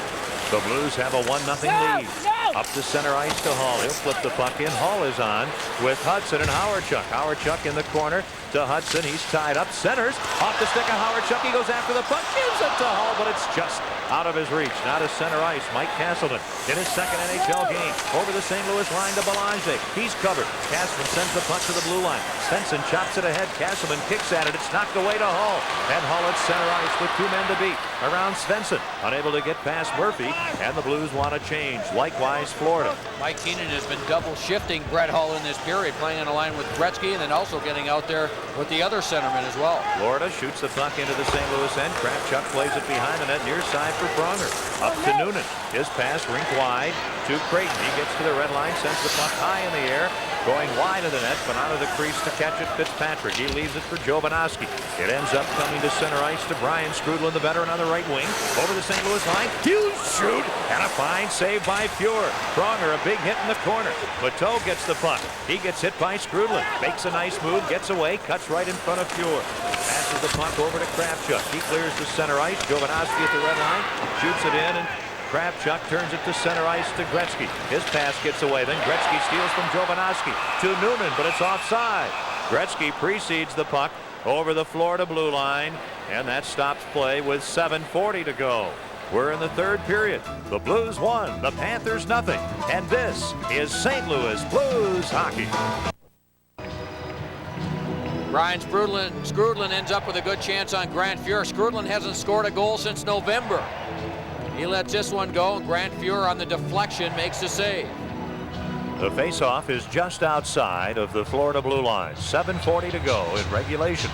The Blues have a 1-0 lead. Up the center ice to Hull. He'll flip the puck in. Hull is on with Hudson and Howard Chuck. Howard Chuck in the corner to Hudson. He's tied up. Centers. Off the stick of Howard Chuck. He goes after the puck. Gives it to Hull, but it's just out of his reach. Now to center ice. Mike Castleton in his second NHL game. Over the St. Louis line to Belanger. He's covered. Castleton sends the puck to the blue line. Svensson chops it ahead. Castleton kicks at it. It's knocked away to Hull. And Hull at center ice with 2 men to beat. Around Svensson. Unable to get past Murphy. And the Blues want to change. Likewise face Florida. Mike Keenan has been double shifting Brett Hull in this period, playing on a line with Gretzky and then also getting out there with the other centerman as well. Florida shoots the puck into the St. Louis end. Kravchuk plays it behind the net, near side for Pronger. Up to Noonan. His pass rink wide to Creighton. He gets to the red line, sends the puck high in the air, going wide of the net, but out of the crease to catch it, Fitzpatrick. He leaves it for Jovanovski. It ends up coming to center ice to Brian Strudlin, the veteran, on the right wing. Over the St. Louis line. Huge shoot and a fine save by Fuhr. Pronger, a big hit in the corner. Bateau gets the puck. He gets hit by Strudlin. Makes a nice move, gets away, cuts right in front of Fuhr. Passes the puck over to Kravchuk. He clears the center ice. Jovanovski at the red line. Shoots it in, and Kravchuk turns it to center ice to Gretzky. His pass gets away. Then Gretzky steals from Jovanovski to Noonan, but it's offside. Gretzky precedes the puck over the Florida blue line, and that stops play with 7:40 to go. We're in the third period. The Blues won, the Panthers nothing. And this is St. Louis Blues hockey. Brian Strudlin ends up with a good chance on Grant Fuhr. Strudlin hasn't scored a goal since November. He lets this one go, and Grant Fuhr on the deflection makes the save. The faceoff is just outside of the Florida blue line. 7:40 to go in regulation.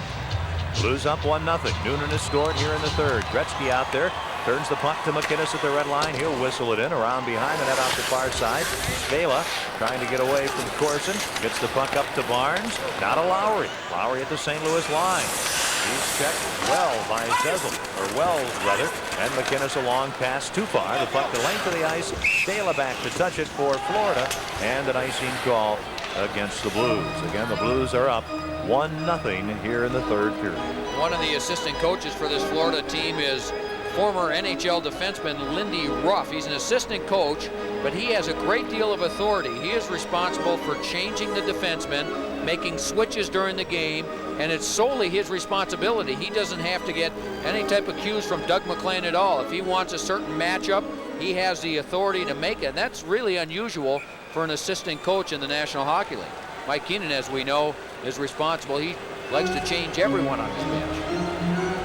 Blues up 1-0. Noonan has scored here in the third. Gretzky out there. Turns the puck to McInnes at the red line. He'll whistle it in around behind the net off the far side. Spela trying to get away from Corson. Gets the puck up to Barnes. Now to Lowry. Lowry at the St. Louis line. He's checked well by Zezel, or Wells rather. And McInnes a long pass too far. The puck the length of the ice. Spela back to touch it for Florida. And an icing call against the Blues. Again, the Blues are up 1-0 here in the third period. One of the assistant coaches for this Florida team is former NHL defenseman Lindy Ruff. He's an assistant coach, but he has a great deal of authority. He is responsible for changing the defensemen, making switches during the game, and it's solely his responsibility. He doesn't have to get any type of cues from Doug McClain at all. If he wants a certain matchup, he has the authority to make it, and that's really unusual for an assistant coach in the National Hockey League. Mike Keenan, as we know, is responsible. He likes to change everyone on his bench,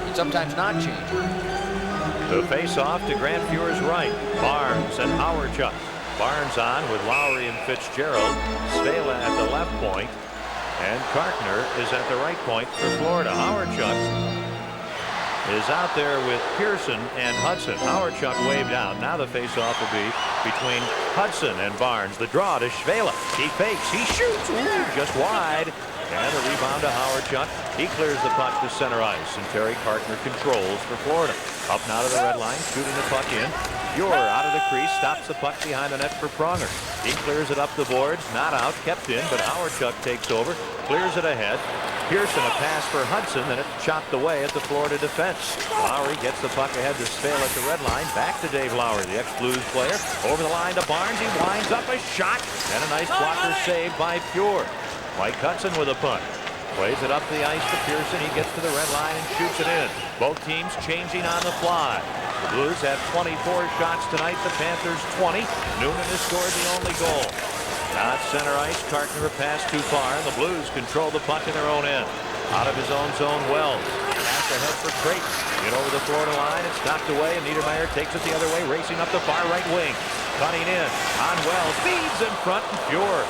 and sometimes not change. The face-off to Grant Fuhr's right. Barnes and Howardchuk. Barnes on with Lowry and Fitzgerald. Spela at the left point. And Kartner is at the right point for Florida. Howardchuk is out there with Pearson and Hudson. Howardchuk waved out. Now the face-off will be between Hudson and Barnes. The draw to Spela. He fakes. He shoots. Ooh, just wide. And a rebound to Howardchuk. He clears the puck to center ice, and Terry Kartner controls for Florida. Up now to the red line, shooting the puck in. Fuhr out of the crease, stops the puck behind the net for Pronger. He clears it up the boards, not out, kept in, but Howardchuk takes over, clears it ahead. Pearson a pass for Hudson, and it's chopped away at the Florida defense. Lowry gets the puck ahead to Spale at the red line. Back to Dave Lowry, the ex-Blues player. Over the line to Barnes. He winds up a shot, and a nice blocker save by Fuhr. Mike Hudson with a punt. Plays it up the ice to Pearson. He gets to the red line and shoots it in. Both teams changing on the fly. The Blues have 24 shots tonight. The Panthers 20. Noonan has scored the only goal. Now at center ice, Kartner a pass too far, and the Blues control the puck in their own end. Out of his own zone, Wells. Pass ahead for Creighton. Get over the Florida line. It's knocked away, and Niedermeyer takes it the other way, racing up the far right wing. Cutting in on Wells. Feeds in front, and Fuhr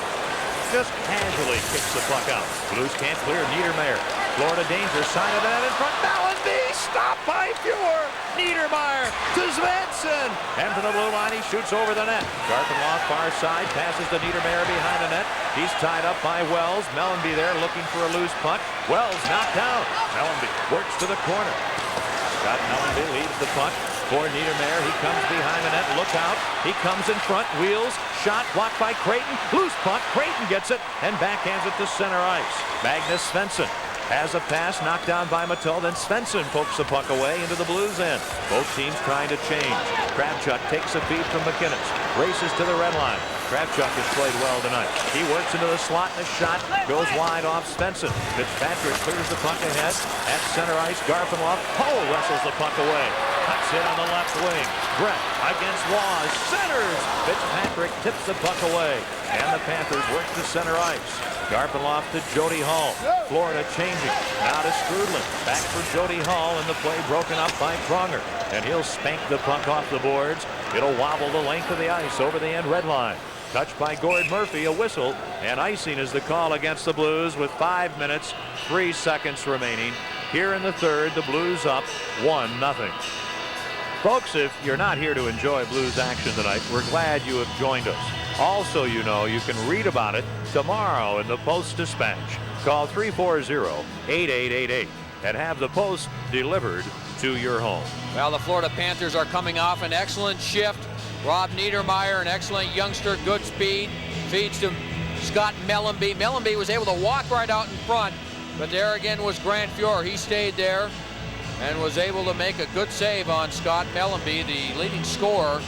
just casually kicks the puck out. Blues can't clear Niedermeyer. Florida danger, side of the net in front. Mellanby stopped by Fuhr. Niedermeyer to Svensson. And to the blue line, he shoots over the net. Garpenloff far side, passes to Niedermeyer behind the net. He's tied up by Wells. Mellanby there looking for a loose puck. Wells knocked down. Mellanby works to the corner. Scott Mellanby leaves the puck for Niedermeyer. He comes behind the net. Look out. He comes in front. Wheels. Shot blocked by Creighton. Loose puck. Creighton gets it and backhands it to center ice. Magnus Svensson has a pass knocked down by Mattel. Then Svensson pokes the puck away into the Blues end. Both teams trying to change. Kravchuk takes a feed from McInnes. Races to the red line. Kravchuk has played well tonight. He works into the slot, and a shot goes wide off Svensson. Fitzpatrick clears the puck ahead. At center ice, Garpenloff. Hull wrestles the puck away. Cuts in on the left wing. Brett against Waz. Centers. Fitzpatrick tips the puck away. And the Panthers work to center ice. Garpenloff to Jody Hall. Florida changing. Now to Strudlin. Back for Jody Hall, and the play broken up by Pronger. And he'll spank the puck off the boards. It'll wobble the length of the ice over the end red line. Touched by Gord Murphy, a whistle, and icing is the call against the Blues with 5 minutes, 3 seconds remaining. Here in the third, the Blues up 1-0. Folks, if you're not here to enjoy Blues action tonight, we're glad you have joined us. Also, you know, you can read about it tomorrow in the Post-Dispatch. Call 340-8888 and have the Post delivered to your home. Well, the Florida Panthers are coming off an excellent shift. Rob Niedermeyer, an excellent youngster, good speed, feeds to Scott Mellenby. Mellenby was able to walk right out in front, but there again was Grant Fuhr. He stayed there and was able to make a good save on Scott Mellenby, the leading scorer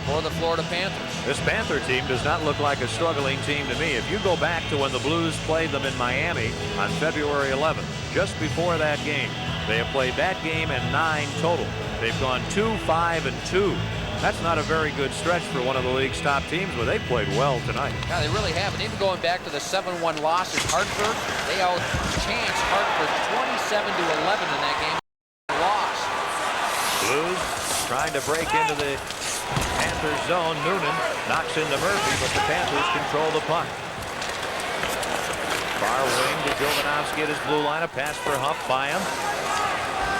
for the Florida Panthers. This Panther team does not look like a struggling team to me. If you go back to when the Blues played them in Miami on February 11th, just before that game, they have played that game and 9 total. They've gone 2-5-2. That's not a very good stretch for one of the league's top teams, but they played well tonight. Yeah, they really have. And even going back to the 7-1 loss at Hartford, they outchanced Hartford 27-11 in that game. Lost. Blues trying to break into the Panthers zone. Noonan knocks into Murphy, but the Panthers control the puck. Far wing to Jovanovski at his blue line. A pass for Huff by him.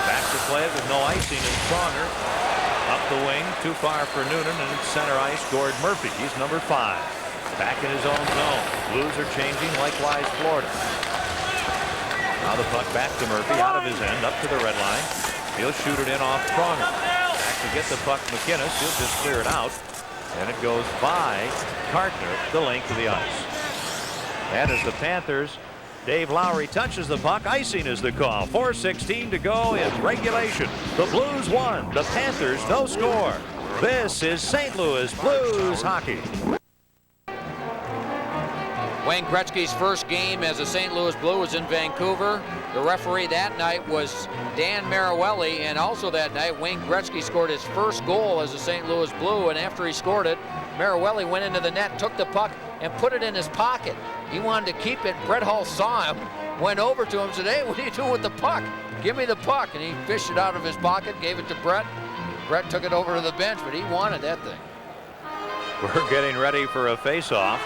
Back to play it with no icing and Pronger. Up the wing, too far for Noonan, and it's center ice, Gord Murphy. He's number 5. Back in his own zone. Blues are changing, likewise Florida. Now the puck back to Murphy, out of his end, up to the red line. He'll shoot it in off Pronger. Back to get the puck McInnes. He'll just clear it out. And it goes by Cartner, the length of the ice. And as the Panthers, Dave Lowry touches the puck. Icing is the call. 4:16 to go in regulation. The Blues won. The Panthers no score. This is St. Louis Blues hockey. Wayne Gretzky's first game as a St. Louis Blue was in Vancouver. The referee that night was Dan Marawelli, and also that night Wayne Gretzky scored his first goal as a St. Louis Blue, and after he scored it, Marawelli went into the net, took the puck, and put it in his pocket. He wanted to keep it. Brett Hull saw him, went over to him, said, "Hey, what are you doing with the puck? Give me the puck." And he fished it out of his pocket, gave it to Brett. Brett took it over to the bench, but he wanted that thing. We're getting ready for a face-off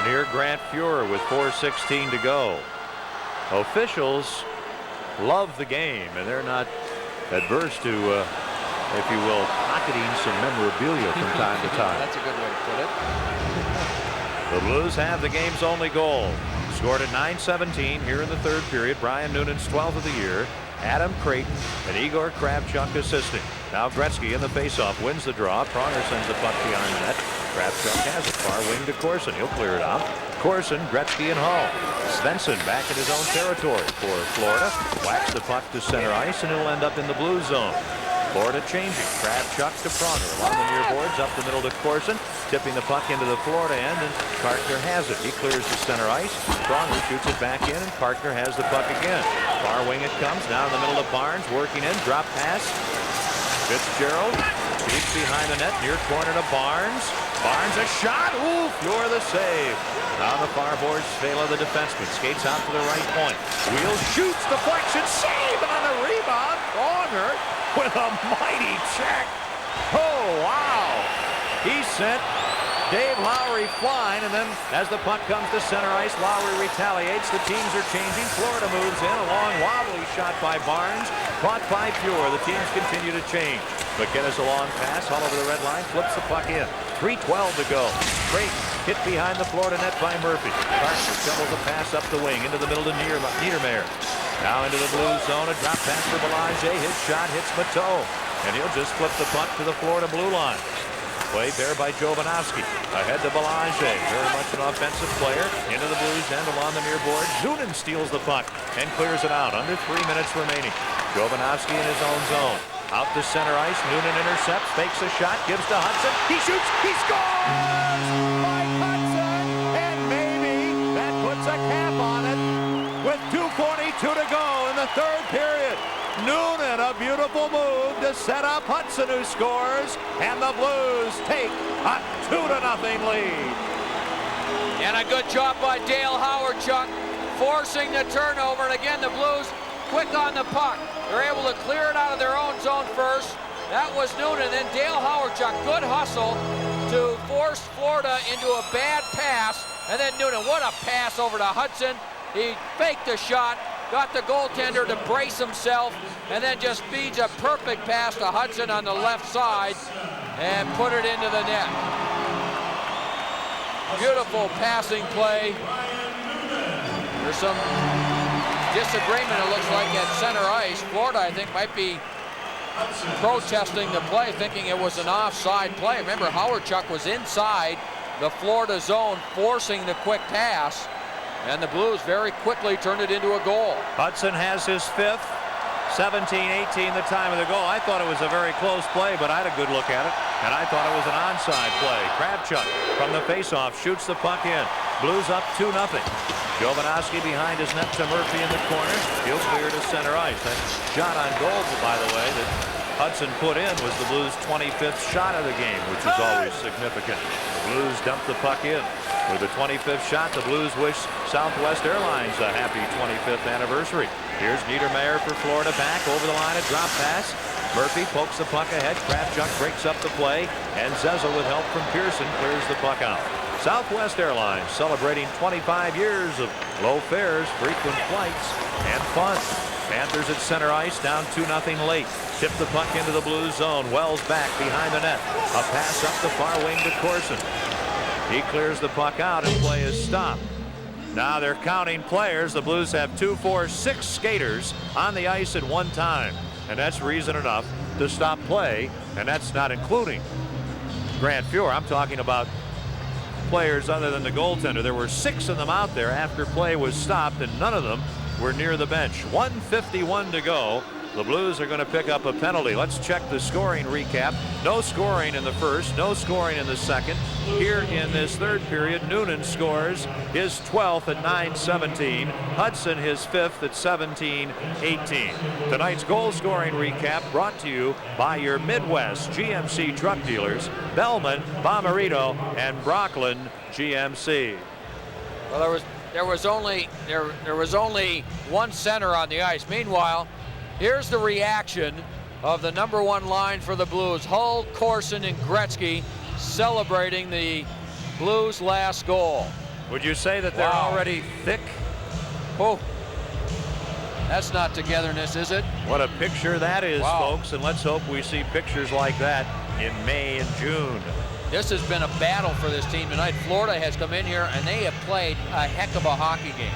near Grant Fuhr with 4:16 to go. Officials love the game, and they're not adverse to, if you will, pocketing some memorabilia from time to time. That's a good way to put it. The Blues have the game's only goal. Scored at 9:17 here in the third period. Brian Noonan's 12th of the year. Adam Creighton and Igor Kravchuk assisting. Now Gretzky in the faceoff wins the draw. Pronger sends the puck behind the net. Kravchuk has it. Far wing to Corson. He'll clear it out. Corson, Gretzky, and Hall. Svensson back in his own territory for Florida. Whacks the puck to center ice, and it'll end up in the Blues zone. Florida changing. Kravchuk to Pronger. Along the near boards, up the middle to Corson. Tipping the puck into the Florida end, and Cartner has it. He clears the center ice. Pronger shoots it back in, and Cartner has the puck again. Far wing it comes. Now in the middle of Barnes. Working in. Drop pass. Fitzgerald. Deep behind the net. Near corner to Barnes. Barnes a shot. Ooh, Fuhr the save. Now the far boards, Svela the defenseman. Skates out to the right point. Wheel shoots. Deflection. Save. And on the rebound, Pronger with a mighty check. Oh, wow. He sent Dave Lowry flying, and then as the puck comes to center ice, Lowry retaliates. The teams are changing. Florida moves in. A long wobbly shot by Barnes. Caught by Fuhr. The teams continue to change. McInnes a long pass. All over the red line. Flips the puck in. 3:12 to go. Creighton hit behind the Florida net by Murphy. Carter shovels the pass up the wing into the middle to Niedermeyer. Now into the Blues zone. A drop pass for Belanger. His shot hits Mateau. And he'll just flip the puck to the Florida blue line. Played there by Jovanovski. Ahead to Belanger. Very much an offensive player. Into the Blues end along the near board. Noonan steals the puck and clears it out. Under 3 minutes remaining. Jovanovski in his own zone. Out to center ice. Noonan intercepts. Fakes a shot. Gives to Hudson. He shoots. He scores! Mike Hudson. And maybe that puts a cap on it. With 2:42 to go in the third period. Noonan, a beautiful move to set up Hudson, who scores, and the Blues take a 2-0 lead. And a good job by Dale Howard-Chuck, forcing the turnover. And again, the Blues quick on the puck. They're able to clear it out of their own zone first. That was Noonan. Then Dale Howard-Chuck, good hustle to force Florida into a bad pass. And then Noonan, what a pass over to Hudson. He faked the shot, got the goaltender to brace himself, and then just feeds a perfect pass to Hudson on the left side and put it into the net. Beautiful passing play. There's some disagreement, it looks like, at center ice. Florida, I think, might be protesting the play, thinking it was an offside play. Remember, Howard-Chuck was inside the Florida zone, forcing the quick pass, and the Blues very quickly turned it into a goal. Hudson has his 5th. 17-18 the time of the goal. I thought it was a very close play, but I had a good look at it, and I thought it was an onside play. Kravchuk from the faceoff shoots the puck in. Blues up 2-0. Jovanovski behind his net to Murphy in the corner. He'll clear to center ice. That shot on goal, by the way, that Hudson put in was the Blues' 25th shot of the game, which is always significant. The Blues dump the puck in. With the 25th shot, the Blues wish Southwest Airlines a happy 25th anniversary. Here's Niedermayer for Florida, back over the line, a drop pass. Murphy pokes the puck ahead. Kravchuk breaks up the play, and Zezel, with help from Pearson, clears the puck out. Southwest Airlines celebrating 25 years of low fares, frequent flights, and fun. Panthers at center ice, down 2-0 late. Tip the puck into the Blues zone. Wells back behind the net. A pass up the far wing to Corson. He clears the puck out, and play is stopped. Now they're counting players. The Blues have 2, 4, 6 skaters on the ice at one time, and that's reason enough to stop play, and that's not including Grant Fuhr. I'm talking about players other than the goaltender. There were 6 of them out there after play was stopped, and none of them were near the bench. 1:51 to go. The Blues are going to pick up a penalty. Let's check the scoring recap. No scoring in the first, no scoring in the second. Here in this third period, Noonan scores his 12th at 9:17. Hudson his 5th at 17:18. Tonight's goal scoring recap brought to you by your Midwest GMC truck dealers, Bellman, Bomarito, and Brocklin GMC. Well, there was only one center on the ice. Meanwhile, here's the reaction of the number 1 line for the Blues. Hull, Corson, and Gretzky celebrating the Blues' last goal. Would you say that they're already thick? Oh, that's not togetherness, is it? What a picture that is, folks, and let's hope we see pictures like that in May and June. This has been a battle for this team tonight. Florida has come in here, and they have played a heck of a hockey game.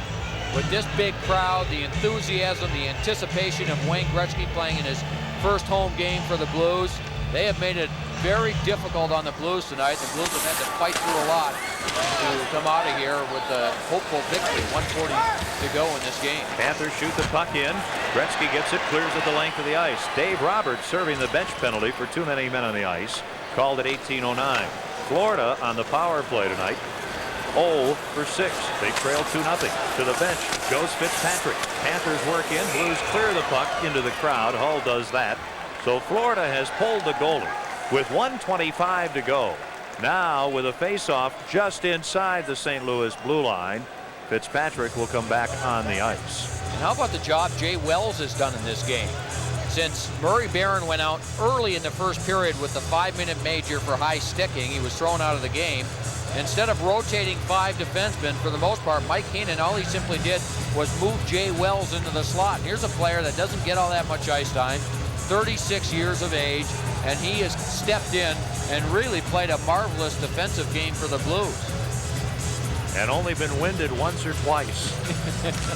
With this big crowd, the enthusiasm, the anticipation of Wayne Gretzky playing in his first home game for the Blues, they have made it very difficult on the Blues tonight. The Blues have had to fight through a lot to come out of here with a hopeful victory. 1:40 to go in this game. Panthers shoot the puck in. Gretzky gets it, clears at the length of the ice. Dave Roberts serving the bench penalty for too many men on the ice. Called at 18:09. Florida on the power play tonight. 0 for 6. They trail 2-0. To the bench goes Fitzpatrick. Panthers work in. Blues clear the puck into the crowd. Hull does that. So Florida has pulled the goalie with 1:25 to go. Now with a face-off just inside the St. Louis blue line, Fitzpatrick will come back on the ice. And how about the job Jay Wells has done in this game? Since Murray Barron went out early in the first period with the 5-minute major for high sticking, he was thrown out of the game. Instead of rotating 5 defensemen, for the most part, Mike Keenan, all he simply did was move Jay Wells into the slot. And here's a player that doesn't get all that much ice time, 36 years of age, and he has stepped in and really played a marvelous defensive game for the Blues. And only been winded once or twice.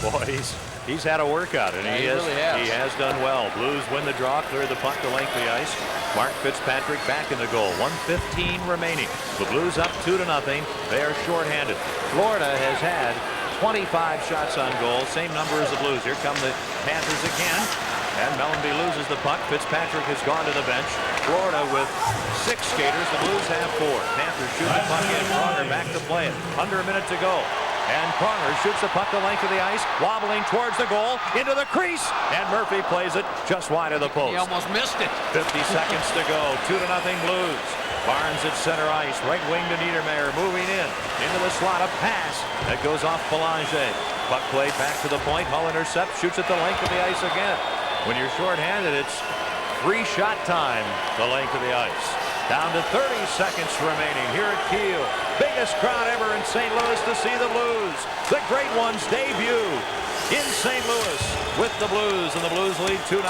Boy, he's had a workout, and he has done well. Blues win the draw, clear the puck to length of the ice. Mark Fitzpatrick back in the goal. 1:15 remaining. The Blues up 2-0. They are shorthanded. Florida has had 25 shots on goal, same number as the Blues. Here come the Panthers again. And Mellenby loses the puck. Fitzpatrick has gone to the bench. Florida with 6 skaters. The Blues have 4. Panthers shoot the puck in. Pronger back to play it. Under a minute to go. And Pronger shoots the puck the length of the ice, wobbling towards the goal, into the crease, and Murphy plays it just wide of the post. He almost missed it. 50 seconds to go, 2-0 Blues. Barnes at center ice, right wing to Niedermayer, moving into the slot, a pass that goes off Belanger. Puck played back to the point, Hull intercepts, shoots at the length of the ice again. When you're shorthanded, it's free-shot time, the length of the ice. Down to 30 seconds remaining here at Kiel. Biggest crowd ever in St. Louis to see the Blues. The Great Ones debut in St. Louis with the Blues, and the Blues lead 2-0.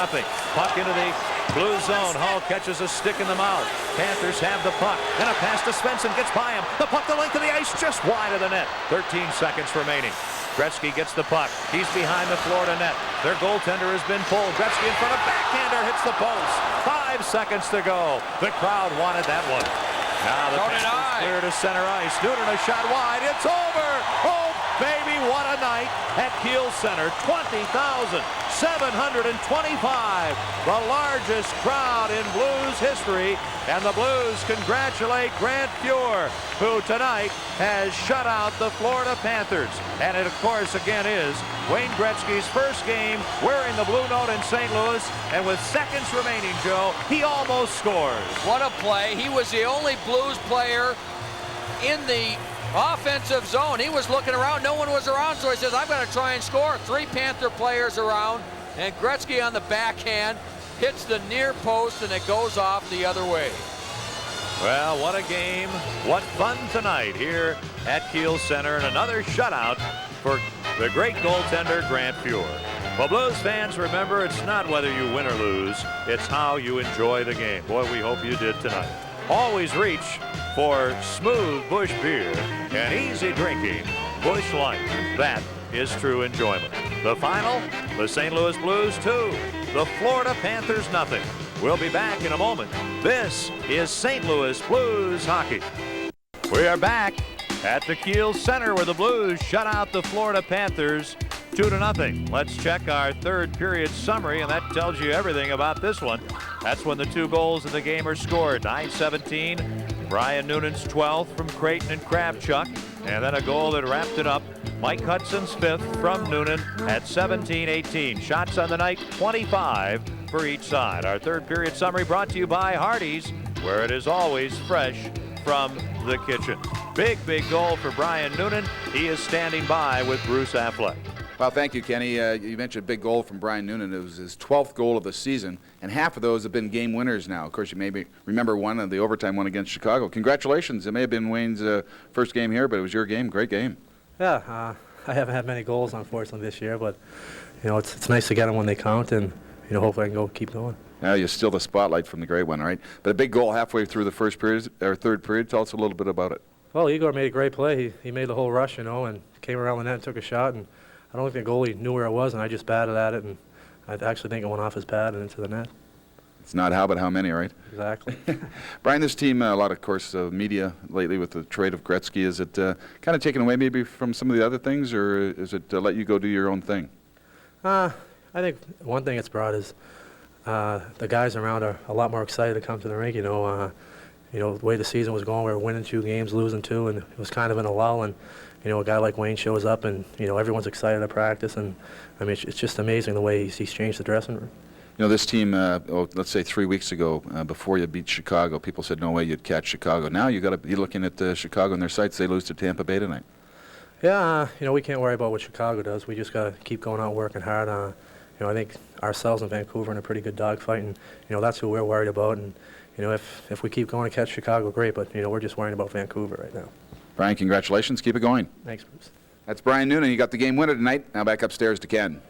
Puck into the Blue zone. Hull catches a stick in the mouth. Panthers have the puck, and a pass to Svensson gets by him. The puck the length of the ice, just wide of the net. 13 seconds remaining. Gretzky gets the puck. He's behind the Florida net. Their goaltender has been pulled. Gretzky in front of backhander, hits the post. 5 seconds to go. The crowd wanted that one. Now the pass is clear to center ice. Noonan a shot wide. It's over. Oh, baby, what a night at Kiel Center. 20,725. The largest crowd in Blues history. And the Blues congratulate Grant Fuhr, who tonight has shut out the Florida Panthers. And it, of course, again is Wayne Gretzky's first game wearing the blue note in St. Louis. And with seconds remaining, Joe, he almost scores. What a play. He was the only Blues player in the offensive zone. He was looking around. No one was around, so he says, I'm going to try and score. 3 Panther players around, and Gretzky on the backhand hits the near post, and it goes off the other way. Well, what a game. What fun tonight here at Kiel Center, and another shutout for the great goaltender, Grant Fuhr. Well, Blues fans, remember, it's not whether you win or lose, it's how you enjoy the game. Boy, we hope you did tonight. Always reach for smooth Busch beer and easy drinking Busch Light. That is true enjoyment. The final, the St. Louis Blues 2, the Florida Panthers 0. We'll be back in a moment. This is St. Louis Blues hockey. We are back at the Kiel Center where the Blues shut out the Florida Panthers 2-0. Let's check our third period summary, and that tells you everything about this one. That's when the 2 goals in the game are scored. 9:17, Brian Noonan's 12th from Creighton and Kravchuk, and then a goal that wrapped it up. Mike Hudson's 5th from Noonan at 17:18. Shots on the night, 25 for each side. Our third period summary brought to you by Hardee's, where it is always fresh from the kitchen. Big goal for Brian Noonan. He is standing by with Bruce Affleck. Well, thank you, Kenny. You mentioned a big goal from Brian Noonan. It was his 12th goal of the season, and half of those have been game winners now. Of course, you maybe remember one of the overtime one against Chicago. Congratulations. It may have been Wayne's first game here, but it was your game. Great game. Yeah, I haven't had many goals, unfortunately, this year, but, you know, it's nice to get them when they count, and, you know, hopefully I can keep going. Yeah, you steal the spotlight from the great one, right? But a big goal halfway through the first period, or third period. Tell us a little bit about it. Well, Igor made a great play. He made the whole rush, you know, and came around the net and took a shot, and I don't think the goalie knew where it was, and I just batted at it, and I actually think it went off his pad and into the net. It's not how, but how many, right? Exactly. Brian, this team, a lot of course, media lately with the trade of Gretzky. Is it kind of taken away maybe from some of the other things, or is it let you go do your own thing? I think one thing it's brought is the guys around are a lot more excited to come to the rink. You know, the way the season was going, we were winning 2 games, losing 2, and it was kind of in a lull. And you know, a guy like Wayne shows up, and you know, everyone's excited to practice. And I mean, it's just amazing the way he's changed the dressing room. You know, this team, let's say 3 weeks ago, before you beat Chicago, people said no way you'd catch Chicago. Now you got to be looking at Chicago and their sights. They lose to Tampa Bay tonight. Yeah, you know, we can't worry about what Chicago does. We just got to keep going out working hard. You know, I think ourselves and Vancouver are in a pretty good dogfight, and you know, that's who we're worried about. And you know, if we keep going to catch Chicago, great. But you know, we're just worrying about Vancouver right now. Brian, congratulations. Keep it going. Thanks, Bruce. That's Brian Noonan. You got the game winner tonight. Now back upstairs to Ken.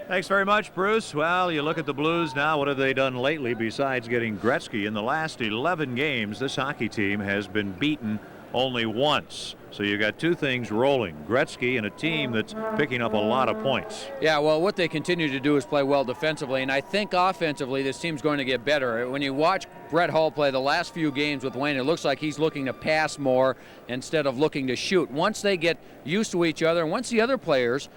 Thanks very much, Bruce. Well, you look at the Blues now. What have they done lately besides getting Gretzky? In the last 11 games, this hockey team has been beaten only once. So you got 2 things rolling. Gretzky and a team that's picking up a lot of points. Yeah, well, what they continue to do is play well defensively, and I think offensively this team's going to get better. When you watch Brett Hull play the last few games with Wayne, it looks like he's looking to pass more instead of looking to shoot. Once they get used to each other, and once the other players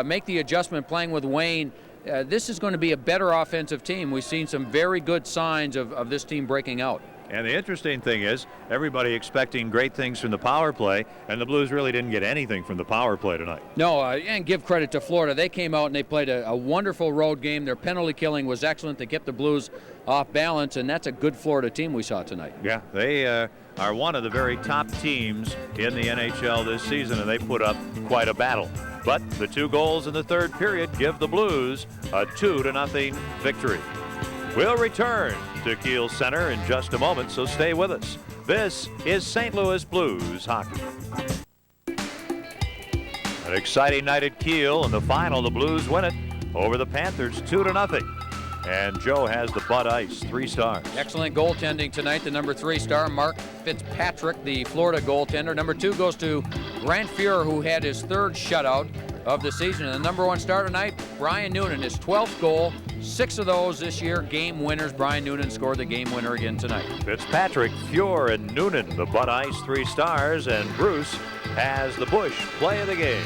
make the adjustment playing with Wayne, this is going to be a better offensive team. We've seen some very good signs of this team breaking out. And the interesting thing is, everybody expecting great things from the power play, and the Blues really didn't get anything from the power play tonight. No, and give credit to Florida. They came out and they played a wonderful road game. Their penalty killing was excellent. They kept the Blues off balance, and that's a good Florida team we saw tonight. Yeah, they are one of the very top teams in the NHL this season, and they put up quite a battle. But the 2 goals in the third period give the Blues a 2-0 victory. We'll return to Kiel Center in just a moment, so stay with us. This is St. Louis Blues hockey. An exciting night at Kiel. In the final, the Blues win it over the Panthers 2-0. And Joe has the Bud Ice 3 stars. Excellent goaltending tonight. The number 3 star, Mark Fitzpatrick, the Florida goaltender. Number 2 goes to Grant Fuhr, who had his 3rd shutout of the season. And the number 1 star tonight, Brian Noonan, his 12th goal. 6 of those this year, game winners. Brian Noonan scored the game winner again tonight. Fitzpatrick, Fuhr, and Noonan, the Bud Ice 3 stars. And Bruce has the Bush play of the game.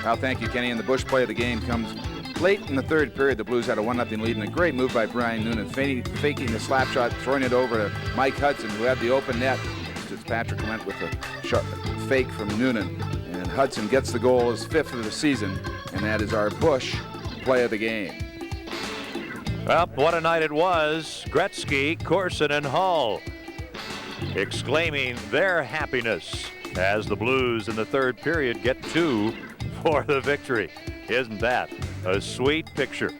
Well, thank you, Kenny. And the Bush play of the game comes late in the third period. The Blues had a 1-0 lead, and a great move by Brian Noonan, faking the slap shot, throwing it over to Mike Hudson, who had the open net. Fitzpatrick went with a shot, fake from Noonan, and Hudson gets the goal, his 5th of the season, and that is our Bush play of the game. Well, what a night it was. Gretzky, Corson, and Hull exclaiming their happiness as the Blues in the third period get 2 for the victory. Isn't that a sweet picture?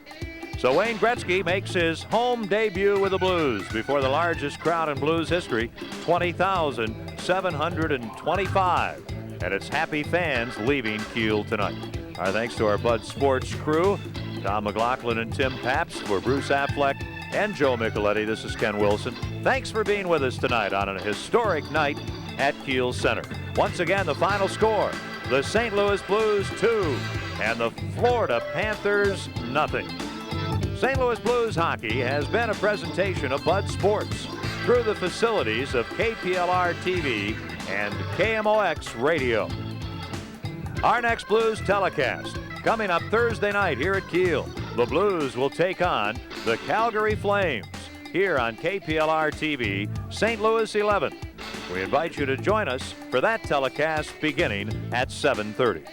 So Wayne Gretzky makes his home debut with the Blues before the largest crowd in Blues history, 20,725. And it's happy fans leaving Kiel tonight. Our thanks to our Bud Sports crew, Tom McLaughlin and Tim Pabst, for Bruce Affleck and Joe Micheletti. This is Ken Wilson. Thanks for being with us tonight on a historic night at Kiel Center. Once again, the final score, the St. Louis Blues 2 and the Florida Panthers 0. St. Louis Blues hockey has been a presentation of Bud Sports through the facilities of KPLR TV and KMOX Radio. Our next Blues telecast coming up Thursday night here at Kiel. The Blues will take on the Calgary Flames here on KPLR TV, St. Louis 11. We invite you to join us for that telecast beginning at 7:30.